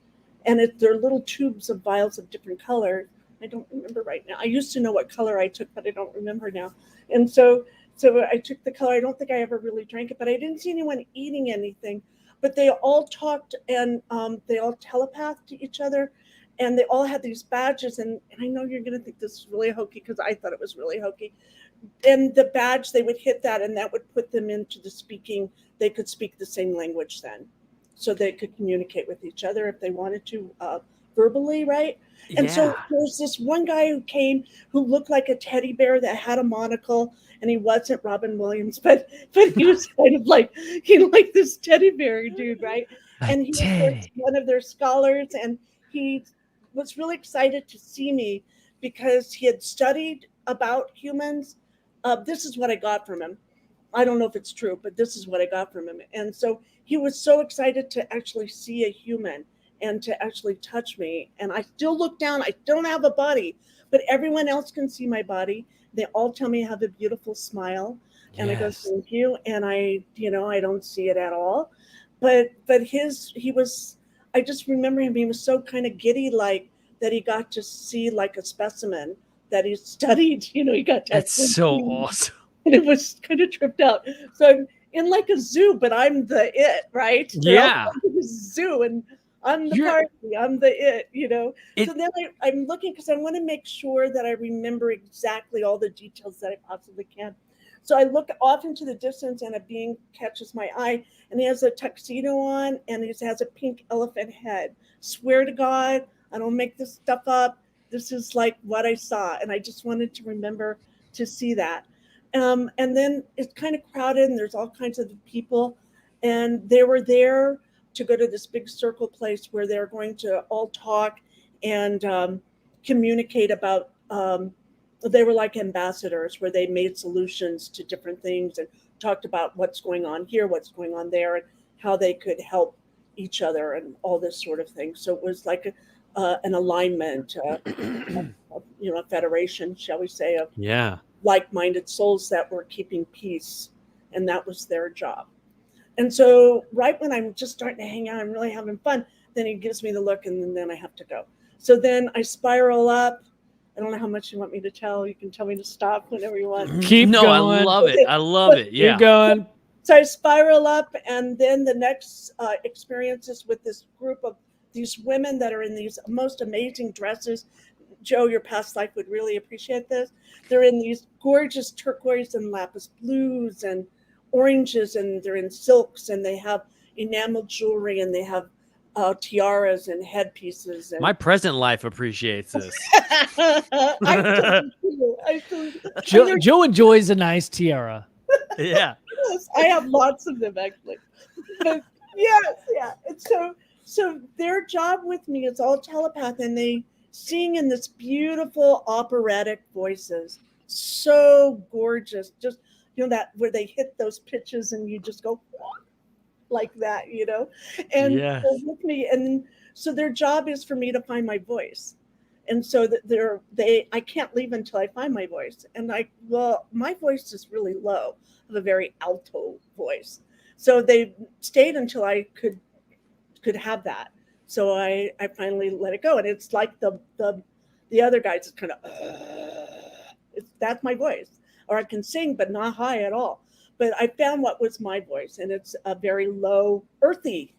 And they're little tubes of vials of different colors. I don't remember right now. I used to know what color I took, but I don't remember now. And so I took the color. I don't think I ever really drank it, but I didn't see anyone eating anything. But they all talked, and they all telepathed to each other, and they all had these badges. And I know you're going to think this is really hokey, because I thought it was really hokey. And the badge, they would hit that, and that would put them into the speaking. They could speak the same language then, so they could communicate with each other if they wanted to verbally, right? And so there's this one guy who came who looked like a teddy bear that had a monocle, and he wasn't Robin Williams, but he was kind of like this teddy bear dude, right? And he was one of their scholars, and he was really excited to see me because he had studied about humans. This is what I got from him. I don't know if it's true, but this is what I got from him. And so he was so excited to actually see a human. and to actually touch me. And I still look down. I don't have a body, but everyone else can see my body. They all tell me I have a beautiful smile. And I go, Yes. thank you. And I don't see it at all. But I just remember him, he was so kind of giddy, like that he got to see like a specimen that he studied, he got to That's actually so see. awesome. And it was kind of tripped out. So I'm in like a zoo, but I'm the it, right? They're all Yeah. in the zoo, and I'm the You're- party. I'm the it. It- So then I'm looking because I want to make sure that I remember exactly all the details that I possibly can. So I look off into the distance, and a being catches my eye, and he has a tuxedo on, and he has a pink elephant head. Swear to God, I don't make this stuff up. This is like what I saw, and I just wanted to remember to see that. And then it's kind of crowded, and there's all kinds of people, and they were there to go to this big circle place where they're going to all talk and communicate about. They were like ambassadors where they made solutions to different things and talked about what's going on here, what's going on there, and how they could help each other and all this sort of thing. So it was like an alignment, a federation, shall we say, of Yeah. like-minded souls that were keeping peace, and that was their job. And so right when I'm just starting to hang out, I'm really having fun, then he gives me the look, and then I have to go. So then I spiral up. I don't know how much you want me to tell. You can tell me to stop whenever you want. Keep No, I going. love it. I love it. Yeah. Keep going. So I spiral up, and then the next experience is with this group of these women that are in these most amazing dresses. Joe, your past life would really appreciate this. They're in these gorgeous turquoise and lapis blues and oranges, and they're in silks, and they have enameled jewelry, and they have tiaras and headpieces. And My present life appreciates this. I do. Joe enjoys a nice tiara. Yeah. Yes, I have lots of them actually. But yes, yeah. And so their job with me is all telepath, and they sing in this beautiful operatic voices. So gorgeous. Just that where they hit those pitches and you just go like that, and Yes. they're with me. And so their job is for me to find my voice. And so that I can't leave until I find my voice. And my voice is really low. I have a very alto voice. So they stayed until I could have that. So I finally let it go. And it's like the other guys is kind of, that's my voice. Or I can sing, but not high at all. But I found what was my voice, and it's a very low, earthy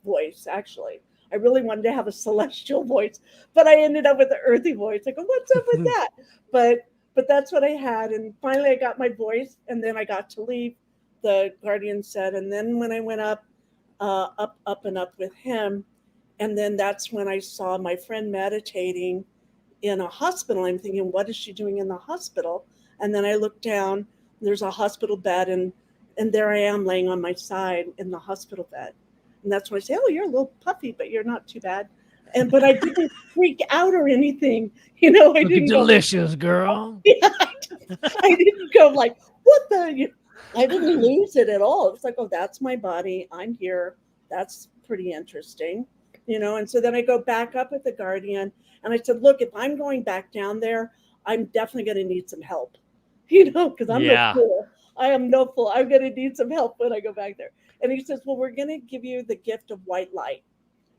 voice, actually. I really wanted to have a celestial voice, but I ended up with an earthy voice. I go, what's up with that? But that's what I had. And finally I got my voice, and then I got to leave, the guardian said. And then when I went up and up with him, and then that's when I saw my friend meditating in a hospital. I'm thinking, what is she doing in the hospital? And then I looked down, there's a hospital bed, and there I am laying on my side in the hospital bed. And that's when I say, oh, you're a little puffy, but you're not too bad. But I didn't freak out or anything. I didn't delicious, girl. Yeah, I didn't go like, what the? I didn't lose it at all. It's like, oh, that's my body. I'm here. That's pretty interesting. And so then I go back up with the guardian, and I said, look, if I'm going back down there, I'm definitely going to need some help, because I'm no fool. I am no fool. I'm going to need some help when I go back there. And he says, well, we're going to give you the gift of white light.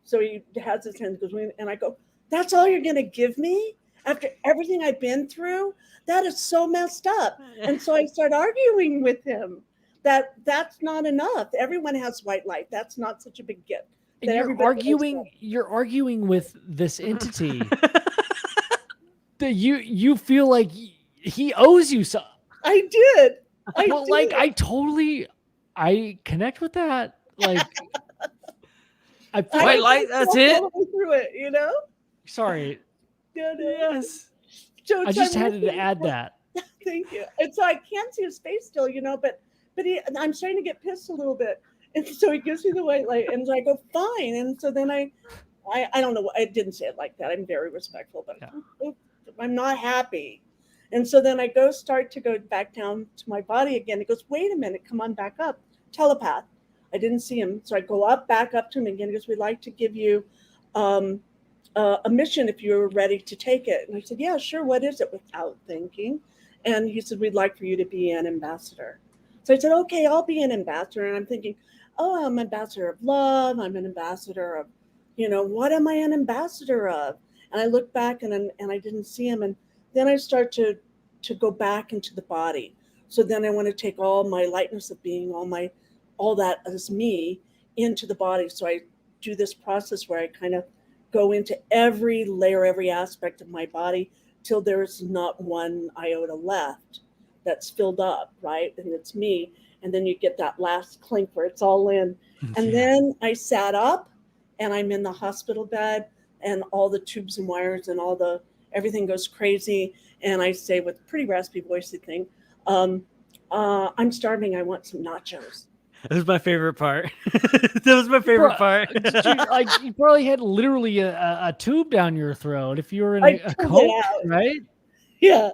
So he has his hand, goes, and I go, that's all you're going to give me after everything I've been through? That is so messed up. And so I start arguing with him that that's not enough. Everyone has white light. That's not such a big gift. And you're arguing with this entity that you feel like he owes you something. I did. I connect with that. Like, White light, that's it. Through it, Sorry. Yes. So I just had to add that. Thank you. And so I can't see his face still, but I'm starting to get pissed a little bit. And so he gives me the white light, and I go, fine. And so then I don't know. I didn't say it like that. I'm very respectful, but I'm not happy. And so then I start to go back down to my body again. He goes, wait a minute, come on back up. Telepath. I didn't see him. So I go back up to him again. He goes, we'd like to give you a mission if you're ready to take it. And I said, yeah, sure. What is it? Without thinking. And he said, we'd like for you to be an ambassador. So I said, okay, I'll be an ambassador. And I'm thinking, oh, I'm an ambassador of love. I'm an ambassador of, what am I an ambassador of? And I looked back and I didn't see him. And then I start to go back into the body. So then I want to take all my lightness of being, all that as me into the body. So I do this process where I kind of go into every layer, every aspect of my body till there's not one iota left that's filled up, right? And it's me. And then you get that last clink where it's all in. And then I sat up and I'm in the hospital bed and all the tubes and wires and everything goes crazy. And I say with a pretty raspy voicey thing, I'm starving. I want some nachos. That was my favorite part. That was my favorite part. You probably had literally a tube down your throat if you were in a coma, right? Yeah.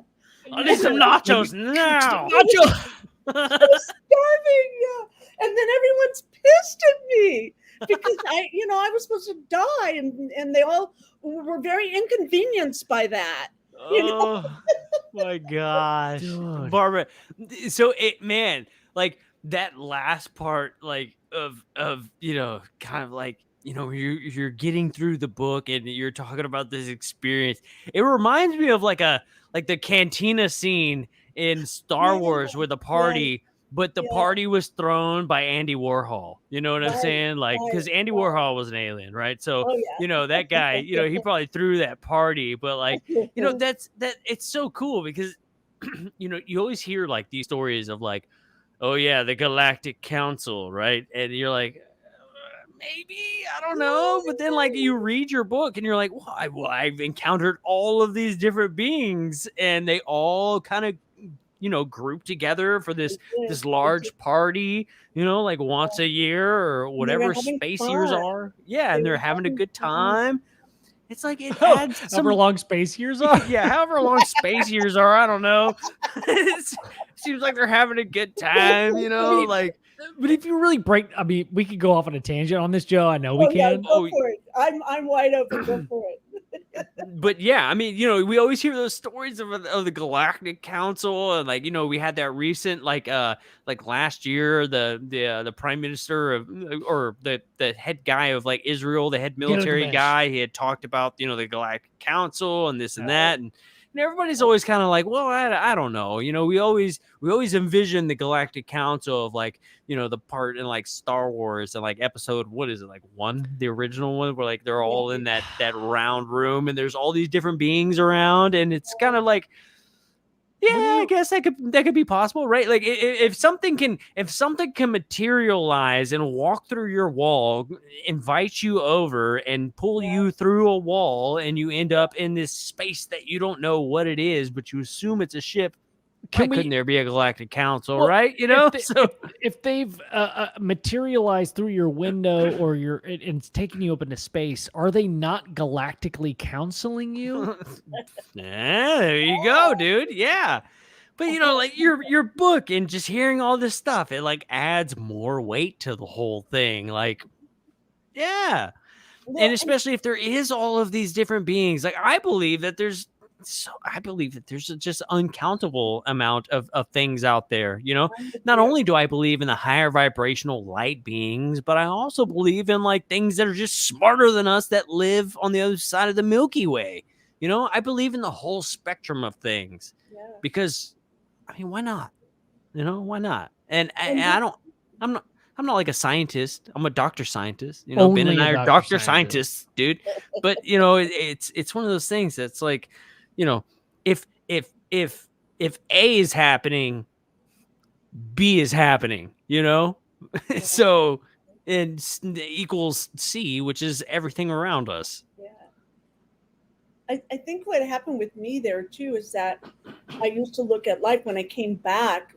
I need some nachos now. Nachos. I was starving, yeah. And then everyone's pissed at me because I was supposed to die, and they all were very inconvenienced by that. Oh my gosh, dude. Barbara. So like that last part, like of kind of like you're getting through the book and you're talking about this experience. It reminds me of like the cantina scene in Star Wars where the party, but the party was thrown by Andy Warhol. You know what I'm saying? Like, because Andy Warhol was an alien, right? So, that guy, he probably threw that party, but like, it's so cool because, you always hear like these stories of like, oh yeah, the Galactic Council, right? And you're like, maybe, I don't know. But then like you read your book and you're like, well, I've encountered all of these different beings and they all kind of, group together for this large party, like once a year or whatever space years are. Yeah. And they're having a good time. It's like it adds however long space years are. Yeah, however long space years are, I don't know. It seems like they're having a good time, like. But if you really we could go off on a tangent on this, Joe. I know we can. Yeah, go for it. I'm wide open. Go for it. But yeah, we always hear those stories of the Galactic Council, and like we had that recent like last year the prime minister or the head guy of like Israel, the head military guy, he had talked about the Galactic Council and this and that, and everybody's always kind of like, well, I don't know, we always envision the Galactic Council of like the part in like Star Wars and like episode, what is it, like 1, the original one, where like they're all in that round room and there's all these different beings around, and it's kind of like, I guess that could be possible, right? Like if something can materialize and walk through your wall, invite you over and pull you through a wall, and you end up in this space that you don't know what it is, but you assume it's a ship. Couldn't there be a Galactic Council, right? If they've materialized through your window or and it's taking you up into space, are they not galactically counseling you? Yeah, there you go, dude. Yeah. But like your book and just hearing all this stuff, it like adds more weight to the whole thing. Like, yeah. And especially if there is all of these different beings, like I believe that there's just uncountable amount of things out there. Not only do I believe in the higher vibrational light beings, but I also believe in like things that are just smarter than us that live on the other side of the Milky Way. I believe in the whole spectrum of things because why not? Why not? And I'm not like a scientist. I'm a doctor scientist. Ben and I are doctor scientists, dude. But it's one of those things that's like, if A is happening, B is happening, so and equals C, which is everything around us. Yeah. I think what happened with me there too is that I used to look at life when I came back.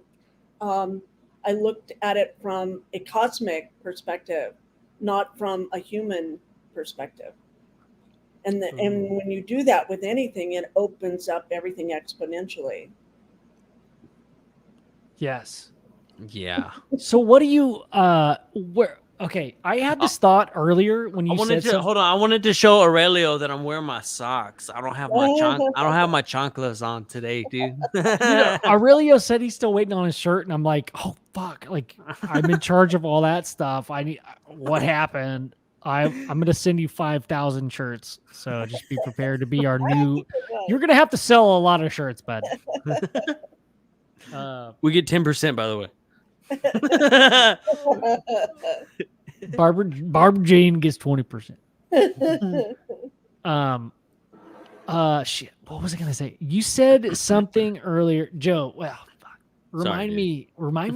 I looked at it from a cosmic perspective, not from a human perspective. And when you do that with anything, it opens up everything exponentially. Yes. Yeah. So what do you Okay, I had this thought earlier when you said something. Hold on. I wanted to show Aurelio that I'm wearing my socks. I don't have my chanclas on today, dude. Aurelio said he's still waiting on his shirt, and I'm like, oh fuck! Like I'm in charge of all that stuff. What happened? I'm gonna send you 5,000 shirts. So just be prepared to be our new. You're gonna have to sell a lot of shirts, bud. We get 10%, by the way. Barbara Jean gets 20%. Shit. What was I gonna say? You said something earlier, Joe. Well, fuck. Remind me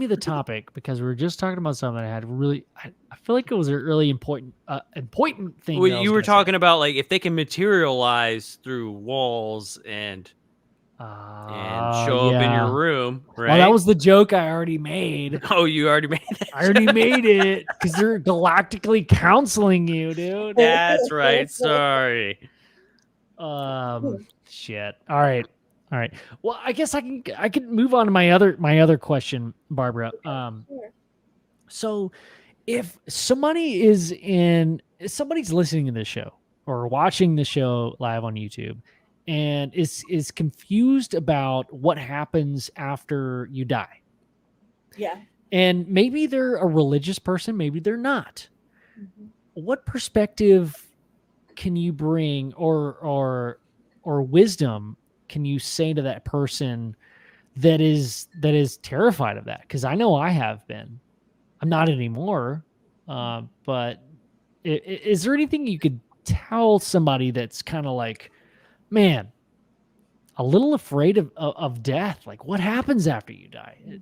the topic, because we were just talking about something I had really. I feel like it was a really important thing. Well, you were talking about like if they can materialize through walls and show up in your room, right? Well, that was the joke I already made. Oh, you already made that? I already made it, because they're galactically counseling you, dude. That's right. Sorry. Shit. All right. Well, I guess I can move on to my other question, Barbara. So if somebody's listening to this show or watching the show live on YouTube and is confused about what happens after you die. Yeah. And maybe they're a religious person, maybe they're not. Mm-hmm. What perspective can you bring or wisdom can you say to that person that is terrified of that? Because I know I have been. I'm not anymore. But is there anything you could tell somebody that's kind of like, man, a little afraid of death? Like, what happens after you die?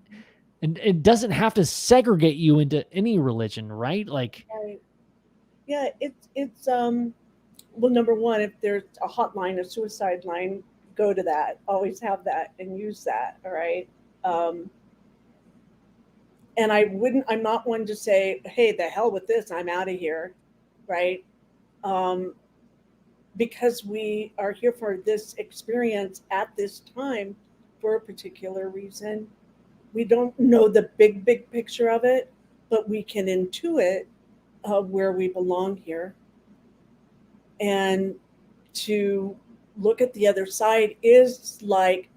And it doesn't have to segregate you into any religion, right? Like, right. Yeah, it's well, number one, if there's a hotline, a suicide line, go to that. Always have that and use that. All right. And I'm not one to say, hey, the hell with this, I'm out of here. Right. Because we are here for this experience at this time for a particular reason. We don't know the big picture of it, but we can intuit where we belong here. And to look at the other side is like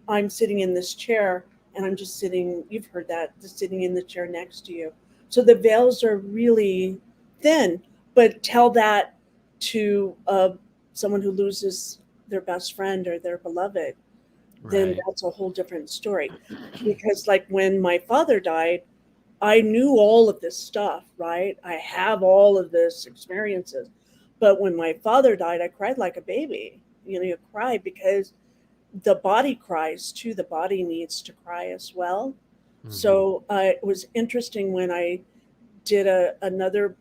I'm sitting in this chair and I'm just sitting, you've heard that, just sitting in the chair next to you. So the veils are really thin, but tell that to someone who loses their best friend or their beloved, then that's a whole different story. Because like when my father died, I knew all of this stuff, right? I have all of this experiences. But when my father died, I cried like a baby. You cry because the body cries too. The body needs to cry as well. Mm-hmm. So it was interesting when I did another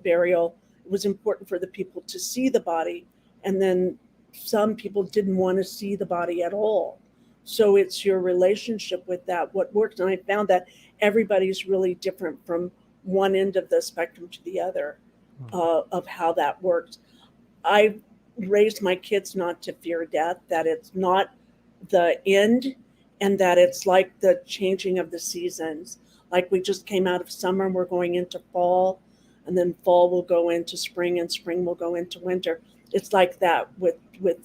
burial. It was important for the people to see the body. And then some people didn't want to see the body at all. So it's your relationship with that, what works. And I found that everybody's really different from one end of the spectrum to the other. Of how that works. I raised my kids not to fear death, that it's not the end, and that it's like the changing of the seasons. Like we just came out of summer and we're going into fall, and then fall will go into spring and spring will go into winter. It's like that with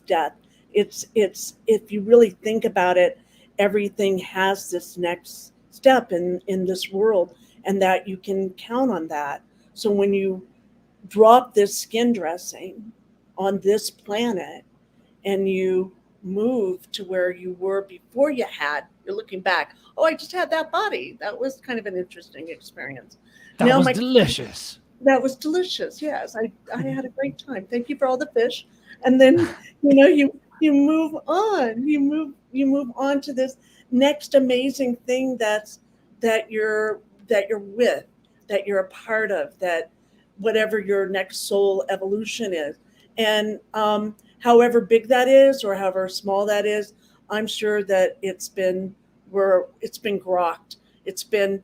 death. It's if you really think about it, everything has this next step in this world, and that you can count on that. So when you drop this skin dressing on this planet and you move to where you were before you're looking back, oh, I just had that body. That was kind of an interesting experience. That was delicious. That was delicious. Yes. I had a great time. Thank you for all the fish. And then, you move on, you move on to this next amazing thing that you're with, that you're a part of, that whatever your next soul evolution is. And however big that is or however small that is, I'm sure that it's been grokked. It's been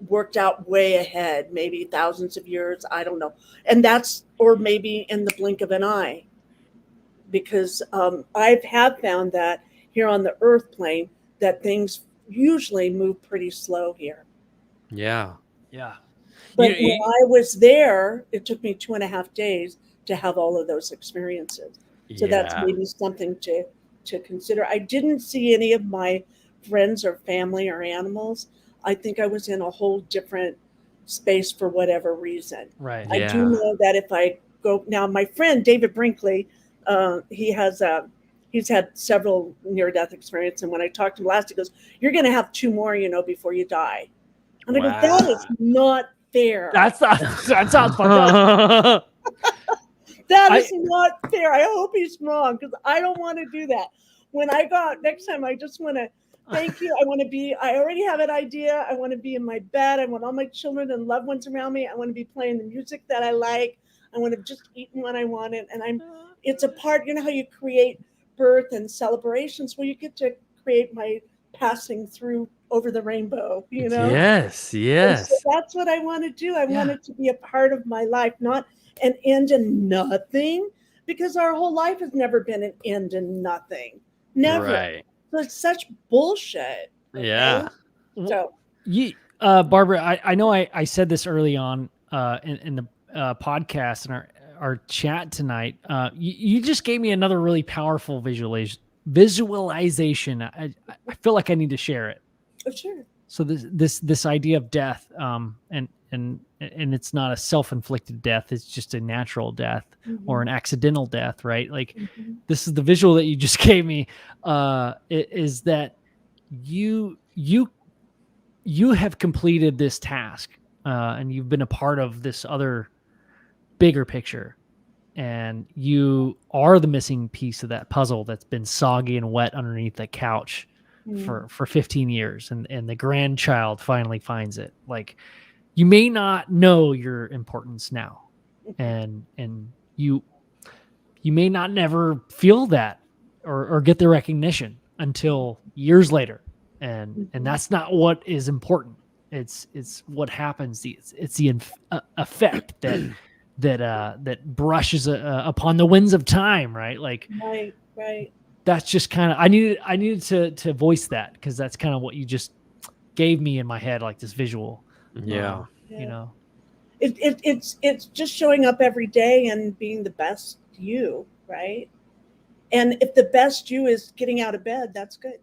worked out way ahead, maybe thousands of years, I don't know. And or maybe in the blink of an eye. Because I have found that here on the earth plane, that things usually move pretty slow here. Yeah. Yeah. But You- when you- I was there, it took me 2.5 days to have all of those experiences. So that's yeah. maybe something to consider. I didn't see any of my friends or family or animals. I think I was in a whole different space for whatever reason. Right. I do Yeah. know that if I go now, my friend David Brinkley, he's had several near-death experiences, and when I talked to him last, he goes, "You're going to have 2 more, before you die." And I go, "That is not fair. That sounds fucked up. That I is not fair. I hope he's wrong because I don't want to do that. When I go out next time, I just want to thank you. I already have an idea. I want to be in my bed. I want all my children and loved ones around me. I want to be playing the music that I like. I want to just eat what I wanted. And it's a part, how you create birth and celebrations where you get to create my passing through over the rainbow, Yes, And so yes. that's what I want to do. I want Yeah. it to be a part of my life, not an end in nothing, because our whole life has never been an end in nothing. Never. Right. So it's such bullshit. Okay? Yeah. So Barbara, I know I said this early on in the podcast and our chat tonight. You just gave me another really powerful visualization. I feel like I need to share it. oh, sure. So this idea of death, and it's not a self-inflicted death; it's just a natural death or an accidental death, right? Like this is the visual that you just gave me. Is that you have completed this task, and you've been a part of this other bigger picture, and you are the missing piece of that puzzle that's been soggy and wet underneath the couch for 15 years, and the grandchild finally finds it. Like, you may not know your importance now, and you may not never feel that or get the recognition until years later, and that's not what is important. It's what happens. It's the effect that brushes upon the winds of time, right? Like, Right. that's just kind of, I needed to voice that, because that's kind of what you just gave me in my head, like this visual. Yeah. Yeah. It's just showing up every day and being the best you, right? And if the best you is getting out of bed, that's good.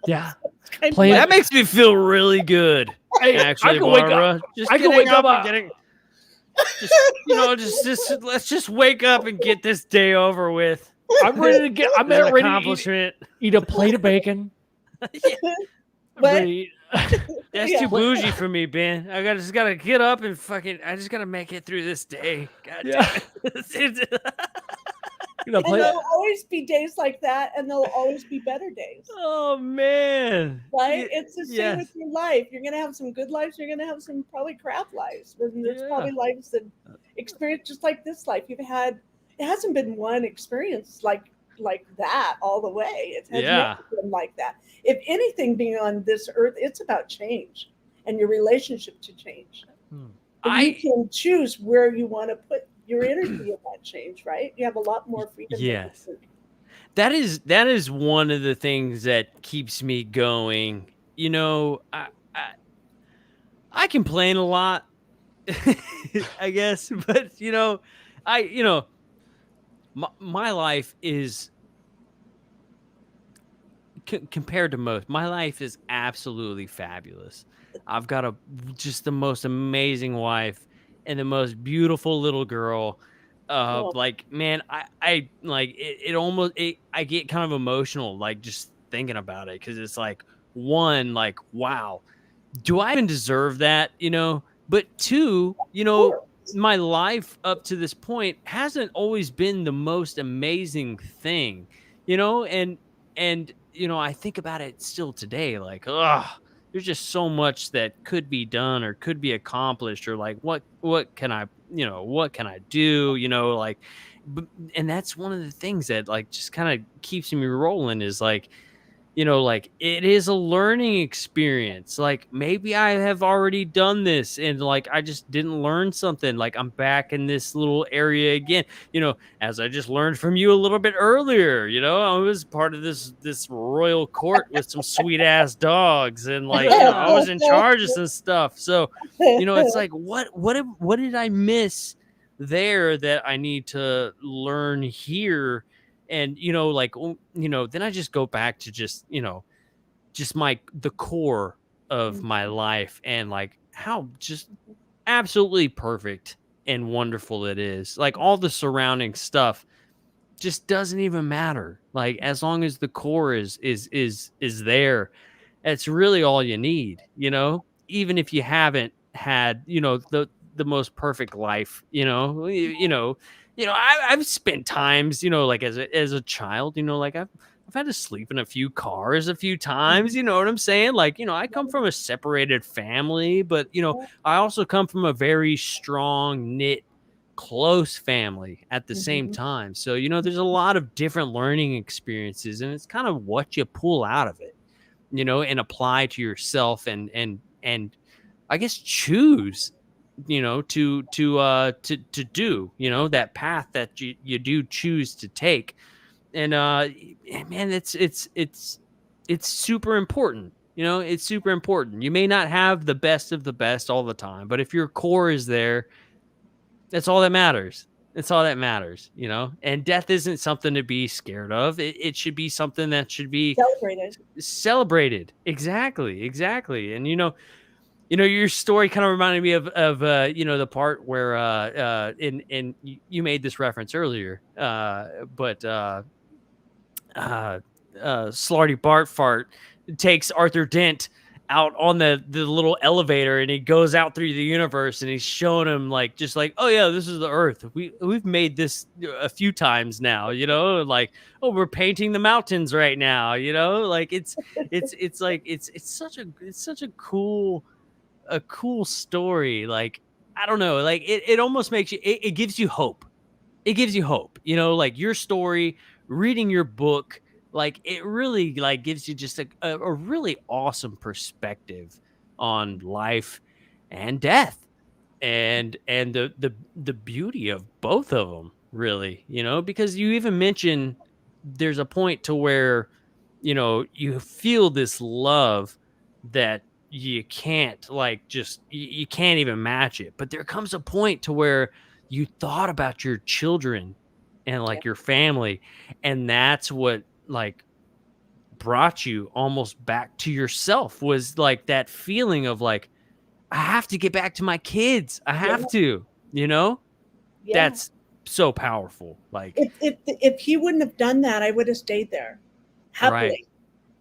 Yeah. It's kind of Playing- That makes me feel really good. Hey, Actually, I can wake Barbara, up. just I can getting wake up. and getting. Just let's just wake up and get this day over with. I'm ready to get. I'm An ready to accomplishment. eat a plate of bacon. I'm What? ready- That's Yeah. too bougie for me, Ben. just gotta get up and I just gotta make it through this day. God Yeah. damn it. Gonna And play. there'll always be days like that, and there'll always be better days. Oh man. Right? It's the same Yes. with your life. You're gonna have some good lives. You're gonna have some probably crap lives. And there's Yeah. probably lives that experience just like this life you've had. It hasn't been one experience like that all the way. It has Yeah. never been like that. If anything, being on this earth, it's about change and your relationship to change. And you can choose where you want to put your energy in that change, right? You have a lot more freedom. Yes. That is one of the things that keeps me going. I complain a lot, I guess, but my life is compared to most. My life is absolutely fabulous. I've got just the most amazing wife and the most beautiful little girl. Like, man, I like it almost, I get kind of emotional, like, just thinking about it. 'Cause it's like, one, like, wow, do I even deserve that? But two, my life up to this point hasn't always been the most amazing thing, and I think about it still today, like, there's just so much that could be done or could be accomplished, or like, what can I, what can I do, like, and that's one of the things that, like, just kind of keeps me rolling, is like, like it is a learning experience. Like maybe I have already done this and like I just didn't learn something. Like I'm back in this little area again, as I just learned from you a little bit earlier. I was part of this royal court with some sweet ass dogs, and like, I was in charge of some stuff. So, it's like what did I miss there that I need to learn here? And then I just go back to just the core of my life, and like how just absolutely perfect and wonderful it is. Like all the surrounding stuff just doesn't even matter, like as long as the core is there. It's really all you need, even if you haven't had the most perfect life. I've spent times, like as a child, like I've had to sleep in a few cars a few times. You know what I'm saying? Like, I come from a separated family, but I also come from a very strong knit, close family at the same time. So, there's a lot of different learning experiences, and it's kind of what you pull out of it, and apply to yourself, and I guess choose, to do, that path that you do choose to take. And man, it's super important. It's super important. You may not have the best of the best all the time, but if your core is there, that's all that matters. It's all that matters, and death isn't something to be scared of. It should be something that should be celebrated. Exactly. And, your story kind of reminded me of the part where, and you made this reference earlier, but Slarty Bartfart takes Arthur Dent out on the little elevator, and he goes out through the universe, and he's showing him like, just like, oh yeah, this is the Earth. We've made this a few times now, like, oh, we're painting the mountains right now, like it's like it's such a cool story. Like, I don't know, like it almost makes you, it gives you hope. It gives you hope, like your story, reading your book, like it really like gives you just a really awesome perspective on life and death, and the beauty of both of them, really, because you even mention there's a point to where you feel this love that you can't, like, just you can't even match it. But there comes a point to where you thought about your children and like your family, and that's what like brought you almost back to yourself, was like that feeling of like, I have to get back to my kids. I have to, that's so powerful. Like if he wouldn't have done that, I would have stayed there happily, right.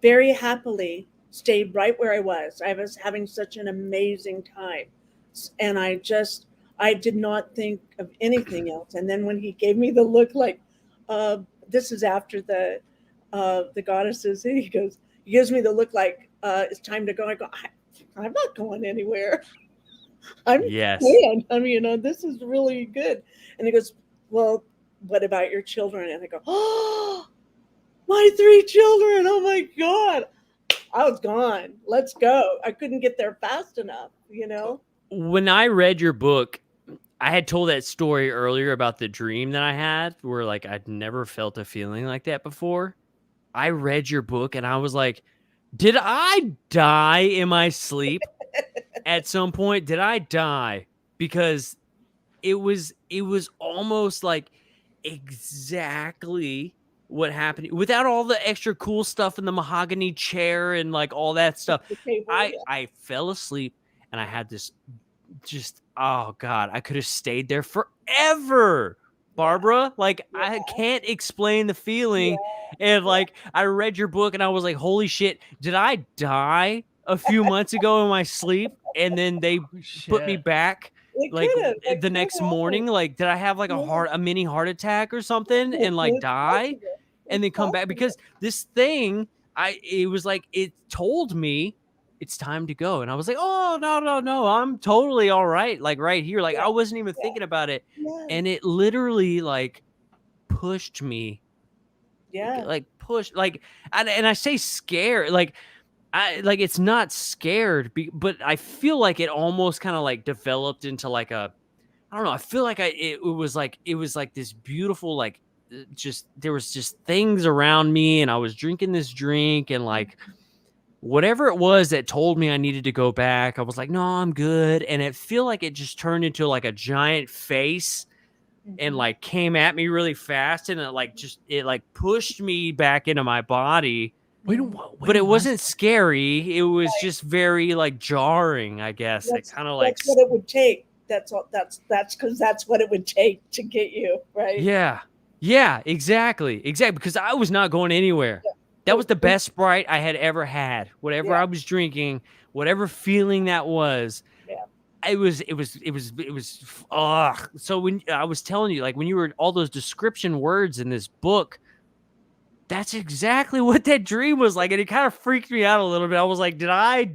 Very happily stayed right where I was. I was having such an amazing time, and I did not think of anything else. And then when he gave me the look, like, this is after the goddesses, he gives me the look like, it's time to go. I go, I'm not going anywhere. I'm staying. I mean, this is really good. And he goes, well, what about your children? And I go, oh, my 3 children. Oh my God. I was gone. Let's go. I couldn't get there fast enough, When I read your book, I had told that story earlier about the dream that I had, where like I'd never felt a feeling like that before. I read your book and I was like, did I die in my sleep? At some point, did I die? Because it was almost like exactly what happened, without all the extra cool stuff in the mahogany chair and like all that stuff. I fell asleep, and I had this just, oh God, I could have stayed there forever, Barbara. Like, I can't explain the feeling. And like, I read your book and I was like, holy shit, did I die a few months ago in my sleep? And then they put me back like the next morning. Like, did I have like a mini heart attack or something and like die and then come back? Because this thing, it was like, it told me it's time to go. And I was like, oh, no, I'm totally all right. Like right here. Like I wasn't even thinking about it. And it literally like pushed me Yeah. like push, like, and I say scared, like it's not scared, but I feel like it almost kind of like developed into like a, I don't know. I feel like it was like this beautiful, like, just there was just things around me, and I was drinking this drink, and like whatever it was that told me I needed to go back, I was like, no, I'm good. And it feel like it just turned into like a giant face and Mhm. like came at me really fast, and it like pushed me back into my body. Wait, Mhm. wait But it one wasn't scary. It was just very like jarring, I guess. It kind of like That's what it would take. That's all. That's because that's what it would take to get you right. yeah. Yeah, exactly. Exactly. Because I was not going anywhere. Yeah. That was So the best Sprite I had ever had. Whatever yeah, I was drinking, whatever feeling that was, yeah. it was ugh. So when I was telling you, like when you were all those description words in this book, that's exactly what that dream was like. And it kind of freaked me out a little bit. I was like, did I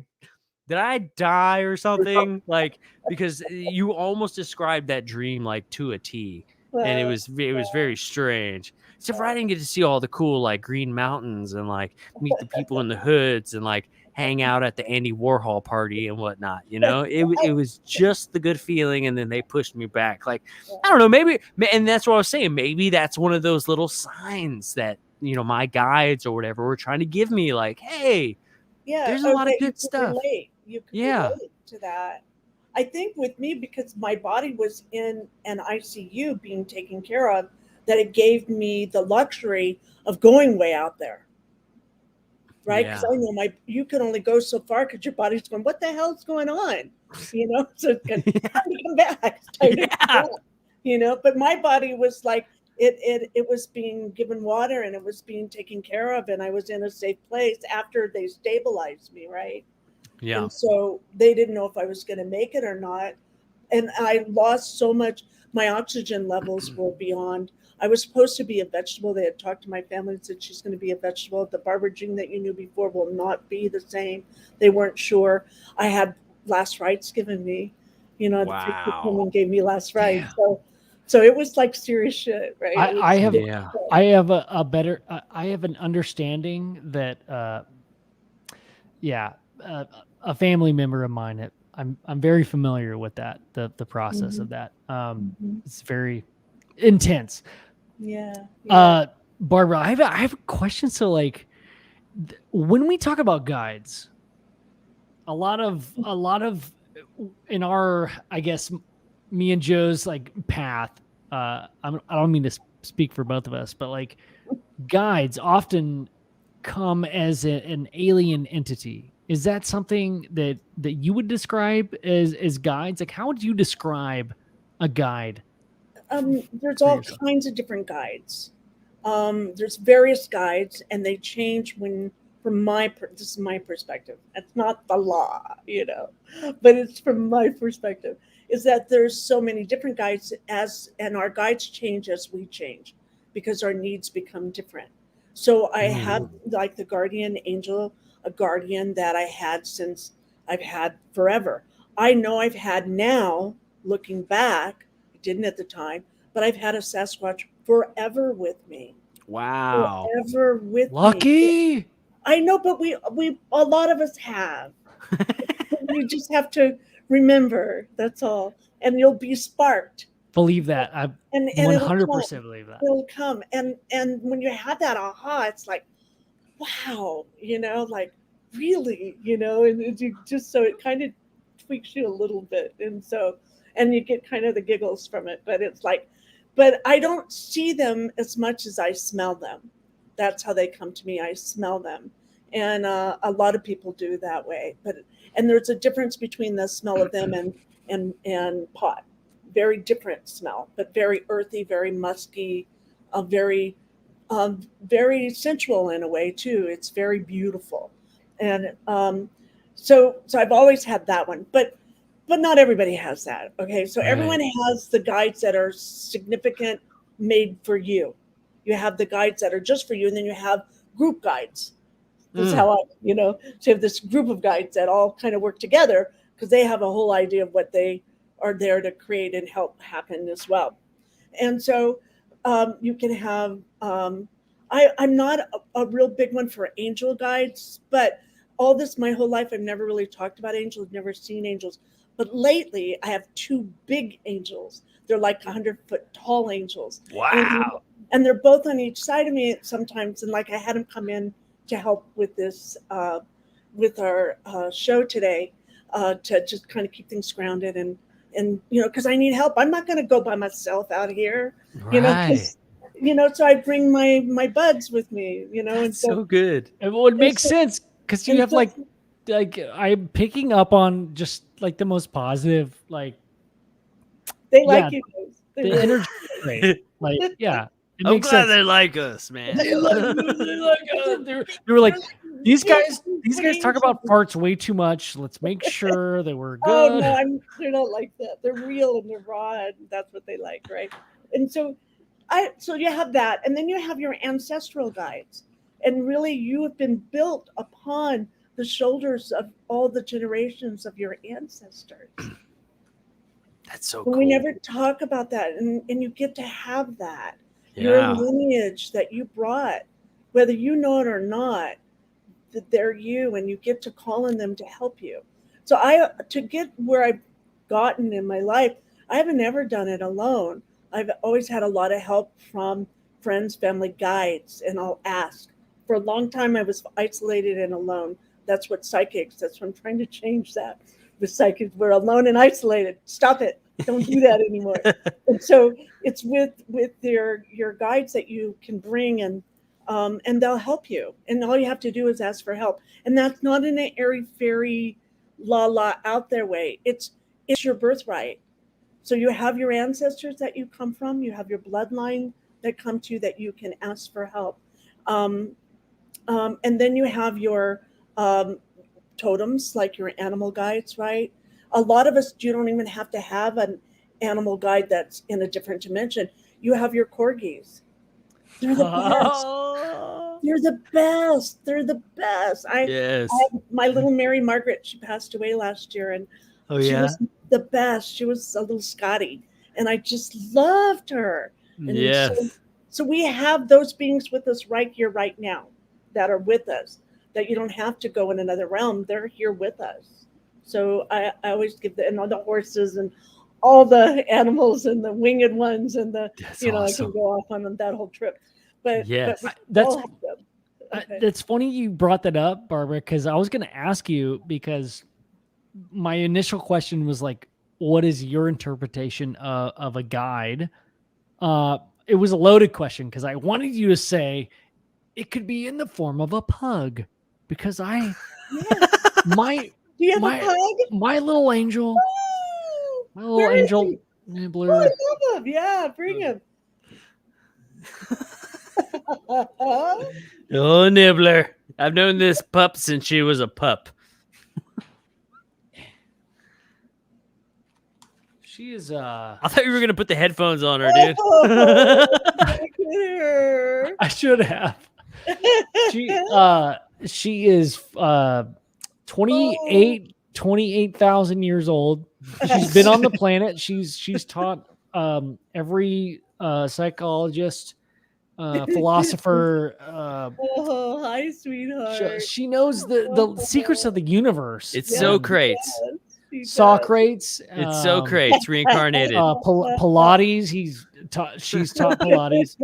die or something? Like, because you almost described that dream like to a T, and it Well, was very strange. Except for I well, didn't get to see all the cool like green mountains and like meet the people in the hoods and like hang out at the Andy Warhol party and whatnot. You know, it was just the good feeling, and then they pushed me back. Like, I don't know, maybe, and that's what I was saying. Maybe that's one of those little signs that, my guides or whatever were trying to give me. Like, hey, yeah. there's a Or lot of that you good could stuff. relate. You could Yeah. relate to that. I think with me, because my body was in an ICU being taken care of, that it gave me the luxury of going way out there, right? Because Yeah. I know you can only go so far because your body's going, what the hell's going on? So it's time to come back. It's time to come Yeah. back. But my body was like, it was being given water and it was being taken care of, and I was in a safe place after they stabilized me, right? Yeah. And so they didn't know if I was going to make it or not. And I lost so much. My oxygen levels were beyond. I was supposed to be a vegetable. They had talked to my family and said she's going to be a vegetable. The Barbara Jean that you knew before will not be the same. They weren't sure. I had last rites given me. The freaking Wow. woman gave me last Damn. rites. So it was like serious shit, right? It was I have serious Yeah. shit. I have a better I have an understanding that yeah, a family member of mine, I'm very familiar with that, the process of Mhm. that. Mhm. It's very intense. Yeah. Yeah. Barbara, I have a question. So like when we talk about guides, a lot of in our, I guess, me and Joe's like path, I don't mean to speak for both of us, but like guides often come as an alien entity. Is that something that you would describe as guides? Like, how would you describe a guide There's for all yourself? kinds of different guides. There's various guides, and they change this is my perspective. It's not the law, but it's from my perspective. Is that there's so many different guides and our guides change as we change, because our needs become different. So I have like the guardian angel, a guardian that I had since I've had forever. I know I've had now, looking back, I didn't at the time, but I've had a Sasquatch forever with me, Wow. forever with me. Lucky. I know, but a lot of us have. You just have to remember. That's all, and you'll be sparked, Believe that. I and it'll come. 100% believe that. It'll come, and when you have that aha, it's like, wow, like really, and you just so it kind of tweaks you a little bit, and you get kind of the giggles from it, but it's like, but I don't see them as much as I smell them. That's how they come to me. I smell them, and a lot of people do that way. And there's a difference between the smell of them and pot. Very different smell, but very earthy, very musky, very sensual in a way too. It's very beautiful, and so I've always had that one, but not everybody has that. Okay, so everyone Right. has the guides that are significant, made for you. You have the guides that are just for you, and then you have group guides. This is how so you have this group of guides that all kind of work together because they have a whole idea of what they are there to create and help happen as well. And so you can have I'm not a real big one for angel guides, but all this my whole life I've never really talked about angels, never seen angels. But lately I have two big angels. They're like 100-foot tall angels. Wow. And they're both on each side of me sometimes. And like I had them come in to help with this, with our show today, to just kind of keep things grounded and because I need help. I'm not going to go by myself out here, Right. so I bring my buds with me, That's and so good. It would make sense because you and have so- like I'm picking up on just like the most positive, like they yeah, like you. They the really- energy. Great. Like, yeah, it I'm makes glad sense. they like us, man. They like us. They were like, these guys talk about farts way too much. Let's make sure that we're Oh good. no, they're not like that. They're real and they're raw, and that's what they like, right? And so you have that, and then you have your ancestral guides, and really you have been built upon the shoulders of all the generations of your ancestors. That's so And cool. we never talk about that, and you get to have that. Yeah. Your lineage that you brought, whether you know it or not, that they're you, and you get to call on them to help you. So to get where I've gotten in my life, I haven't ever done it alone. I've always had a lot of help from friends, family, guides, and I'll ask. For a long time, I was isolated and alone. That's what psychics. That's what I'm trying to change that. The psychics, we're alone and isolated. Stop it. Don't do that anymore. And so it's with your guides that you can bring, and they'll help you. And all you have to do is ask for help. And that's not in an airy fairy la out there way. It's your birthright. So you have your ancestors that you come from. You have your bloodline that come to you that you can ask for help. And then you have your totems, like your animal guides, right? A lot of us, you don't even have to have an animal guide that's in a different dimension. You have your corgis. They're the best. They're the best. They're the best. Yes. My little Mary Margaret, she passed away last year, and Oh she yeah. was the best. She was a little Scotty, and I just loved her. And Yes. so we have those beings with us right here, right now, that are with us, that you don't have to go in another realm. They're here with us. So I always give and all the horses and all the animals and the winged ones and the, That's I awesome. can go off on that whole trip. But, Yes. but we That's all have them. Okay. that's funny you brought that up, Barbara, because I was going to ask you, because my initial question was like, what is your interpretation of a guide? It was a loaded question because I wanted you to say it could be in the form of a pug, because Yeah. my Do you have my a pug? my little angel, Oh, my little where is angel he? nibbler. Oh, I love him. Yeah, bring him. Oh, Nibbler. I've known this pup since she was a pup. She is I thought you were gonna put the headphones on her, dude. Oh, look at her. I should have. She is 28,000 years old. She's been on the planet. She's taught every psychologist, philosopher. Oh, hi, sweetheart. She knows the secrets of the universe. It's Socrates. Yes, she does. Socrates. It's Socrates reincarnated. Pilates. She's taught Pilates.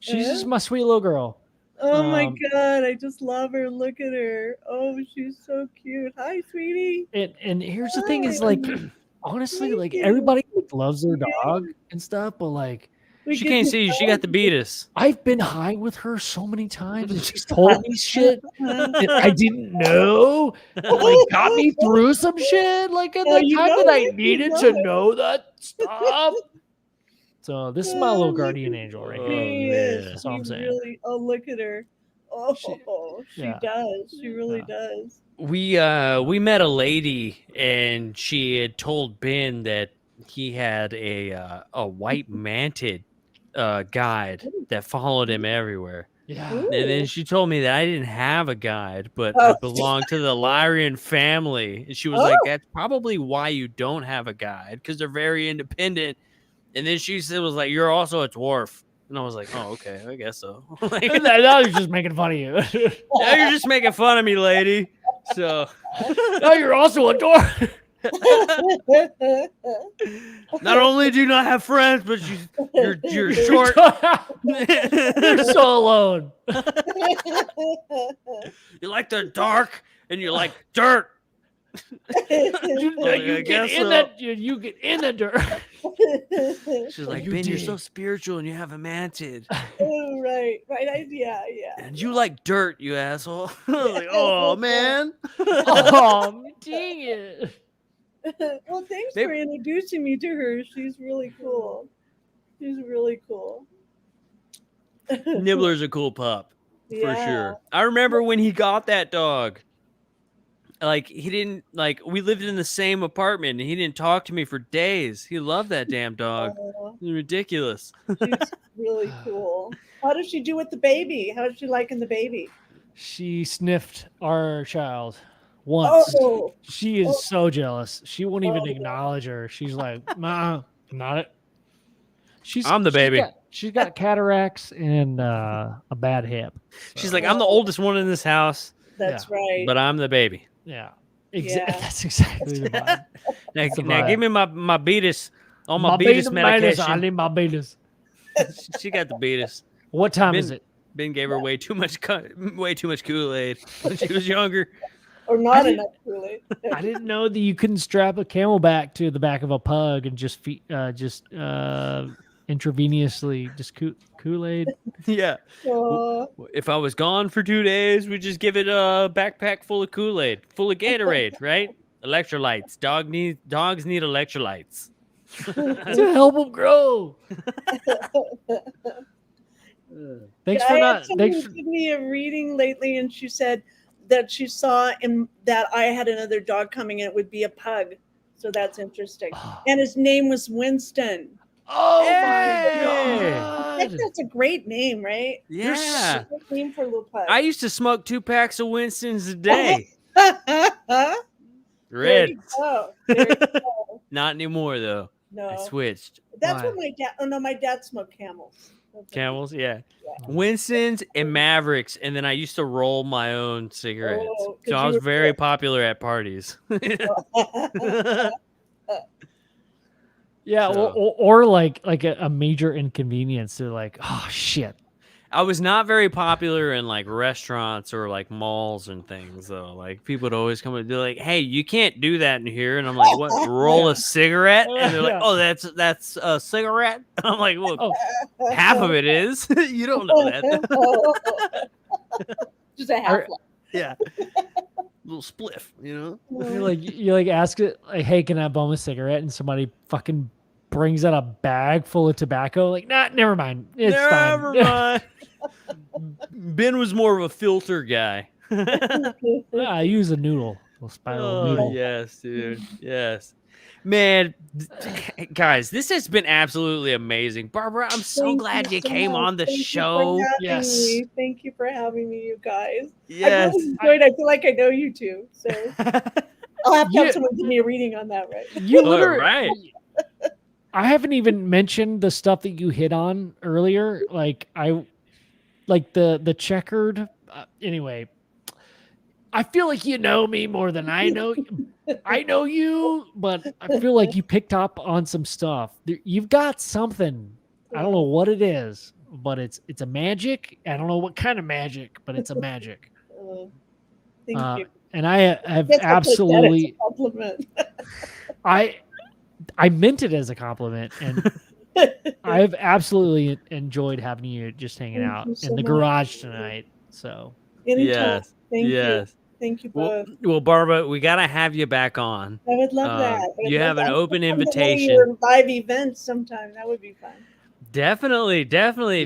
She's just my sweet little girl. Oh my God, I just love her. Look at her. Oh, she's so cute. Hi, sweetie. And here's the thing is, like, honestly, Thank like you. everybody loves their dog and stuff, but like We She get can't to see you. She got the beatus. I've been high with her so many times, and she's told me shit that I didn't know, but like got me through some shit, like at Oh, the you time know that I it, you needed know to it. know that stuff. So this is my Oh, little look guardian at angel right Oh, here. She man. is. That's all I'm She saying. really, look at her. Oh, she yeah. does. She really Yeah. does. We met a lady, and she had told Ben that he had a white manted guide that followed him everywhere. Yeah. Ooh. And then she told me that I didn't have a guide, but Oh. I belonged to the Lyrian family. And she was like, Oh. that's probably why you don't have a guide, because they're very independent. And then she said, was like, you're also a dwarf. And I was like, oh, okay, I guess so. Like, I was just making fun of you. now you're just making fun of me, lady. So Now you're also a dork. not only do you not have friends, but you're short. You're so alone. You like the dark and you like dirt. You get in that. You get in the dirt. She's like, You Ben, you're did. so spiritual and you have a mantis. Oh, right. Yeah. And you like dirt, you asshole. I was like, oh man. Oh, dang it. Well, thanks They- for introducing me to her. She's really cool. She's really cool. Nibbler's a cool pup. For Yeah. sure. I remember when he got that dog. Like he didn't like we lived in the same apartment and he didn't talk to me for days. He loved that damn dog. Oh, It's ridiculous. she's really cool. How does she do with the baby? How is she liking the baby? She sniffed our child once. Oh, She is so jealous. She won't even Oh, yeah. acknowledge her. She's like, not it. I'm the baby. She's got cataracts and a bad hip. She's So, like, I'm the oldest one in this house, that's right. but I'm the baby. yeah. Yeah. That's exactly the vibe. Now give me my beatus, all my beta- beatus I medication. need my betas. She got the beatus. What time Ben- is it? Ben gave her way too much Kool-Aid when she was younger. Or I not didn't- enough, really. I didn't know that you couldn't strap a camelback to the back of a pug and just intravenously just Kool-Aid. Yeah. Oh, If I was gone for 2 days, we'd just give it a backpack full of Kool-Aid, full of Gatorade, right? Electrolytes. Dogs need electrolytes. To help them grow. Thanks I for had not. somebody Thanks for, give me a reading lately, and she said that she saw in that I had another dog coming, and it would be a pug. So that's interesting. And his name was Winston. oh Hey! my I think god! that's a great name, right? Yeah. Great name for a little pug. I used to smoke 2 packs of Winston's a day. There Red. you go. There you go. Not anymore, though. I No, switched. that's Why? what my dad. Oh no, my dad smoked Camels. Camels, yeah. Yeah. Winston's and Mavericks, and then I used to roll my own cigarettes. Oh, 'cause So you I was were very cool. popular at parties. Yeah, So- or like a major inconvenience. They're like, oh shit. I was not very popular in like restaurants or like malls and things though. Like people would always come and be like, "Hey, you can't do that in here." And I'm like, "What? Roll a cigarette?" And they're like, Yeah. "Oh, that's a cigarette." I'm like, "Well, Oh, half of it is." You don't know that. Just a half. Yeah. Little spliff, you know? you like ask it like, hey, can I bum a cigarette? And somebody fucking brings out a bag full of tobacco. Like, nah, never mind. It's Never fine. mind. Ben was more of a filter guy. Yeah, I use a noodle, a spiral Oh, noodle. yes, dude. Yes. Man, guys, this has been absolutely amazing. Barbara, I'm so Thank glad you so came much. on the Thank you for show. having Yes. me. Thank you for having me, you guys. Yes. I really enjoyed. I feel like I know you too. So I'll have to Yeah. have someone give me a reading on that, right? You All literally, right. I haven't even mentioned the stuff that you hit on earlier. Like the checkered. Anyway, I feel like you know me more than I know. I know you, but I feel like you picked up on some stuff. You've got something. I don't know what it is, but it's a magic. I don't know what kind of magic, but it's a magic. Thank you. And I have Guess I'll take that as a absolutely. compliment. I meant it as a compliment, and I've absolutely enjoyed having you just hanging Thank out you so in the much. garage tonight. So Anytime. Yes. Thank you. Yes. Thank you Well, both. well, Barbara, we got to have you back on. I would love that. I would You love have an that. open I'd love to go to invitation. your live events sometime. That would be fun. Definitely. If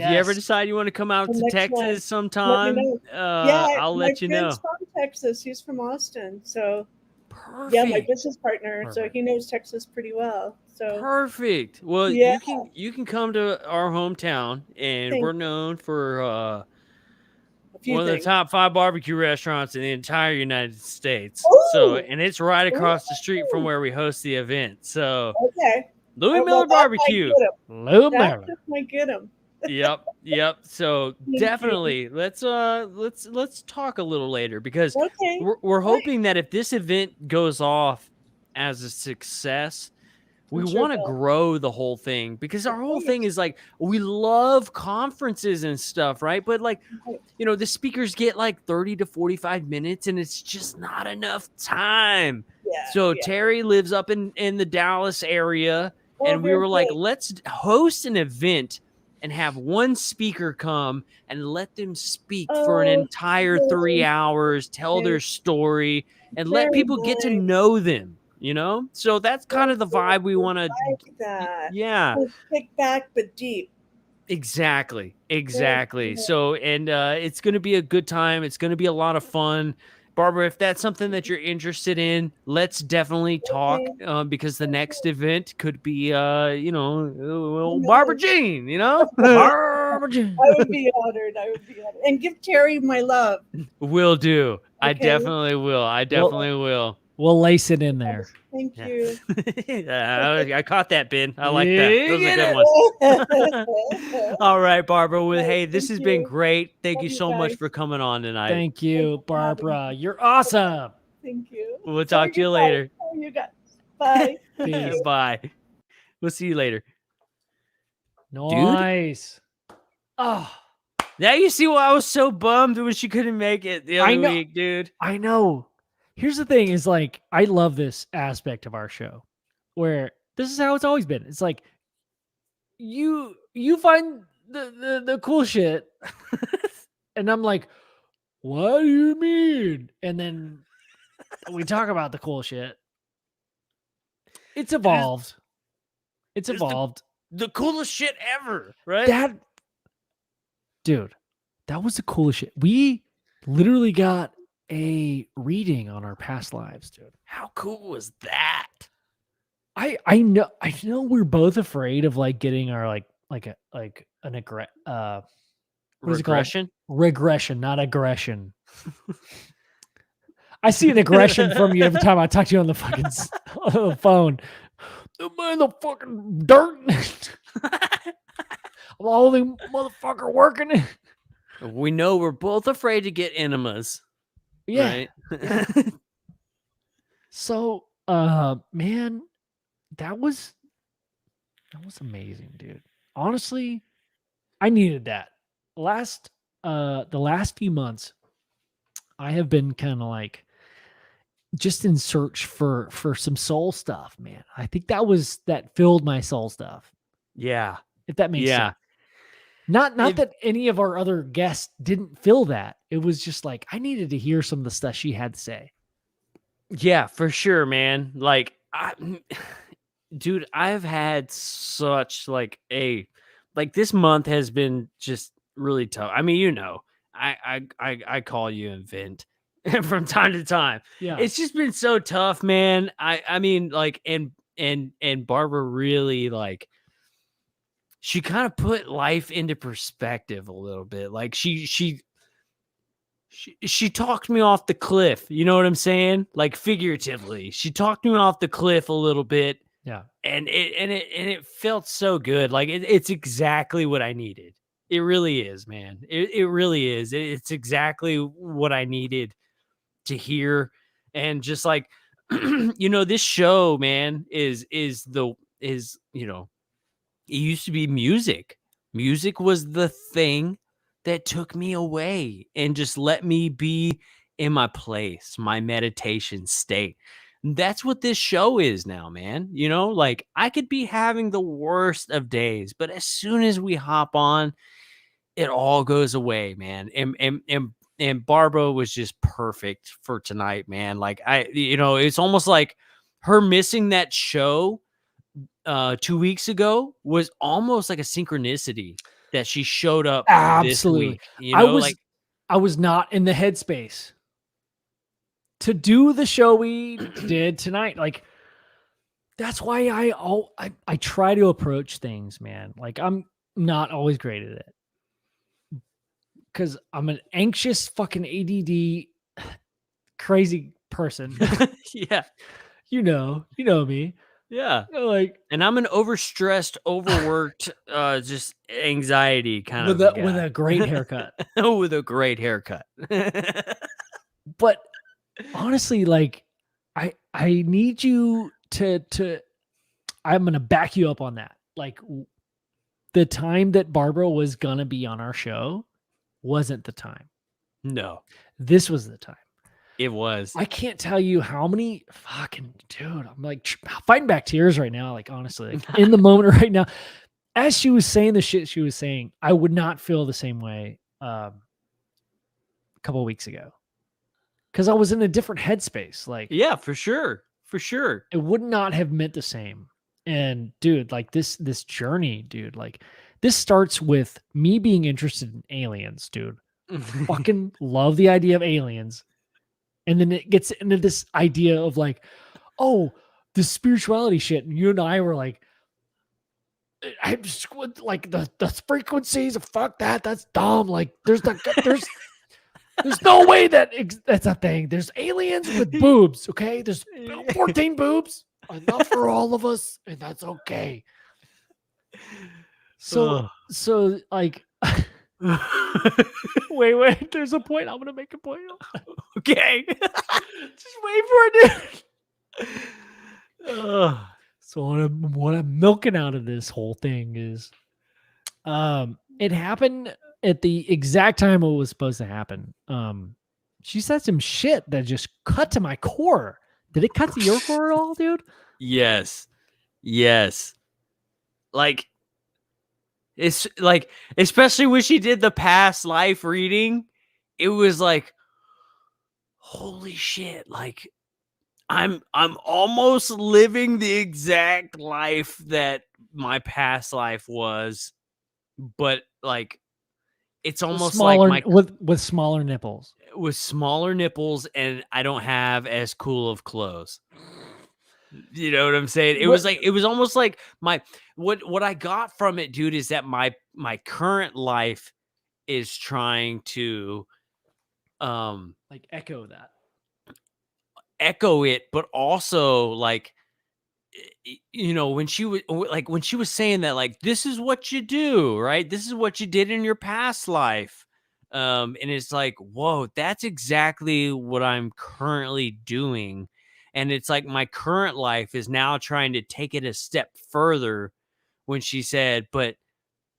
you ever Yes. decide you want to come out The to next Texas one. sometime, know. I'll my let you know. friend's from Texas. He's from Austin. So Perfect. yeah, my business partner. So Perfect. he knows Texas pretty well. So Perfect. Well, Yeah. you can come to our hometown, and Thank we're known for a few one of the things. top 5 barbecue restaurants in the entire United States. Ooh. So, and it's right across the street from where we host the event. So, Okay. Louis Oh, Miller well, that might Barbecue. get 'em. Lou That Miller. just might get him. Yep. So Thank you. definitely let's talk a little later because Okay. we're hoping that if this event goes off as a success, we I'm sure want to Bill. grow the whole thing because Of our whole thing course. is like we love conferences and stuff, right? But like, Right. the speakers get like 30 to 45 minutes and it's just not enough time. Yeah. So Yeah. Terry lives up in the Dallas area Oh, and we very were like, good. let's host an event and have one speaker come and let them speak for an Oh, entire 3 very hours, tell their nice. story and let Very people get to nice. know them, So that's kind Very of the good. vibe we want to. I like that. Yeah, So kick back but deep. exactly. Very Exactly. good. So, and it's going to be a good time. It's going to be a lot of fun. Barbara, if that's something that you're interested in, let's definitely talk Okay. because the next event could be, Who Barbara knows? Jean, Barbara Jean. I would be honored. I would be honored. And give Terry my love. Will do. I Okay. definitely will. I Well, definitely will. we'll lace it in there. Thank Yeah. you. I caught that, Ben. I like that. You That was a get good it. one. All right, Barbara. Well, hey, this Thank has been you. great. Thank Love you you so much guys. for coming on tonight. Thank Thank you you, for having me. Barbara. You're awesome. Thank you. We'll So are talk to you guys. later. So are you guys. Bye. Peace. Bye. We'll see you later. Nice. Oh, Now you see why I was so bummed when she couldn't make it the I other know. week, dude. I know. Here's the thing is like, I love this aspect of our show where this is how it's always been. It's like you find the cool shit and I'm like, what do you mean? And then we talk about the cool shit. It's evolved. It's It's evolved. the coolest shit ever, right? Dude, that was the coolest shit. We literally got a reading on our past lives, dude. How cool was that? I know we're both afraid of like getting our what is it called? Regression? Regression, not aggression. I see an aggression from you every time I talk to you on the fucking on the phone. Am I in the fucking dirt? I'm the only motherfucker working. We know we're both afraid to get enemas. Yeah. Right? So, man, that was amazing, dude. Honestly, I needed that. The last few months, I have been kind of like just in search for some soul stuff, man. I think that filled my soul stuff. Yeah. If that makes sense. Not that any of our other guests didn't fill that. It was just like I needed to hear some of the stuff she had to say. Yeah, for sure, man. Like dude, I've had such like this month has been just really tough. I mean, I call you and vent from time to time. Yeah. It's just been so tough, man. I mean, like, and Barbara really like she kind of put life into perspective a little bit. Like she talked me off the cliff. You know what I'm saying? Like figuratively, she talked me off the cliff a little bit. Yeah. And it felt so good. Like it's exactly what I needed. It really is, man. It really is. It's exactly what I needed to hear. And just like, this show, man, it used to be music. Music was the thing that took me away and just let me be in my place, my meditation state. That's what this show is now, man. Like I could be having the worst of days, but as soon as we hop on, it all goes away, man. And Barbara was just perfect for tonight, man. Like it's almost like her missing that show 2 weeks ago was almost like a synchronicity that she showed up Absolutely. this week. I was not in the headspace to do the show we did tonight. Like that's why I try to approach things, man. Like I'm not always great at it because I'm an anxious fucking ADD crazy person. Yeah. You know me. Yeah. Like And I'm an overstressed, overworked, just anxiety kind with of with guy. a great haircut. With a great haircut. But honestly, like I need you to I'm gonna back you up on that. Like the time that Barbara was gonna be on our show wasn't the time. No, This was the time. it was. I can't tell you how many fucking dude. I'm like fighting back tears right now. Like honestly, like in the moment right now, as she was saying the shit she was saying, I would not feel the same way a couple of weeks ago because I was in a different headspace. Like Yeah, for sure. For sure. it would not have meant the same. And dude, like this journey, dude, like this starts with me being interested in aliens, dude. Fucking love the idea of aliens. And then it gets into this idea of like, oh, the spirituality shit. And you and I were like, I just like the frequencies of fuck that. That's dumb. Like there's no way that that's a thing. There's aliens with boobs. Okay. There's 14 boobs. Enough for all of us. And that's okay. So like, wait. There's a point. I'm going to make a point. Okay. Just wait for it, dude. So what I'm milking out of this whole thing is, it happened at the exact time it was supposed to happen. She said some shit that just cut to my core. Did it cut to your core at all, dude? Yes. Like, it's like, especially when she did the past life reading, it was like, holy shit. Like, I'm almost living the exact life that my past life was, but like it's almost smaller, like with smaller nipples. with smaller nipples, and I don't have as cool of clothes. You know what I'm saying? It was almost like what I got from it, dude, is that my current life is trying to like echo that. Echo it, but also like, you know, when she was saying that, like, this is what you do, right? This is what you did in your past life. And it's like, whoa, that's exactly what I'm currently doing. And it's like my current life is now trying to take it a step further when she said, but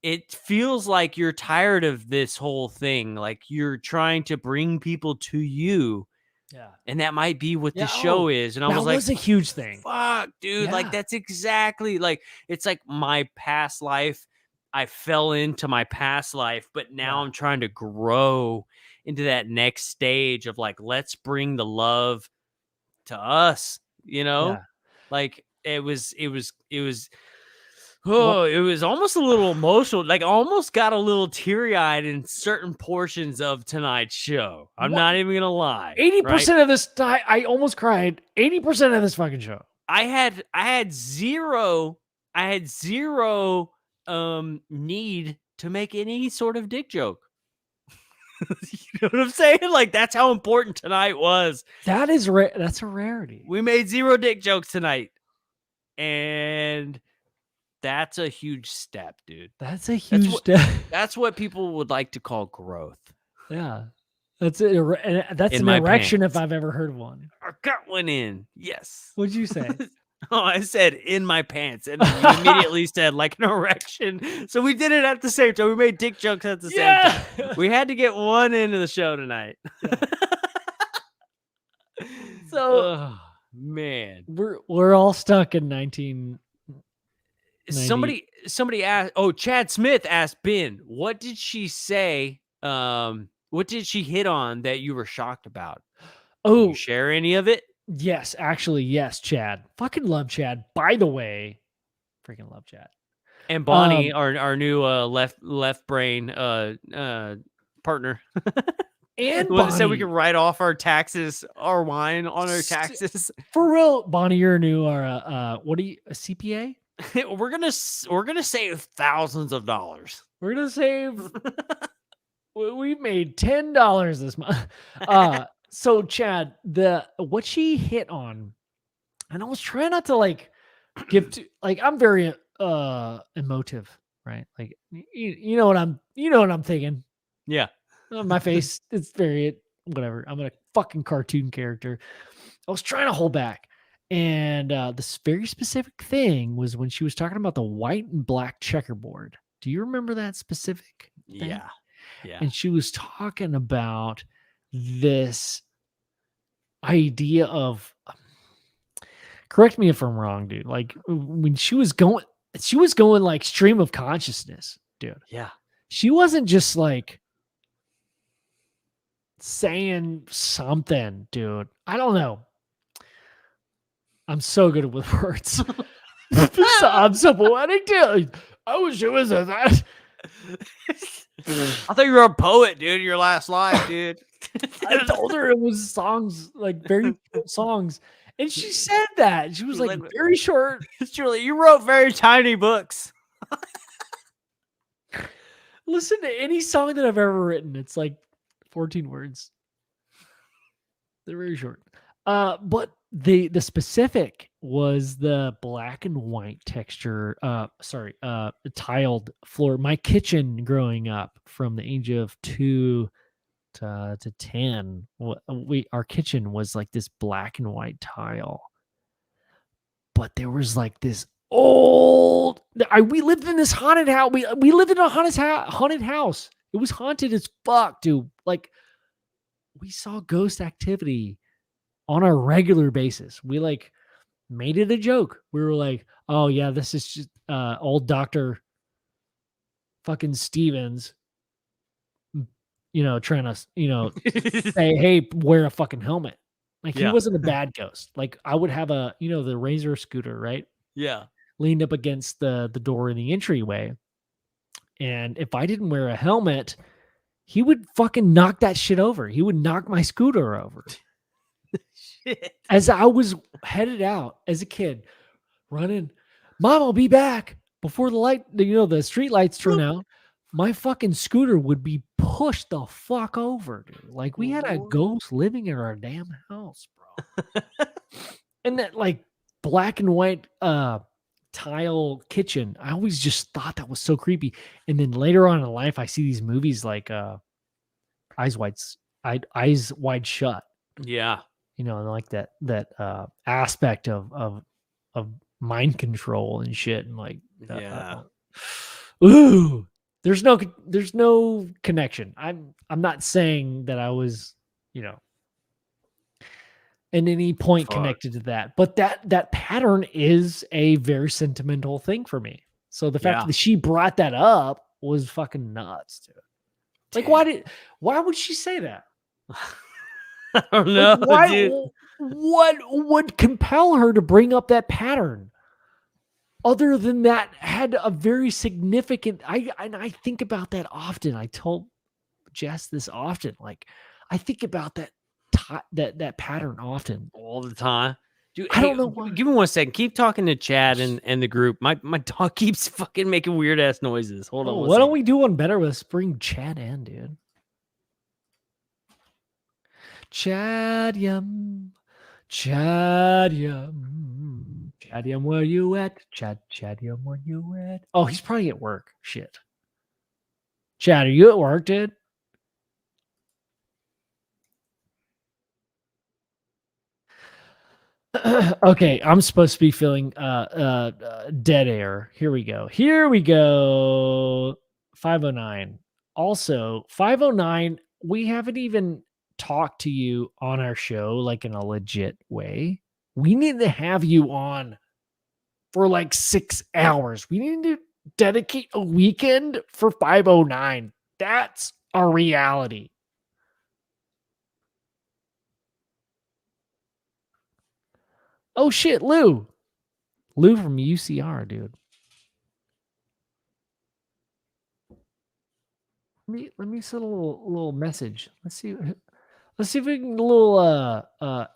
it feels like you're tired of this whole thing. Like you're trying to bring people to you. Yeah. And that might be what the show is. And I was like, that was a huge thing. Fuck, dude. Yeah. Like, that's exactly like, it's like my past life. I fell into my past life, but now I'm trying to grow into that next stage of like, let's bring the love to us, you know? Yeah. Like it was oh, it was almost a little emotional. Like, I almost got a little teary-eyed in certain portions of tonight's show. I'm not even gonna lie. 80% of this, I almost cried. 80% of this fucking show. I had zero need to make any sort of dick joke. You know what I'm saying? Like, that's how important tonight was. That's a rarity. We made zero dick jokes tonight, and that's a huge step, dude. That's a huge step. That's what people would like to call growth. Yeah. That's it. That's an erection if I've ever heard one. I got one in. Yes. What'd you say? Oh, I said in my pants, and then you immediately said like an erection. So we did it at the same time. We made dick jokes at the same time. We had to get one into the show tonight. Yeah. So, man, we're all stuck in 19. Somebody asked. Oh, Chad Smith asked Ben, what did she say? What did she hit on that you were shocked about? Oh, can you share any of it? Yes, actually, yes, Chad. Fucking love Chad. By the way, freaking love Chad. And Bonnie, our new left brain partner. And Bonnie said we can write off our taxes, our wine on our taxes. For real, Bonnie, you're new. What are you, a CPA? We're gonna save thousands of dollars. We're gonna save. We made $10 this month. So Chad, what she hit on, and I was trying not to like give to like I'm very emotive, right? Like you know what I'm thinking. Yeah. My face, it's very whatever. I'm a fucking cartoon character. I was trying to hold back. And this very specific thing was when she was talking about the white and black checkerboard. Do you remember that specific thing? Yeah. Yeah. And she was talking about this idea of, correct me if I'm wrong, dude. Like when she was going like stream of consciousness, dude. Yeah. She wasn't just like saying something, dude. I don't know. I'm so good with words. I'm so poetic, dude. I wish it was that. I thought you were a poet, dude. Your last life, dude. I told her it was songs, like very short songs. And she said that. She was like very short. Julie, you wrote very tiny books. Listen to any song that I've ever written. It's like 14 words. They're very short. But the specific was the black and white texture. Tiled floor. My kitchen growing up from the age of 2 to 10, our kitchen was like this black and white tile. But there was like this old. We lived in this haunted house. We lived in a haunted house. It was haunted as fuck, dude. Like we saw ghost activity on a regular basis. We like made it a joke. We were like, oh yeah, this is just old Dr. fucking Stevens, trying to, say, hey, wear a fucking helmet. Like he wasn't a bad ghost. Like I would have the Razor scooter, right? Yeah. Leaned up against the door in the entryway. And if I didn't wear a helmet, he would fucking knock that shit over. He would knock my scooter over. Shit. As I was headed out as a kid, running, Mom, I'll be back before the street lights turn out. My fucking scooter would be pushed the fuck over, dude. Like we had a ghost living in our damn house, bro. And that like black and white tile kitchen, I always just thought that was so creepy. And then later on in life, I see these movies like Eyes Wide Shut. Yeah. Like that aspect of mind control and shit, and like ooh, there's no connection. I'm not saying that I was at any point connected to that, but that pattern is a very sentimental thing for me. So the fact that she brought that up was fucking nuts, dude. Like why would she say that? I don't know. Like, dude. What would compel her to bring up that pattern? Other than that, had a very significant. I think about that often. I told Jess this often. Like I think about that pattern often, all the time. Dude, I don't know why. Give me 1 second. Keep talking to Chad and the group. My dog keeps fucking making weird ass noises. Hold on. Why don't we do one better? Let's bring Chad in, dude. Chad Yum, where you at? Chad Yum, where you at? Oh, he's probably at work. Shit. Chad, are you at work, dude? Okay, I'm supposed to be feeling dead air. Here we go. 509. Also, 509, we haven't even talked to you on our show like in a legit way. We need to have you on for like 6 hours. We need to dedicate a weekend for 509. That's a reality. Oh shit, Lou from UCR, dude. Let me send a little message. Let's see if we can do a little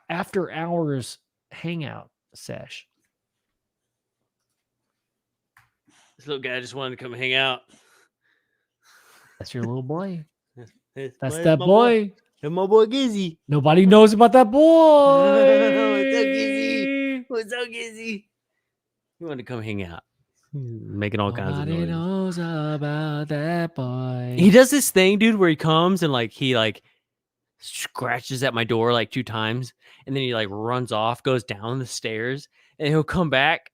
after hours hangout sesh. This little guy just wanted to come hang out. That's your little boy. That's Where's that boy. And my boy Gizzy. Nobody knows about that boy. What's up, Gizzy? What's up, Gizzy? He wanted to come hang out, making all kinds of Nobody noises. knows about that boy. He does this thing, dude, where he comes and like he like scratches at my door like 2 times, and then he like runs off, goes down the stairs, and he'll come back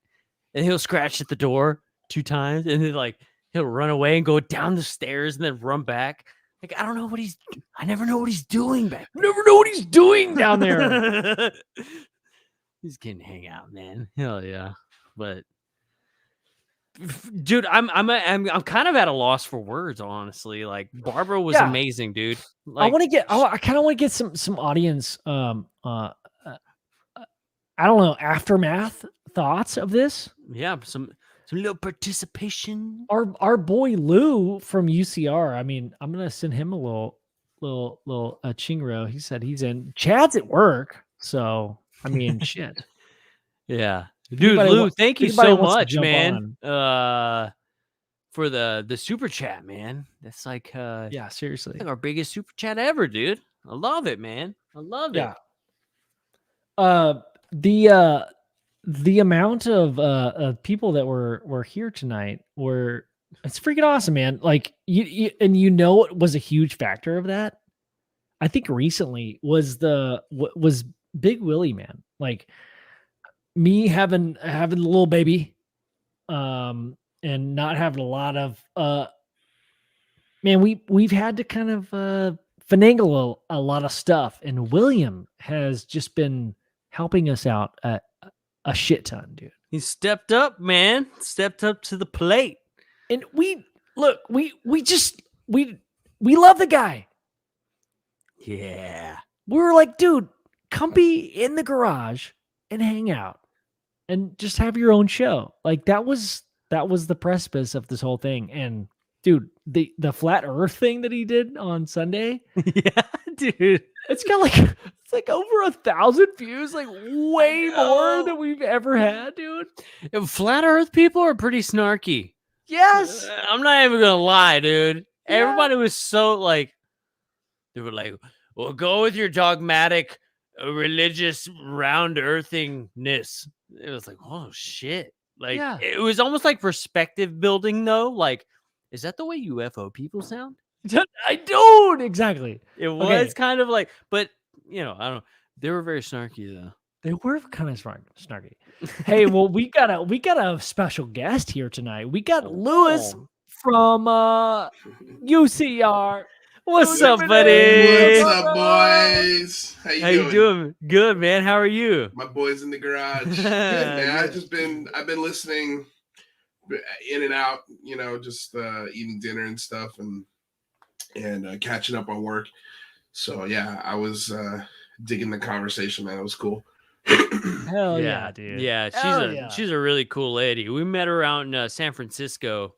and he'll scratch at the door 2 times, and then like he'll run away and go down the stairs and then run back. Like I never know what he's doing back there. Never know what he's doing down there. He's getting to hang out, man. Hell yeah. But dude, I'm kind of at a loss for words, honestly. Like Barbara was Yeah. amazing, dude. Like I kind of want to get some audience I don't know, aftermath thoughts of this. yeah, some little participation. Our boy Lou from UCR. I mean, I'm gonna send him a little chingro. He said he's in. Chad's at work, so I mean, shit. Yeah, If dude, anybody Lou, wants- thank you if anybody so wants to much, jump man. For the super chat, man. That's like Yeah, seriously. like our biggest super chat ever, dude. I love it, man. I love it. Yeah. The amount of people that were here tonight it's freaking awesome, man. Like you what was a huge factor of that? I think recently was was Big Willie, man. Like me having the little baby, and not having a lot of man, we've had to kind of finagle a lot of stuff, and William has just been helping us out a shit ton, dude. He stepped up, man. Stepped up to the plate. And we love the guy. Yeah. We were like, dude, come be in the garage and hang out and just have your own show. Like that was the precipice of this whole thing. And dude, the flat earth thing that he did on Sunday, Yeah, dude. it's got it's like over 1,000 views, like way more than we've ever had, dude. Flat Earth people are pretty snarky. Yes. I'm not even gonna lie, dude. Yeah. Everybody was so like, they were like, well, go with your dogmatic, religious round earthingness. It was like, oh shit. Like Yeah. it was almost like perspective building, though. Like, is that the way UFO people sound? I don't exactly. It was Okay. kind of like, but you know, I don't know. They were very snarky though. They were kind of snarky. Hey, well, we got a special guest here tonight. We got Lewis Oh. from UCR. What's Lewis, up, buddy? What's up, boys? How you doing? Good, man. How are you? My boys in the garage. Good, man. I've been listening in and out, you know, just eating dinner and stuff and catching up on work. So yeah, I was digging the conversation, man. It was cool. Hell yeah, dude. Yeah, she's a really cool lady. We met her out in San Francisco,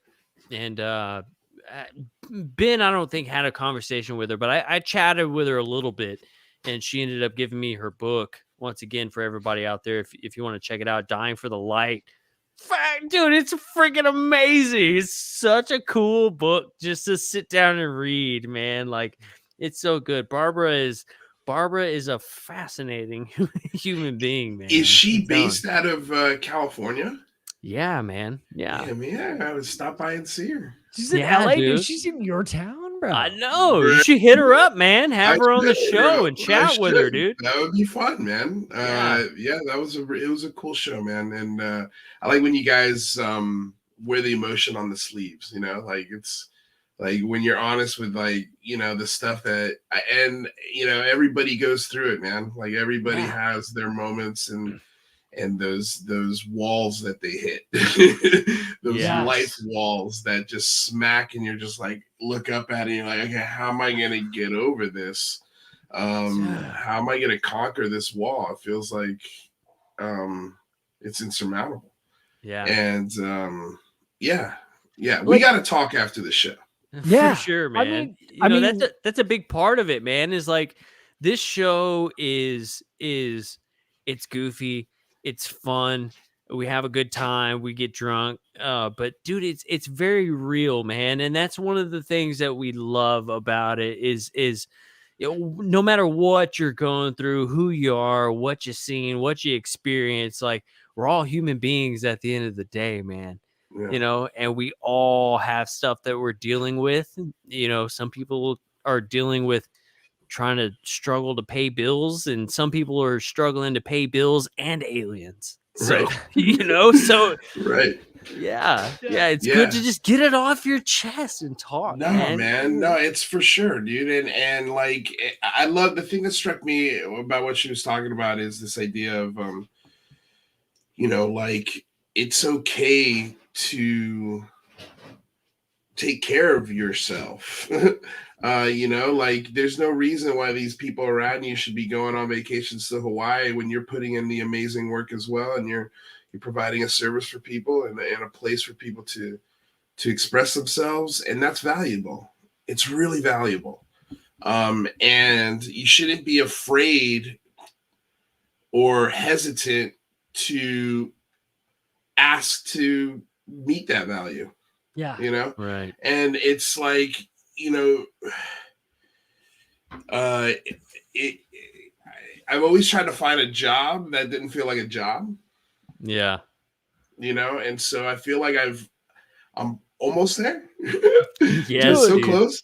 and Ben, I don't think had a conversation with her, but I chatted with her a little bit, and she ended up giving me her book once again for everybody out there. If you want to check it out, Dying for the Light. Dude, it's freaking amazing. It's such a cool book just to sit down and read, man. Like, it's so good. Barbara is a fascinating human being, man. Is she based out of California? Yeah, man. Yeah. Yeah, man. I would stop by and see her. She's in Yeah, LA, dude. She's in your town, bro. I know. You should hit her up, man. Have her on the should hit show up. and chat with her, dude. That would be fun, man. Yeah, it was a cool show, man. And I like when you guys wear the emotion on the sleeves, you know, like it's like when you're honest with, like, you know, the stuff that and you know, everybody goes through it, man. Like everybody has their moments and those walls that they hit, those life walls that just smack, and you're just like, look up at it and you're like, okay, how am I gonna get over this? How am I gonna conquer this wall? It feels like it's insurmountable. Yeah. And we got to talk after the show. Yeah, for sure, man. I mean, that's a big part of it, man. Is like this show is it's goofy, it's fun, we have a good time, we get drunk, but dude, it's very real, man. And that's one of the things that we love about it is you know, no matter what you're going through, who you are, what you've seen, what you experience, like we're all human beings at the end of the day, man. Yeah. You know, and we all have stuff that we're dealing with. You know, some people are dealing with trying to struggle to pay bills, and some people are struggling to pay bills and aliens. So, Right. you know, so Right. yeah, it's Yeah. good to just get it off your chest and talk, No, man. No, it's for sure, dude. And like, I love the thing that struck me about what she was talking about is this idea of, you know, like it's okay to take care of yourself. You know, like there's no reason why these people around you should be going on vacations to Hawaii when you're putting in the amazing work as well, and you're providing a service for people and a place for people to express themselves, and that's valuable. It's really valuable. And you shouldn't be afraid or hesitant to ask to meet that value. Yeah. You know? right? And it's like, you know, I've always tried to find a job that didn't feel like a job, Yeah, you know, and so I feel like I'm almost there. yes, So dude. close.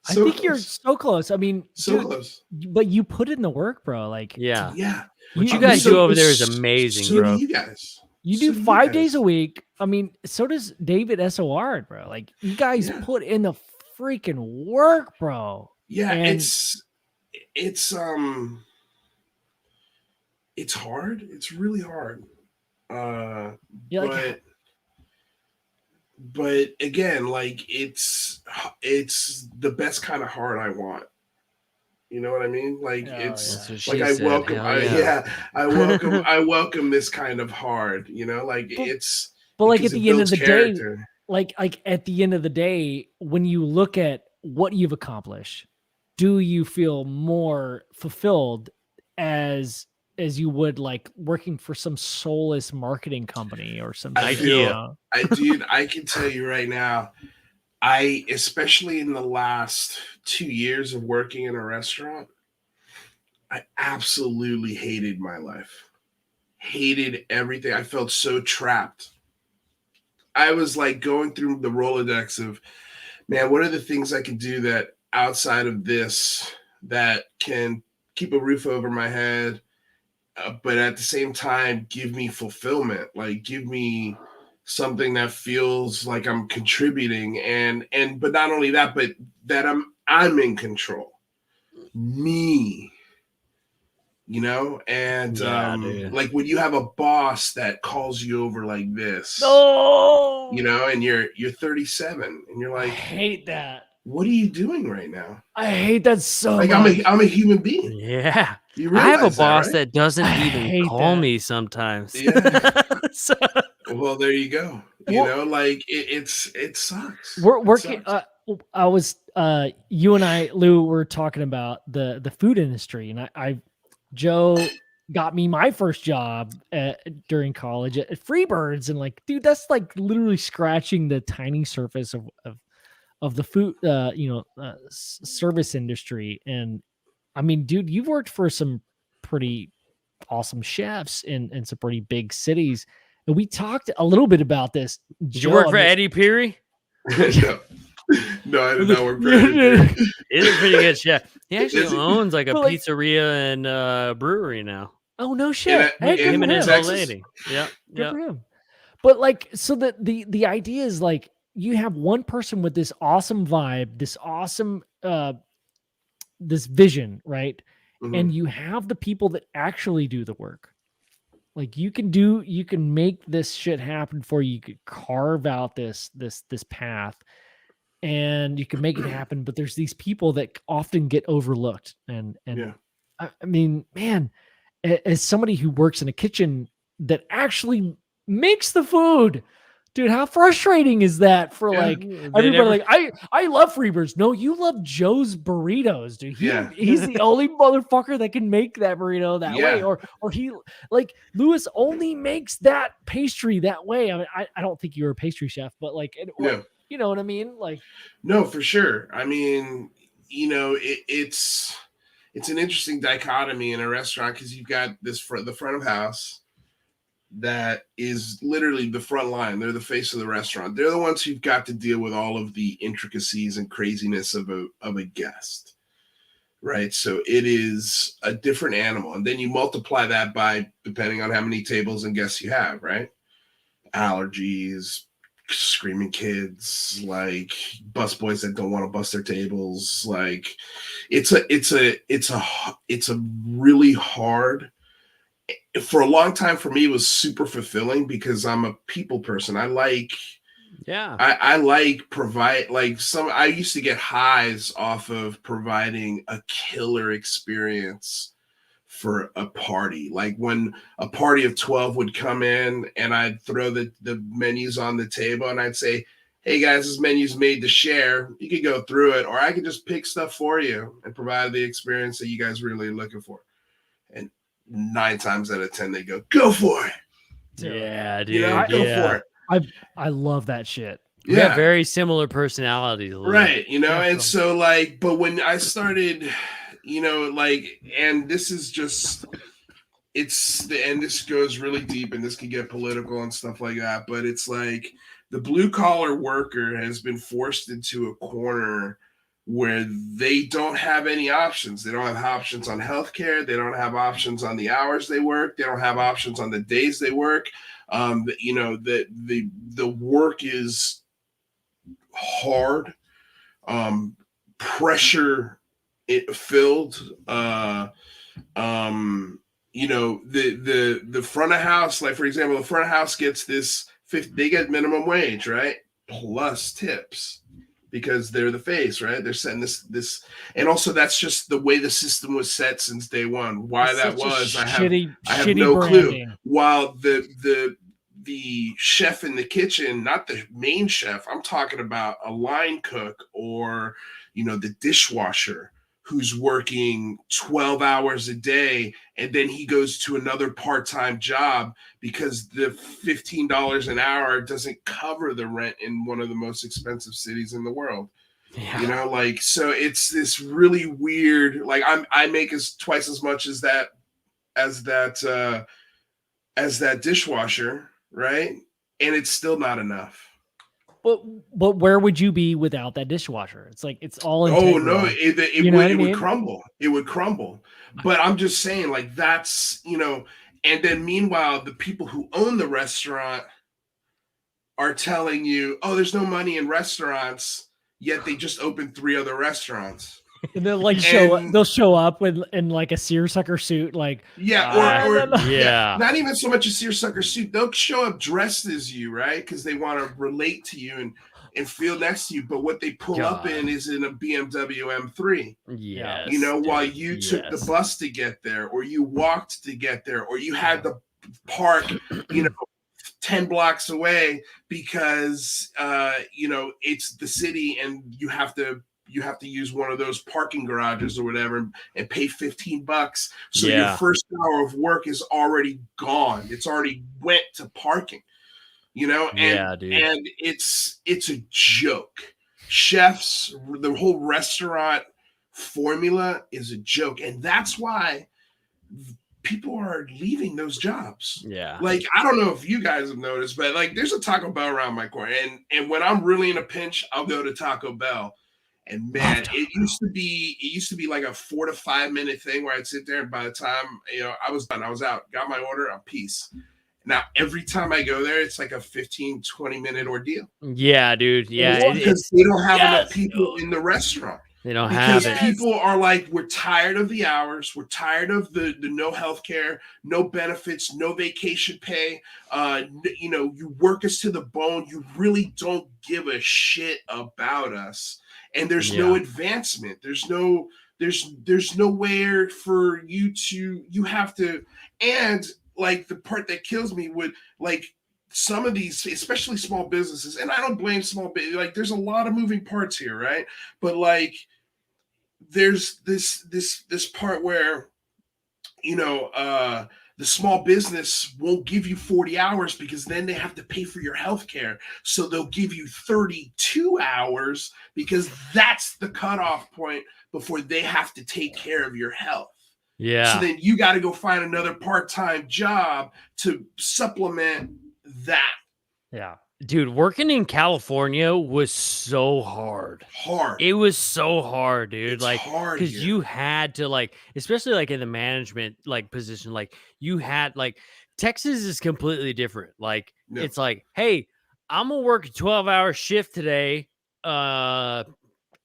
I So think you're close. so close. I mean, So dude, close. but you put in the work, bro. Like, Yeah, Yeah. what you You- guys So- do over there is amazing, so bro. do you guys. you So do do 5 days guys. a week. I mean, so does David SOR, bro. Like, you guys Yeah. put in the freaking work, bro. Yeah, And- it's hard. It's really hard. You're like, But again, like it's the best kind of hard I want. You know what I mean? Like Oh, it's yeah. That's what like she I said. welcome Hell I welcome this kind of hard, you know, like But- it's but like because at it the end of builds the day, character. like at the end of the day, when you look at what you've accomplished, do you feel more fulfilled as you would like working for some soulless marketing company or some I shit, feel- you know? Dude, I can tell you right now, especially in the last 2 years of working in a restaurant, I absolutely hated my life. Hated everything. I felt so trapped. I was like going through the Rolodex of, man, what are the things I can do that outside of this that can keep a roof over my head, but at the same time give me fulfillment, like give me something that feels like I'm contributing, and but not only that, but that I'm in control. Me. You know, and Yeah, dude. like when you have a boss that calls you over like this, Oh, you know, and you're 37 and you're I like, hate that. what are you doing right now? I hate that so Like much. I'm a human being. Yeah, You I have a realize boss right? that doesn't I even hate call that. me sometimes. Yeah. So- Well, there you go. You Well- know, like it sucks. We're It working. sucks. I was. You and I, Lou, were talking about the food industry, and Joe got me my first job during college at Freebirds, and like, dude, that's like literally scratching the tiny surface of the food, service industry. And I mean, dude, you've worked for some pretty awesome chefs in some pretty big cities. And we talked a little bit about this. Did you work for Eddie Peary? No, I did not work for Eddie. He's a pretty good chef. He actually Is he? owns like a But, like- pizzeria and brewery now. Oh no shit! In- Hey, in good Him for and his him. old Texas? lady. Yeah, Good yeah. for him. But like, so the idea is like you have one person with this awesome vibe, this awesome this vision, right? Mhm. And you have the people that actually do the work. Like you can make this shit happen for you. You could carve out this path and you can make it happen. But there's these people that often get overlooked. And Yeah. I mean, man, as somebody who works in a kitchen that actually makes the food, dude, how frustrating is that for Yeah. like They everybody? never- Like, I love Freebirds. No, you love Joe's burritos, dude. Yeah. He's the only motherfucker that can make that burrito that way, Yeah. or he like Lewis only makes that pastry that way. I mean, I don't think you're a pastry chef, but like, Yeah. you know what I mean? Like, No, for sure. I mean, you know, it's an interesting dichotomy in a restaurant because you've got the front of house, that is literally the front line. They're the face of the restaurant. They're the ones who've got to deal with all of the intricacies and craziness of a guest, right? So it is a different animal. And then you multiply that by, depending on how many tables and guests you have, right? Allergies, screaming kids, like busboys that don't want to bust their tables. Like it's a really hard. For a long time, for me, it was super fulfilling because I'm a people person. I like provide like I used to get highs off of providing a killer experience for a party. Like when a party of 12 would come in and I'd throw the menus on the table and I'd say, hey guys, this menu's made to share. You could go through it, or I could just pick stuff for you and provide the experience that you guys really are looking for. And 9 times out of 10, they go for it. Yeah, dude. You know, go for it. I love that shit. We have very similar personalities. Right. You know, and so like, but when I started, you know, like, and this is just, and this goes really deep and this can get political and stuff like that, but it's like the blue collar worker has been forced into a corner where they don't have any options. They don't have options on healthcare. They don't have options on the hours they work. They don't have options on the days they work. You know, the work is hard, pressure filled. You know, the front of house, like for example, the front of house gets they get minimum wage, right? Plus tips. Because they're the face, right? They're setting this, and also that's just the way the system was set since day one. Why that was, I have no clue. While the chef in the kitchen, not the main chef, I'm talking about a line cook or, you know, the dishwasher who's working 12 hours a day, and then he goes to another part-time job because the $15 an hour doesn't cover the rent in one of the most expensive cities in the world. Yeah. You know, like, so it's this really weird, like I make twice as much as that dishwasher, right? And it's still not enough. But where would you be without that dishwasher? It's like, it's all integral. Oh no, it would crumble. It would crumble. But I'm just saying, like, that's, you know, and then meanwhile, the people who own the restaurant are telling you, oh, there's no money in restaurants, yet they just opened 3 other restaurants. And they'll like they'll show up in like a seersucker suit, like not even so much a seersucker suit. They'll show up dressed as you, right? Because they want to relate to you and feel next to you. But what they pull up in is in a BMW M3. Yeah, you know, while you took the bus to get there, or you walked to get there, or you had to park, you know, 10 blocks away because you know, it's the city and you have to use one of those parking garages or whatever and pay $15. So your first hour of work is already gone. It's already went to parking, you know? And, and it's a joke. Chefs, the whole restaurant formula is a joke. And that's why people are leaving those jobs. Yeah. Like, I don't know if you guys have noticed, but like there's a Taco Bell around my corner. And when I'm really in a pinch, I'll go to Taco Bell. And man, it used to be like a 4 to 5 minute thing where I'd sit there, and by the time, you know, I was done, I was out, got my order, I'm peace. Now every time I go there, it's like a 15-20 minute ordeal. Yeah, dude. Yeah, because they don't have enough people in the restaurant. They don't have it. People are like, we're tired of the hours, we're tired of the no health care, no benefits, no vacation pay. You know, you work us to the bone. You really don't give a shit about us. And there's no advancement. There's nowhere for you have to, and like the part that kills me would like some of these, especially small businesses, and I don't blame small business, like there's a lot of moving parts here, right? But like there's this part where, you know, the small business won't give you 40 hours because then they have to pay for your healthcare. So they'll give you 32 hours because that's the cutoff point before they have to take care of your health. Yeah. So then you got to go find another part-time job to supplement that. Yeah. Dude, working in California was so hard. Hard. It was so hard, dude. It's like, hard because here. you had to like, especially like in the management like position, like you had like Texas is completely different. Like, Yeah. it's like, hey, I'm gonna work a 12-hour shift today. I'm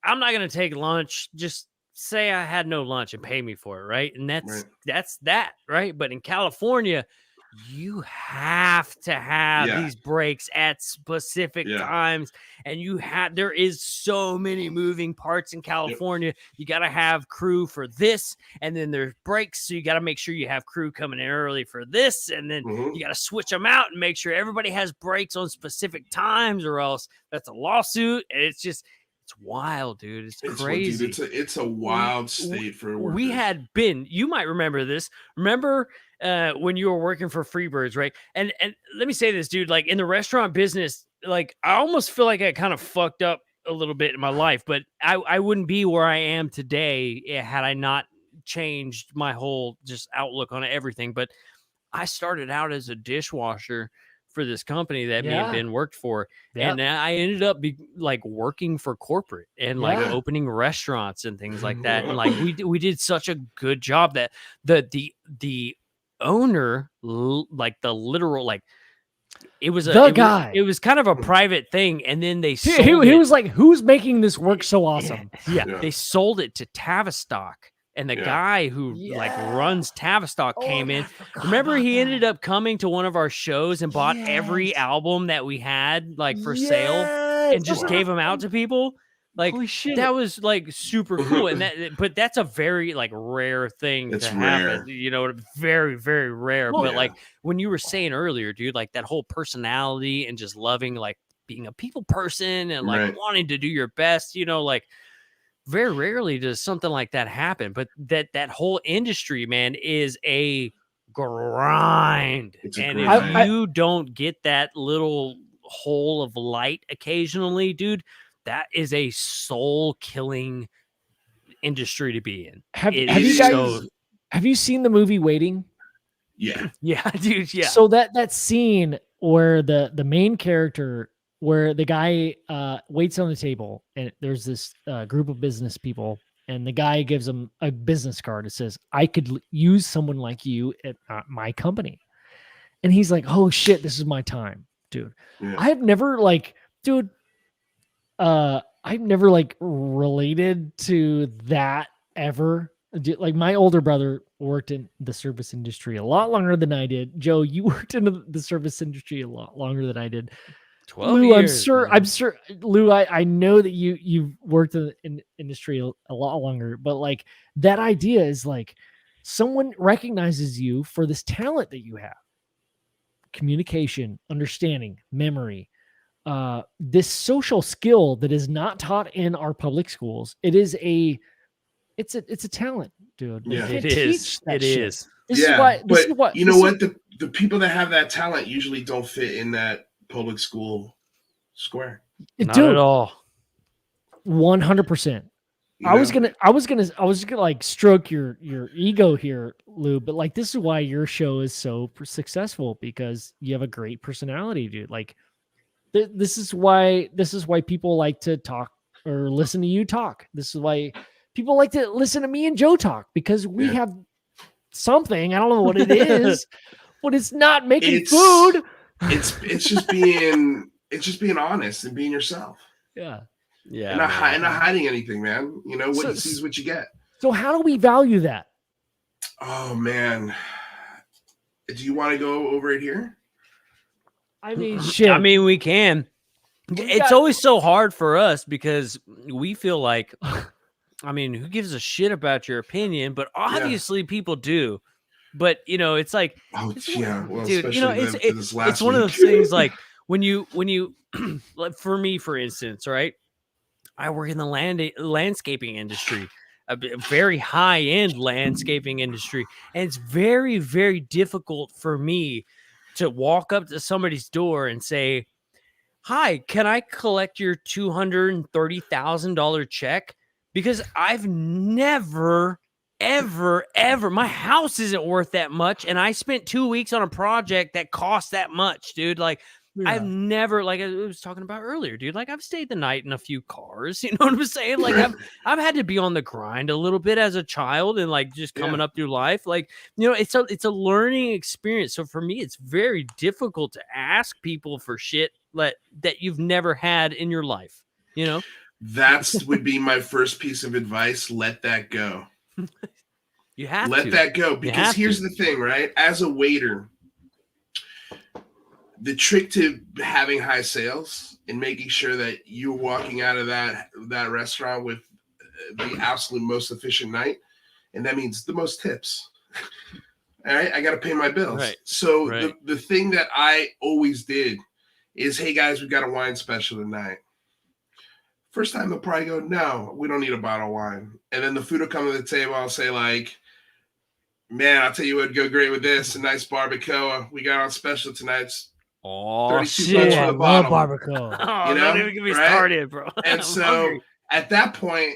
not gonna take lunch. Just say I had no lunch and pay me for it, right? And that's that, right? But in California, you have to have these breaks at specific times, and there is so many moving parts in California. You got to have crew for this, and then there's breaks, so you got to make sure you have crew coming in early for this, and then you got to switch them out and make sure everybody has breaks on specific times, or else that's a lawsuit. And it's wild, dude. It's crazy. Dude, it's a wild state for workers. We had been, you might remember this. Remember when you were working for Freebirds, right? And let me say this, dude, like in the restaurant business, like I almost feel like I kind of fucked up a little bit in my life, but I wouldn't be where I am today had I not changed my whole just outlook on everything. But I started out as a dishwasher for this company that me and Ben worked for. And I ended up working for corporate and like opening restaurants and things like that. And like we did such a good job that the owner, like the literal, like it was it was kind of a private thing. And then they sold he was like, who's making this work so awesome? They sold it to Tavistock. And the guy who like runs Tavistock came in. Remember, he ended up coming to one of our shows and bought every album that we had like for sale and just gave them out to people. Like, holy shit, that was like super cool. And but that's a very like rare thing to happen. You know, very, very rare. But like when you were saying earlier, dude, like that whole personality and just loving like being a people person and like wanting to do your best, you know, like. Very rarely does something like that happen, but that whole industry, man, is a grind. And if you don't get that little hole of light occasionally, dude, that is a soul killing industry to be in. Have you seen the movie Waiting? Yeah, dude. Yeah. So that scene where the main character, where the guy waits on the table and there's this group of business people and the guy gives him a business card that says, I could use someone like you at my company. And he's like, oh shit, this is my time, dude. I've never related to that ever. Like my older brother worked in the service industry a lot longer than I did. Joe, you worked in the service industry a lot longer than I did. 12 Lou, years, I'm sure, Lou, I know that you've worked in the industry a lot longer, but like that idea is like someone recognizes you for this talent that you have. Communication, understanding, memory, this social skill that is not taught in our public schools. It's a talent, dude. Yeah, it is. It is. This is what you know what? The people that have that talent usually don't fit in that public school square. Not at all. 100%. I was gonna like stroke your ego here, Lou, but like this is why your show is so successful, because you have a great personality, dude. Like this is why people like to talk or listen to you talk. This is why people like to listen to me and Joe talk, because we have something, I don't know what it is, but it's not making food. It's just being honest and being yourself. Yeah. And not hiding anything, man. You know, what you see is what you get. So how do we value that? Oh man. Do you want to go over it here? I mean, shit. I mean, we can. It's always so hard for us because we feel like, I mean, who gives a shit about your opinion? But obviously people do. But, you know, it's like, well, dude, you know, it's one of those things like when you, like for me, for instance, right? I work in the landscaping industry, a very high-end landscaping industry. And it's very, very difficult for me to walk up to somebody's door and say, hi, can I collect your $230,000 check? Because I've never ever. My house isn't worth that much, and I spent 2 weeks on a project that cost that much, dude. Like, I've never, like I was talking about earlier, dude. Like, I've stayed the night in a few cars. You know what I'm saying? Like, I've had to be on the grind a little bit as a child, and like just coming up through life. Like, you know, it's a learning experience. So for me, it's very difficult to ask people for shit that you've never had in your life. You know, That's would be my first piece of advice. Let that go. You have let to that go, because here's the thing, right? As a waiter, the trick to having high sales and making sure that you're walking out of that restaurant with the absolute most efficient night, and that means the most tips. All right, I got to pay my bills. Right. So the thing that I always did is, hey guys, we got a wine special tonight. First time they'll probably go, no, we don't need a bottle of wine. And then the food will come to the table. I'll say like, man, I'll tell you what would go great with this. A nice barbacoa. We got on special tonight. It's 32 bucks for the bottle. Barbacoa. Oh, you know? Don't even get me started, bro. And so at that point,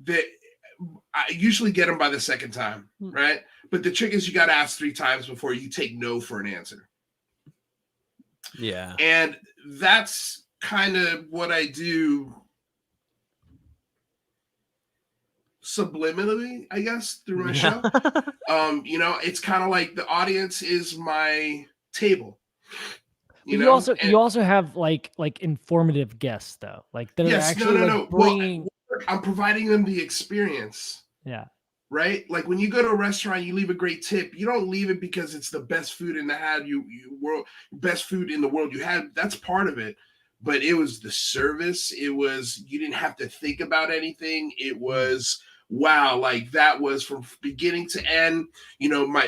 I usually get them by the second time, right? But the trick is you got to ask 3 times before you take no for an answer. Yeah. And that's kind of what I do subliminally, I guess, through my show. You know, it's kind of like the audience is my table. You also have like informative guests though, like that are actually bringing. Well, I'm providing them the experience. Yeah. Right. Like when you go to a restaurant, you leave a great tip. You don't leave it because it's the best food in best food in the world you had. That's part of it. But it was the service. It was, you didn't have to think about anything. It was, wow, like that was from beginning to end. You know,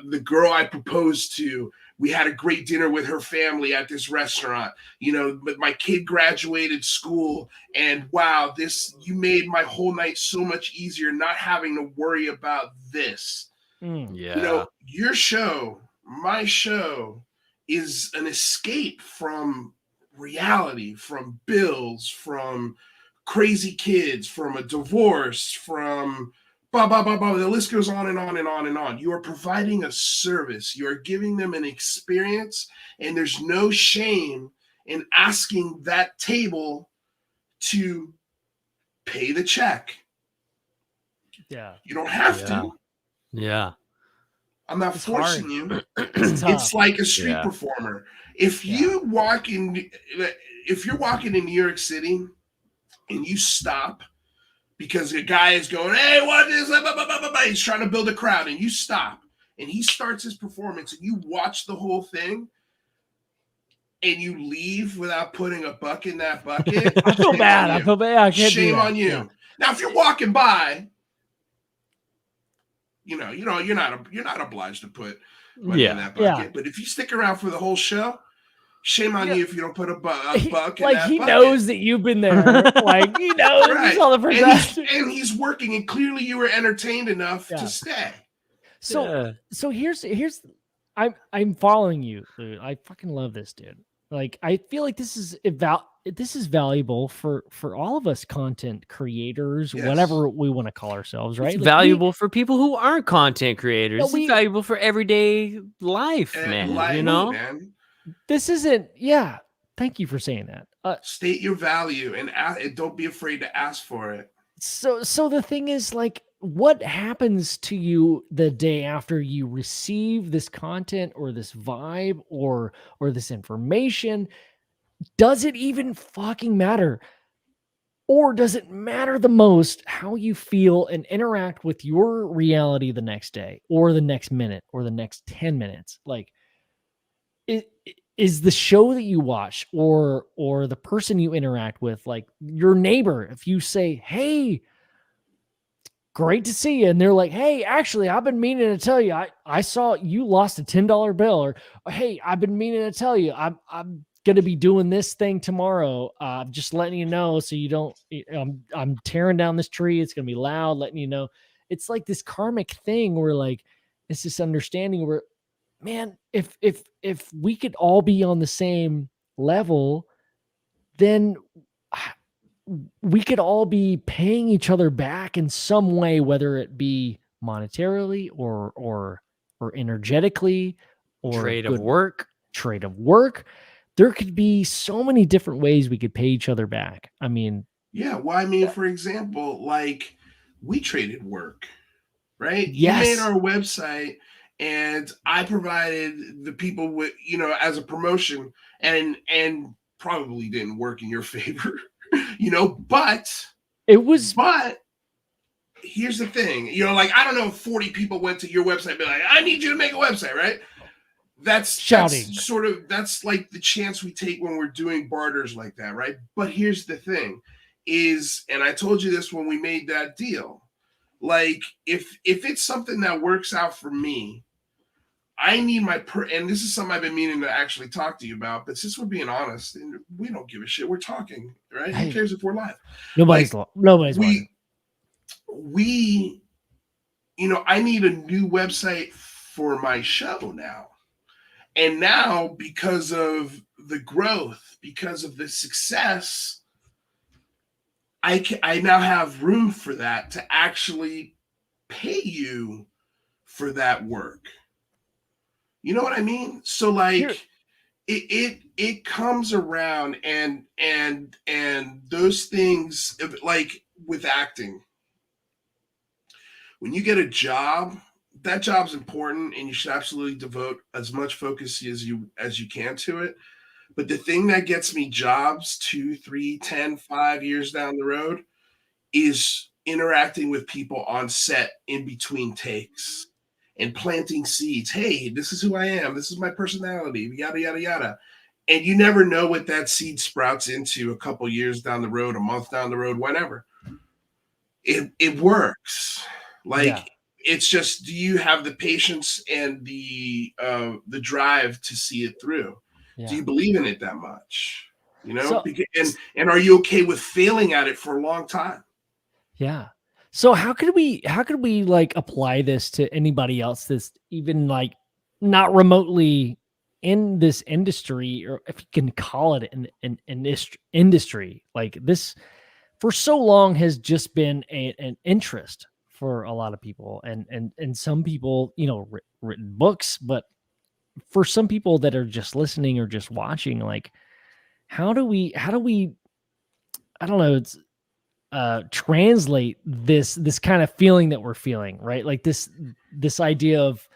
the girl I proposed to, we had a great dinner with her family at this restaurant. You know, but my kid graduated school, and wow, you made my whole night so much easier not having to worry about this. Yeah. You know, your show, my show is an escape from reality, from bills, from crazy kids, from a divorce, from blah, blah, blah, blah. The list goes on and on and on and on. You are providing a service. You are giving them an experience, and there's no shame in asking that table to pay the check. Yeah. You don't have to. Yeah. I'm not forcing you. It's like a street performer. If you're walking in New York City and you stop because a guy is going, hey, what is that? He's trying to build a crowd, and you stop and he starts his performance and you watch the whole thing and you leave without putting a buck in that bucket. I feel bad. I can't Shame on you. Yeah. Now, if you're walking by, you're not obliged to put money in that bucket. Yeah. But if you stick around for the whole show, shame on you if you don't put a buck in that bucket. Like he knows that you've been there. Like he knows right. All the production. And he's working, and clearly you were entertained enough to stay. So here's I'm following you, dude. I fucking love this, dude. Like I feel like this is valuable for all of us content creators, whatever we want to call ourselves, right? It's valuable for people who aren't content creators. It's valuable for everyday life, man. Man. This isn't. Yeah. Thank you for saying that. State your value and don't be afraid to ask for it. So the thing is, like, what happens to you the day after you receive this content or this vibe or this information? Does it even fucking matter? Or does it matter the most how you feel and interact with your reality the next day or the next minute or the next 10 minutes? Like, is the show that you watch or the person you interact with, like your neighbor, if you say, hey, great to see you, and they're like, hey, actually, I've been meaning to tell you, I saw you lost a $10 bill, or hey, I've been meaning to tell you, I'm going to be doing this thing tomorrow. Just letting you know so you don't, I'm tearing down this tree. It's going to be loud, letting you know. It's like this karmic thing where like, it's this understanding where, man, if we could all be on the same level, then we could all be paying each other back in some way, whether it be monetarily or energetically or Trade of good work. trade of work. There could be so many different ways we could pay each other back. I mean, Yeah. Well, I mean, for example, like we traded work, right? You made yes, our website and I provided the people with, as a promotion and probably didn't work in your favor, but it was here's the thing, like I don't know if 40 people went to your website and be like, I need you to make a website, right? That's shouting. that's like the chance we take when we're doing barters like that, right? But here's the thing is, and I told you this when we made that deal, like if it's something that works out for me, I need and this is something I've been meaning to actually talk to you about, but since we're being honest and we don't give a shit, we're talking, right? Hey, who cares if we're live? Nobody's watching. We I need a new website for my show now. And now, because of the growth, because of the success, I now have room for that to actually pay you for that work. You know what I mean? So like it comes around and those things, like with acting, when you get a job, that job's important and you should absolutely devote as much focus as you can to it. But the thing that gets me jobs 2, 3, 10, 5 years down the road is interacting with people on set in between takes and planting seeds. Hey, this is who I am. This is my personality, yada, yada, yada. And you never know what that seed sprouts into a couple years down the road, a month down the road, whatever. It works. Like, it's just, do you have the patience and the drive to see it through? Yeah. Do you believe in it that much? So, and are you okay with failing at it for a long time? Yeah. So how could we like apply this to anybody else that's even like not remotely in this industry, or if you can call it an industry? Like this for so long has just been an interest for a lot of people, and some people, written books, but for some people that are just listening or just watching, like how do we I don't know, it's translate this kind of feeling that we're feeling, right? Like this idea of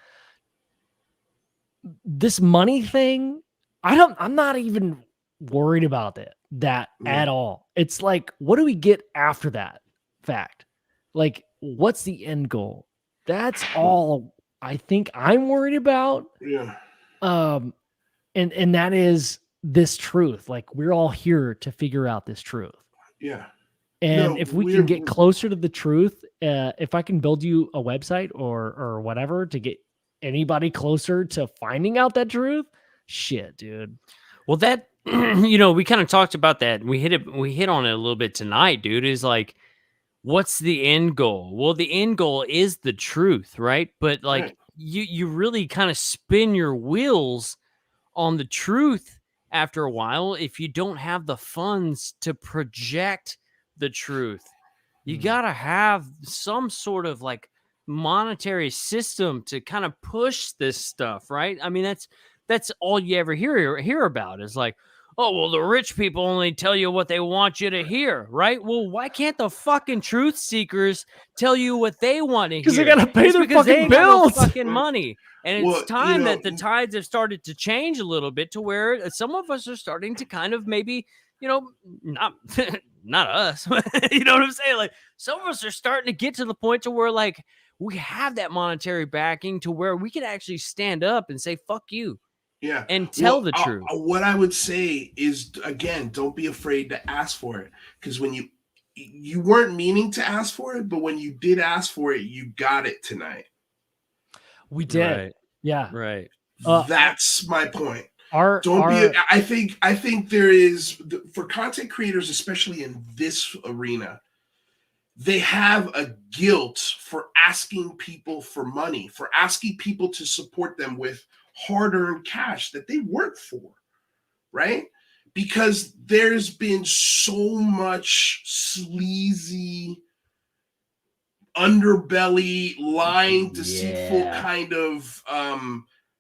this money thing. I'm not even worried about that at all. It's like, what do we get after that fact? Like, what's the end goal? That's all I think I'm worried about. Yeah. And that is this truth. Like, we're all here to figure out this truth. Yeah. And if we can get closer to the truth, if I can build you a website or whatever to get anybody closer to finding out that truth, shit, dude. Well, that, we kind of talked about that. We hit on it a little bit tonight, dude, is like, what's the end goal? Well, the end goal is the truth, right? But like, right. You really kind of spin your wheels on the truth after a while if you don't have the funds to project the truth. You gotta have some sort of like monetary system to kind of push this stuff, right? I mean, that's all you ever hear about is like, oh, well, the rich people only tell you what they want you to hear, right? Well, why can't the fucking truth seekers tell you what they want to hear? Because they gotta pay their fucking bills, fucking money. And it's time that the tides have started to change a little bit to where some of us are starting to kind of maybe, not not us, you know what I'm saying? Like some of us are starting to get to the point to where like we have that monetary backing to where we can actually stand up and say, fuck you. Yeah. And tell the truth. What I would say is, again, don't be afraid to ask for it. Because when you weren't meaning to ask for it, but when you did ask for it, you got it tonight. We did. Right. Yeah. Right. That's my point. I think there is, for content creators, especially in this arena, they have a guilt for asking people for money, for asking people to support them with hard-earned cash that they work for, right? because there's been so much sleazy, underbelly, lying, deceitful kind of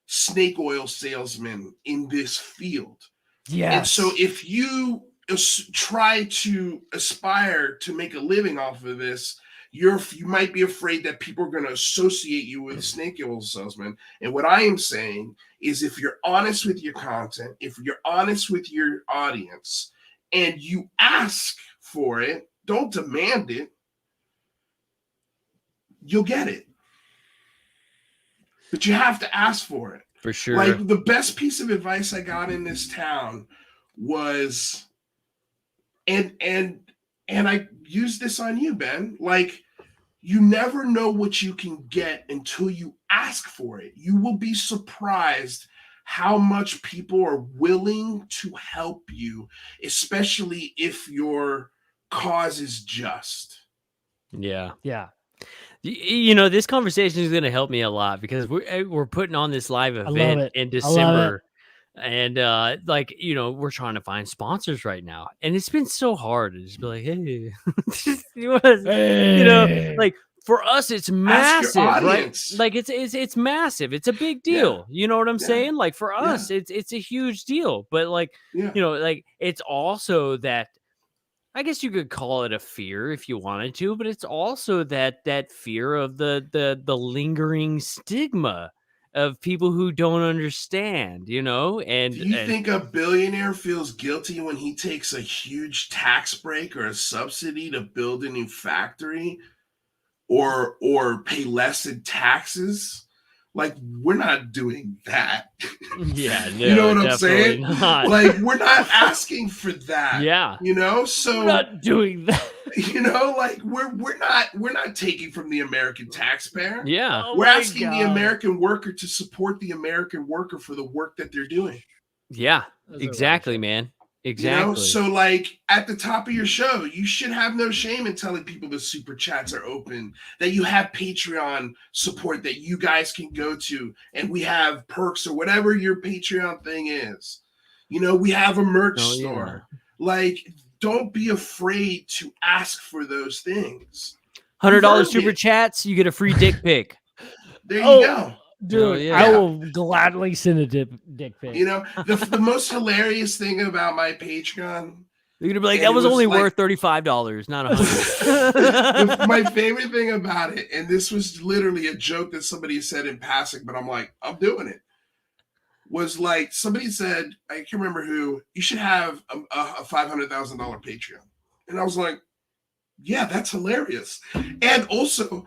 snake oil salesman in this field. Yes. And so if you try to aspire to make a living off of this, you might be afraid that people are going to associate you with snake oil salesman. And what I am saying is, if you're honest with your content, if you're honest with your audience, and you ask for it, don't demand it, you'll get it. But you have to ask for it. For sure. Like, the best piece of advice I got in this town was, and I used this on you, Ben, like, you never know what you can get until you ask for it. You will be surprised how much people are willing to help you, especially if your cause is just. Yeah. Yeah. You know, this conversation is going to help me a lot, because we're putting on this live event in December, and like, you know, we're trying to find sponsors right now, and it's been so hard to just be like, hey, you know, like, for us it's massive, right? Like, it's massive. It's a big deal. You know what I'm saying? Like, for us, it's a huge deal. But like, you know, like, it's also that, I guess you could call it a fear if you wanted to, but it's also that fear of the lingering stigma of people who don't understand, you know? And do you think a billionaire feels guilty when he takes a huge tax break or a subsidy to build a new factory, or pay less in taxes? Like, we're not doing that. Yeah, no, you know what I'm saying? Not. Like, we're not asking for that. Yeah. You know, so we're not doing that. You know, like, we're not taking from the American taxpayer. Yeah. We're asking the American worker to support the American worker for the work that they're doing. Yeah, exactly, man. Exactly. You know? So, like, at the top of your show, you should have no shame in telling people the super chats are open, that you have Patreon support that you guys can go to, and we have perks or whatever your Patreon thing is. You know, we have a merch store. Like, don't be afraid to ask for those things. $100 super chats, you get a free dick pic. There you go. Dude, I will gladly send a dick pic. You know, the most hilarious thing about my Patreon, you're gonna be like, that was only worth $35, not $100. My favorite thing about it, and this was literally a joke that somebody said in passing, but I'm like, I'm doing it, was like, somebody said, I can't remember who, you should have a $500,000 Patreon. And I was like, yeah, that's hilarious. And also,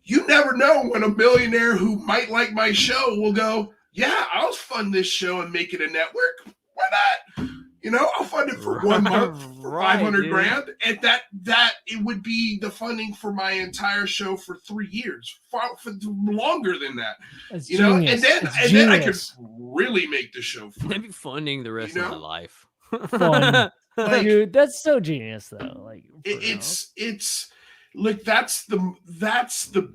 you never know when a millionaire who might like my show will go, yeah, I'll fund this show and make it a network. Why not? You know, I'll fund it for 1 month for 500 grand. And that it would be the funding for my entire show for 3 years, for longer than that. That's you know, genius. and then I could really make the show free. Maybe funding the rest of my life. Fun. Like, dude, that's so genius though. Like, it's like, that's the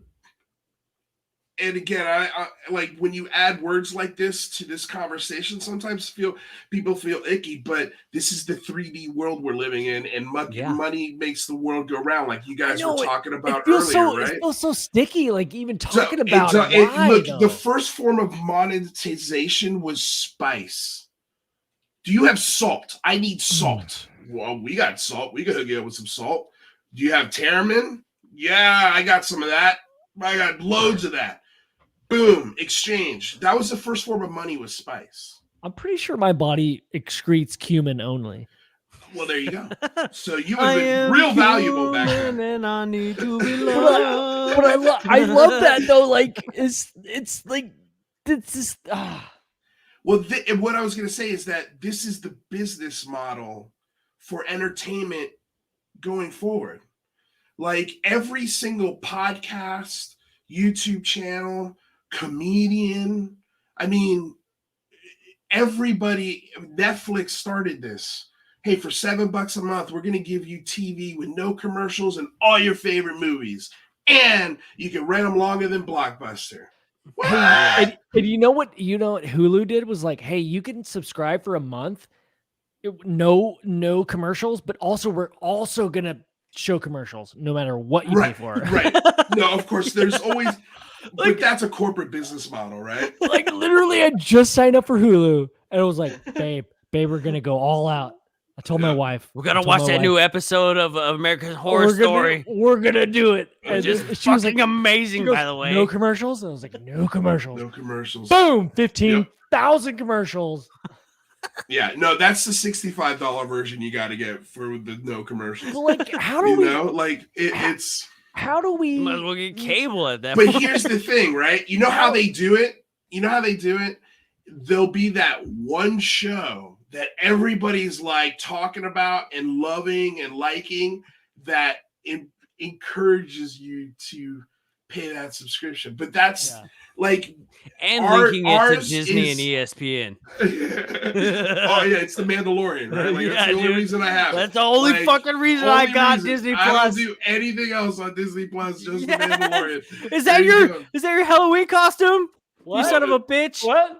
and again, I like, when you add words like this to this conversation, sometimes people feel icky, but this is the 3D world we're living in, and money makes the world go round, like you guys were talking about earlier, right? It feels so sticky, like, even talking about it. Look, the first form of monetization was spice. Do you have salt? I need salt. Well, we got salt. We could get with some salt. Do you have Terramin? Yeah, I got some of that. I got loads of that. Boom, exchange. That was the first form of money, was spice. I'm pretty sure my body excretes cumin only. Well, there you go. So you would have been real valuable back then. And I need to be loved. But I love that though. Like, it's like, it's just Well, and what I was going to say is that this is the business model for entertainment going forward. Like, every single podcast, YouTube channel, comedian, I mean, everybody, Netflix started this. Hey, for $7 a month, we're going to give you TV with no commercials and all your favorite movies. And you can rent them longer than Blockbuster. And you know what Hulu did was like, hey, you can subscribe for a month no commercials, but also we're also gonna show commercials no matter what you pay for. Right. No, of course, there's always, but that's a corporate business model, right? Like literally, I just signed up for Hulu, and it was like, babe, we're gonna go all out. I told my wife, we're gonna watch that new episode of American Horror Story. We're gonna do it. And she was like, amazing, by the way. No commercials. And I was like, no commercials. No commercials. Boom, 15,000 commercials. Yeah, no, that's the $65 version you got to get for the no commercials. Like, how do we? Like it's. How do we? Might as well get cable at that. But point. here's the thing, right? You know how they do it. There'll be that one show that everybody's like talking about and loving and liking that encourages you to pay that subscription. But that's like, and linking it to Disney and ESPN. Oh yeah, it's the Mandalorian, right? Like, that's the only reason I have. That's the only fucking reason I got Disney Plus. I don't do anything else on Disney Plus, just the Mandalorian. Is that your Halloween costume? What? You son of a bitch! What?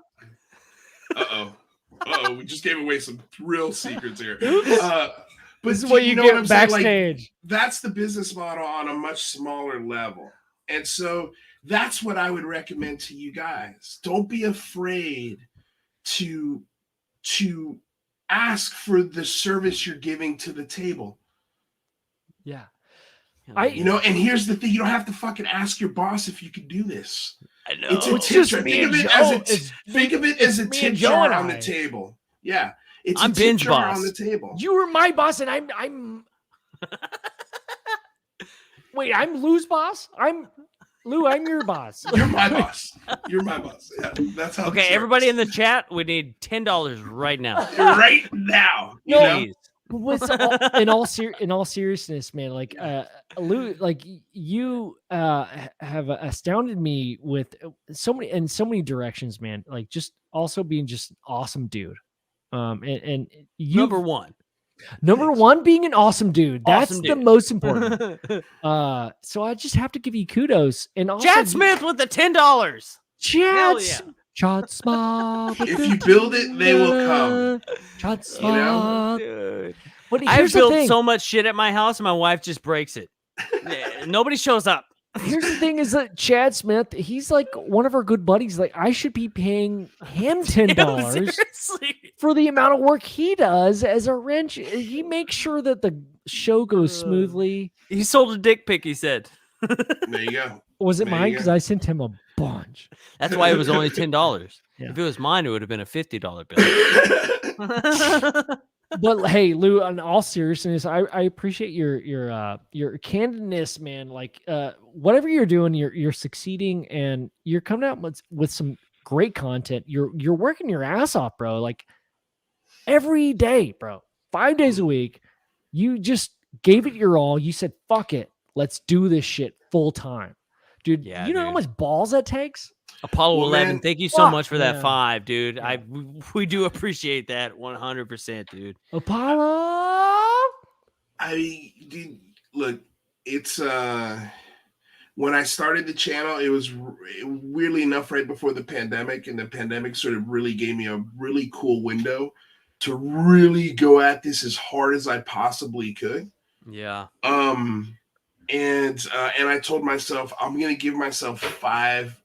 We just gave away some real secrets here. But this is what you get backstage. Like, that's the business model on a much smaller level, and so that's what I would recommend to you guys. Don't be afraid to ask for the service you're giving to the table. Yeah. And here's the thing, you don't have to fucking ask your boss if you can do this. I know. It's a tip jar. Think of it as a tip jar on the table. Yeah. It's I'm a tip binge jar boss on the table. You were my boss and I'm Wait, I'm Lou's boss? Lou, I'm your boss. You're my boss. You're my boss. Yeah, that's how. Okay, everybody in the chat, we need $10 right now. Right now. Please. In all seriousness, man, like Lou, like you have astounded me with so many directions, man. Like just also being just an awesome dude. And you Number one, being an awesome dude. That's the most important. So I just have to give you kudos. And also, Chad Smith with the $10. Chad Smith. If you build it, they will come. Chad Smith. Dude. But I've built so much shit at my house, and my wife just breaks it. Nobody shows up. Here's the thing: is that Chad Smith? He's like one of our good buddies. Like I should be paying him $10 for the amount of work he does as a wrench. He makes sure that the show goes smoothly. He sold a dick pic. He said. There you go. Was it mine? Because I sent him a bunch. That's why it was only $10. If it was mine, it would have been a $50 bill. But hey, Lou, in all seriousness, I appreciate your candidness, man. Like whatever you're doing, you're succeeding and you're coming out with some great content. You're working your ass off, bro. Like every day, bro. 5 days a week. You just gave it your all. You said, fuck it. Let's do this shit full time. Dude, you know how much balls that takes? Apollo 11, thank you so much for that 5, dude. We do appreciate that 100%, dude. Apollo. Look, it's when I started the channel, it was weirdly enough right before the pandemic, and the pandemic sort of really gave me a really cool window to really go at this as hard as I possibly could. Yeah. And I told myself I'm going to give myself 5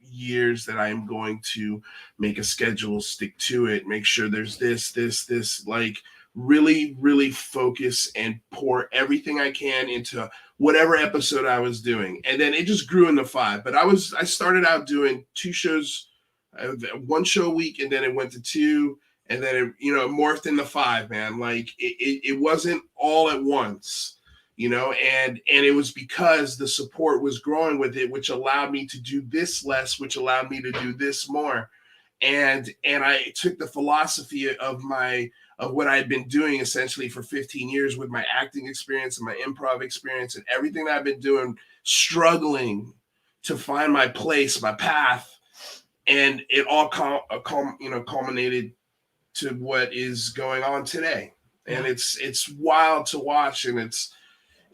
years that I am going to make a schedule, stick to it, make sure there's this, like really, really focus and pour everything I can into whatever episode I was doing. And then it just grew into 5. But I started out doing 2 shows, 1 show a week, and then it went to 2, and then it morphed into 5, man. Like it wasn't all at once. And it was because the support was growing with it, which allowed me to do this less, which allowed me to do this more. And I took the philosophy of what I had been doing essentially for 15 years with my acting experience and my improv experience and everything that I've been doing, struggling to find my place, my path. And it all culminated to what is going on today. And it's wild to watch, and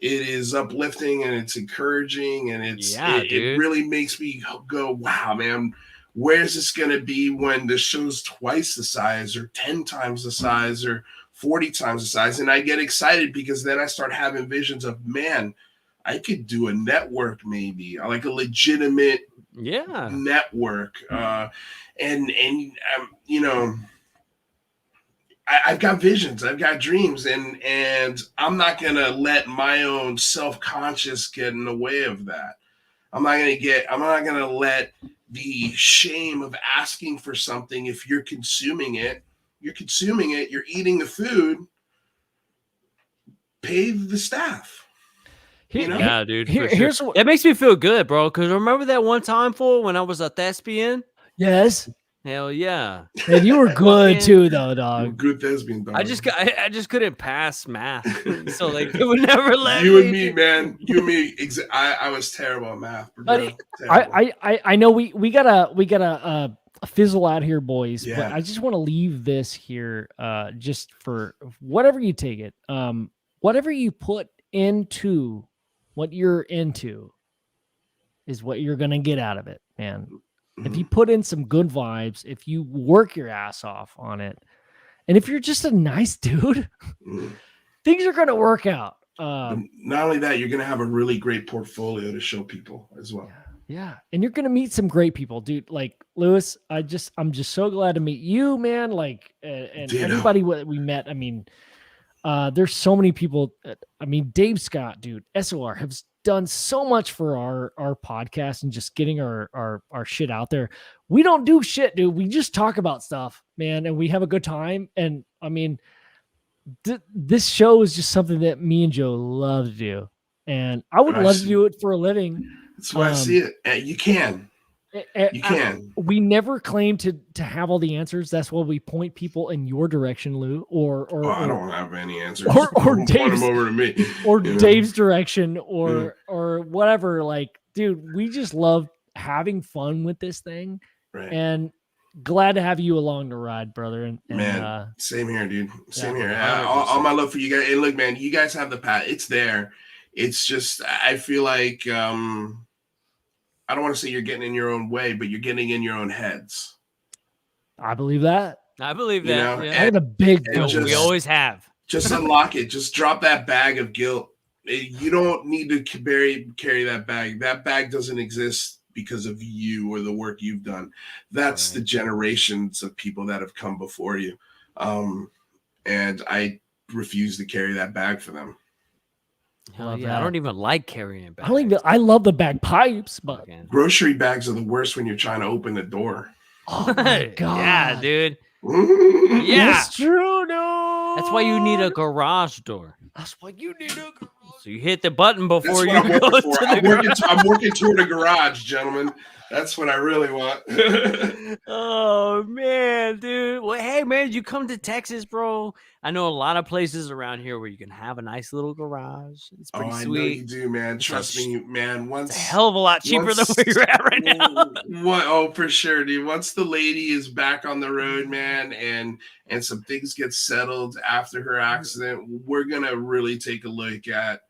it is uplifting, and it's encouraging, and it really makes me go, wow, man, where's this going to be when the show's twice the size or 10 times the size or 40 times the size. And I get excited because then I start having visions of, man, I could do a network, maybe like a legitimate network. You know, I've got visions, I've got dreams, and I'm not going to let my own self-conscious get in the way of that. I'm not going to let the shame of asking for something. If you're consuming it, you're eating the food, pay the staff. You know? Yeah, dude. Here's what it makes me feel good, bro. Because remember that one time when I was a thespian? Yes. Hell yeah. And you were good too, though, dog. Good thespian, dog. I just couldn't pass math, so like they would never let you and me, man. You and me. I was terrible at math. But I know we gotta fizzle out here, boys. Yeah. But I just want to leave this here, just for whatever you take it, whatever you put into what you're into, is what you're gonna get out of it, man. If you put in some good vibes, if you work your ass off on it, and if you're just a nice dude, things are going to work out. Not only that, you're going to have a really great portfolio to show people as well. Yeah. And you're going to meet some great people, dude. Like Lewis, I'm just so glad to meet you, man. Like, and everybody we met. I mean, there's so many people. I mean, Dave Scott, dude, SOR has done so much for our podcast and just getting our shit out there. We don't do shit, dude. We just talk about stuff, man, and we have a good time. And I mean, this show is just something that me and Joe love to do, and I would love to do it for a living. That's why I see it. You can. You can. We never claim to have all the answers. That's why we point people in your direction, Lou, or I don't have any answers. Or Dave's, them over to me, or Dave's direction, or whatever. Like, dude, we just love having fun with this thing, and glad to have you along the ride, brother. And man, same here, dude. Same here. All my love for you guys. And look, man, you guys have the path. It's there. It's just I feel like I don't want to say you're getting in your own way, but you're getting in your own heads. I believe that. I believe that. You know? Yeah. I had a big. We always have. Just unlock it. Just drop that bag of guilt. You don't need to carry that bag. That bag doesn't exist because of you or the work you've done. That's the generations of people that have come before you. And I refuse to carry that bag for them. Hell yeah. I don't even like carrying bags. I love the bagpipes, but grocery bags are the worst when you're trying to open the door. Oh my God. Yeah, dude. Yeah, that's true. No, that's why you need a garage door. That's why you need a garage. So you hit the button before you go I'm working toward a garage, gentlemen. That's what I really want. Oh man, dude. Well, hey man, you come to Texas, bro. I know a lot of places around here where you can have a nice little garage. It's pretty sweet. I know you do, man. Trust me, man. It's a hell of a lot cheaper than where you're at right now. Oh, for sure, dude. Once the lady is back on the road, man, and some things get settled after her accident, we're gonna really take a look at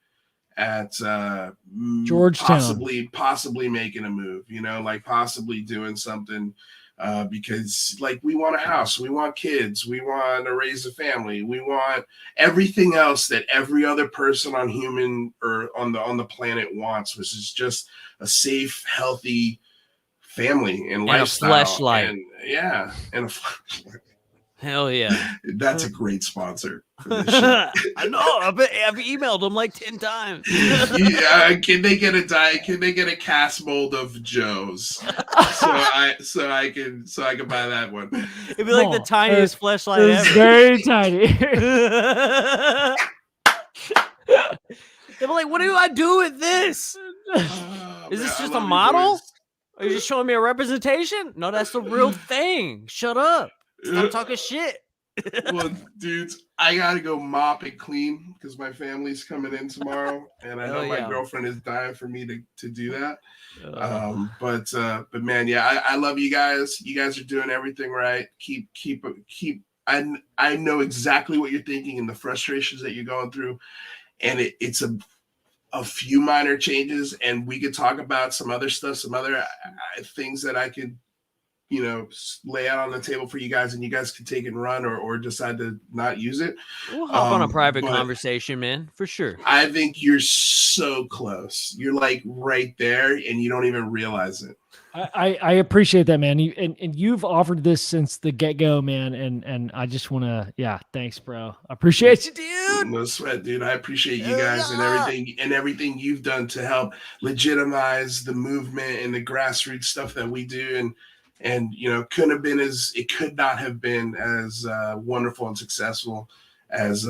Georgetown, possibly making a move, like possibly doing something, because like we want a house, we want kids, we want to raise a family, we want everything else that every other person on human or on the planet wants, which is just a safe, healthy family and lifestyle. A fleshlight. And a fleshlight. Hell yeah. That's a great sponsor for this show. I know. I've emailed them like 10 times. Can they get a cast mold of Joe's? so I can buy that one. It'd be like the tiniest fleshlight ever. It's very tiny. They'd be like, what do I do with this? Is this just a model? Are you just showing me a representation? No, that's the real thing. Shut up. Stop talking shit. Well, dudes, I gotta go mop and clean because my family's coming in tomorrow, and I know my girlfriend is dying for me to do that. But man, yeah, I love you guys. You guys are doing everything right. Keep. I know exactly what you're thinking and the frustrations that you're going through, and it's a few minor changes, and we could talk about some other stuff, some other things that I could. lay out on the table for you guys, and you guys can take it and run, or decide to not use it. We'll hop on a private but conversation, man, for sure. I think you're so close. You're like right there, and you don't even realize it. I appreciate that, man. And you've offered this since the get-go, man. And I just want to, thanks, bro. I appreciate you, dude. No sweat, dude. I appreciate you guys and everything you've done to help legitimize the movement and the grassroots stuff that we do. And it could not have been as wonderful and successful as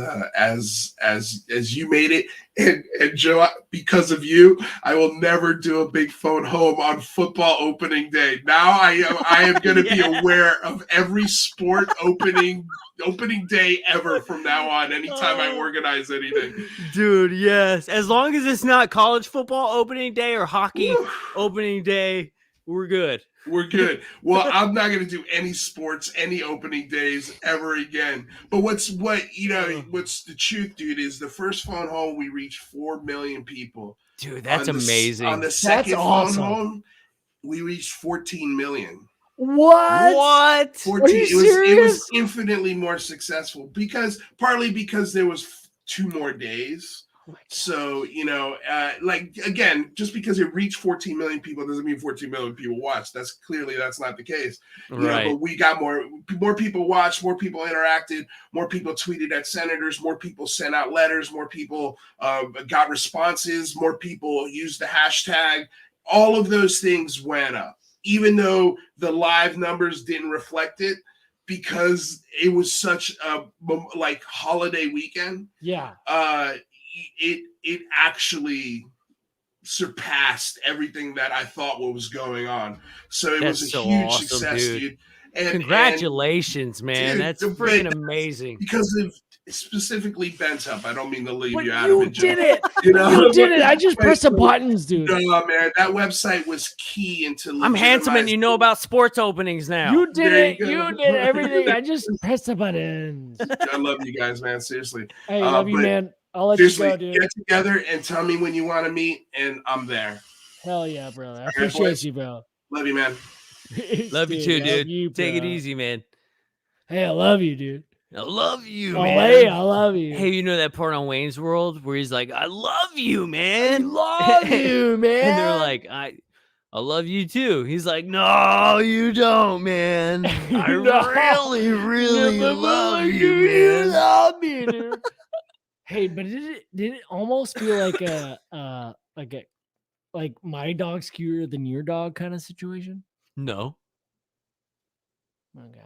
you made it. And Joe, because of you, I will never do a big phone home on football opening day. Now I am going to be aware of every sport opening day ever from now on, anytime I organize anything. Dude, yes. As long as it's not college football opening day or hockey opening day, we're good. We're good. Well, I'm not going to do any sports, any opening days ever again. But what's the truth, dude, is the first phone home, we reached 4 million people. Dude, that's amazing. On the second phone home, we reached 14 million. What? 14. It was infinitely more successful partly because there was 2 more days. So, again, just because it reached 14 million people doesn't mean 14 million people watched. That's not the case. Right. But we got more people watched, more people interacted, more people tweeted at senators, more people sent out letters, more people got responses, more people used the hashtag. All of those things went up, even though the live numbers didn't reflect it, because it was such a holiday weekend. Yeah. It actually surpassed everything that I thought was going on. So it was a huge success, dude. And congratulations, man. That's freaking amazing. Because of specifically bent up. I don't mean to leave you out of it. You did it. You did it. I just pressed the buttons, dude. No, man. That website was key into. I'm handsome, and you know about sports openings now. You did it. You did everything. I just pressed the buttons. I love you guys, man. Seriously. Hey, love you, man. I'll let you go, dude. Get together and tell me when you want to meet, and I'm there. Hell yeah, brother. I appreciate you, bro. Love you, man. Love you too, dude. Take it easy, man. Hey, I love you, dude. I love you, man. Hey, I love you. Hey, you know that part on Wayne's World where he's like, I love you, man. I love you, man. And they're like, I love you too. He's like, no, you don't, man. I really, really love you, man. You love me, dude. Hey, but did it almost feel like like my dog's cuter than your dog kind of situation? No. Okay.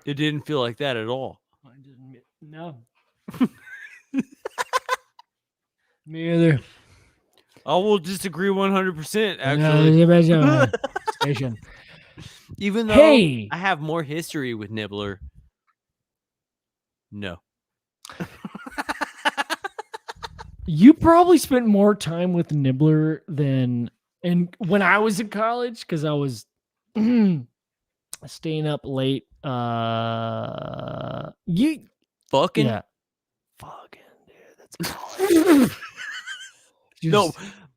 It didn't feel like that at all. I didn't. No. Me either. I will disagree 100%. Actually, even though I have more history with Nibbler. No. You probably spent more time with Nibbler than when I was in college, because I was staying up late. You fucking dude. That's college. No,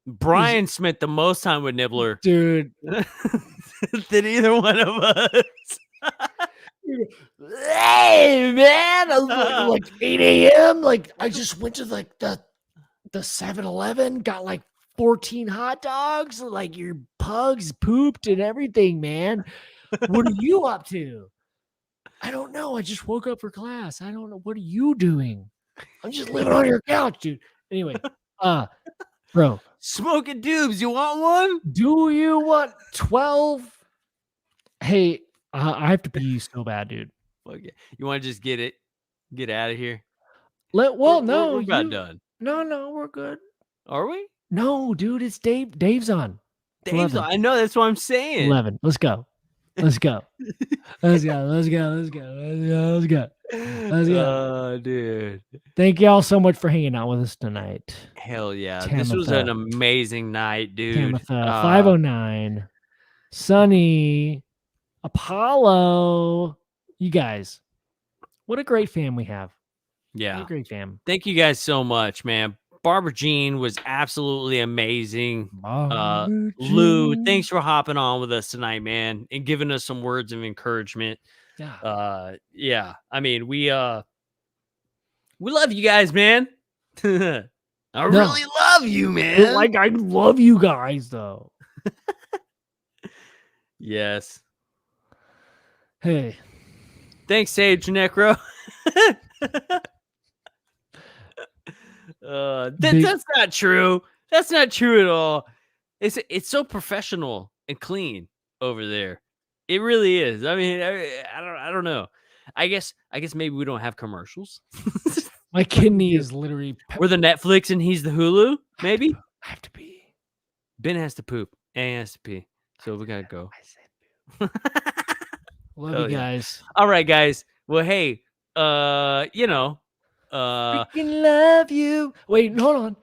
Brian spent the most time with Nibbler, dude, than either one of us. Hey man, like 8 a.m. Like I just went to like the 7-Eleven, got like 14 hot dogs, like your pugs pooped and everything, man. What are you up to? I don't know. I just woke up for class. I don't know. What are you doing? I'm just living on your couch, dude. Anyway, bro. Smoking dubs. You want one? Do you want 12? Hey, I have to pee so bad, dude. Fuck yeah. You want to just get out of here? No, we're about done. No, we're good. Are we? No, dude, it's Dave. Dave's on. Dave's 11. On. I know, that's what I'm saying. 11. Let's go. Let's go. Let's go. Oh, dude. Thank y'all so much for hanging out with us tonight. Hell yeah. This was an amazing night, dude. Tamitha, 509, Sunny, Apollo. You guys, what a great fam we have. Yeah. What a great fam. Thank you guys so much, man. Barbara Jean was absolutely amazing. Barbara Lou, Jean. thanks for hopping on with us tonight, man, and giving us some words of encouragement. Yeah. Yeah. I mean, we love you guys, man. I really love you, man. Like, I love you guys, though. Yes. Hey. Thanks, Sage Necro. That's not true. That's not true at all. It's so professional and clean over there. It really is. I mean, I don't know. I guess maybe we don't have commercials. My kidney is literally. We're the Netflix and he's the Hulu. Maybe I have to pee. Ben has to poop and he has to pee, so we gotta go. Love Oh, you yeah. guys. All right, guys. Well, hey, Freaking love you. Wait, hold on.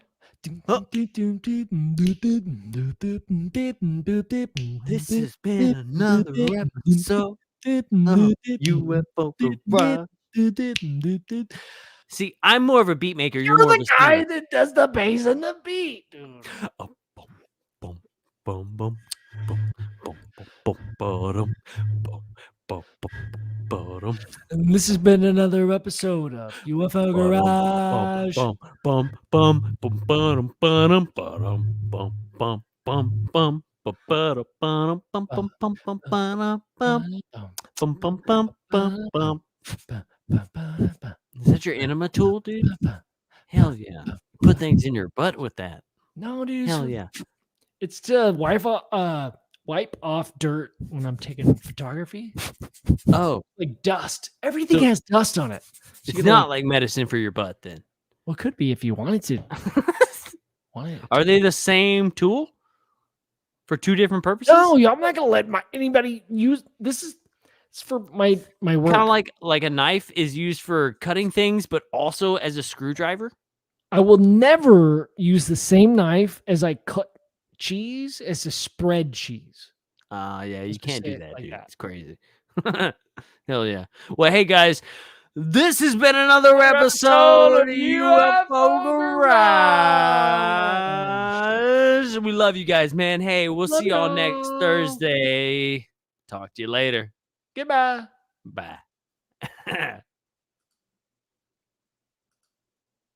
This has been another episode of UFO Garage. See, I'm more of a beat maker. You're more the of a guy singer. that does the bass and the beat, dude. Oh, boom, boom, boom, boom, boom, boom, boom, boom, boom, boom. And this has been another episode of UFO Garage. Bum bum bum bum bum bum bum bum bum bum bum bum bum bum bum bum bum bum bum bum. Is that your enema tool, dude? Hell yeah! Put things in your butt with that. No, dude. Hell yeah! It's to wipe off dirt when I'm taking photography. Oh, Like dust. Everything has dust on it. So it's not like medicine for your butt, then. Well, it could be if you wanted to. Are they the same tool for two different purposes? No, I'm not gonna let anybody use this. It's for my work. Kind of like a knife is used for cutting things, but also as a screwdriver. I will never use the same knife as I cut cheese as to spread cheese. Yeah, you Let's just can't say do it that, like dude. that. It's crazy. Hell yeah. Well, hey guys, this has been another episode of UFO Garage. We love you guys, man. Hey, we'll see y'all next Thursday. Talk to you later. Goodbye. Bye.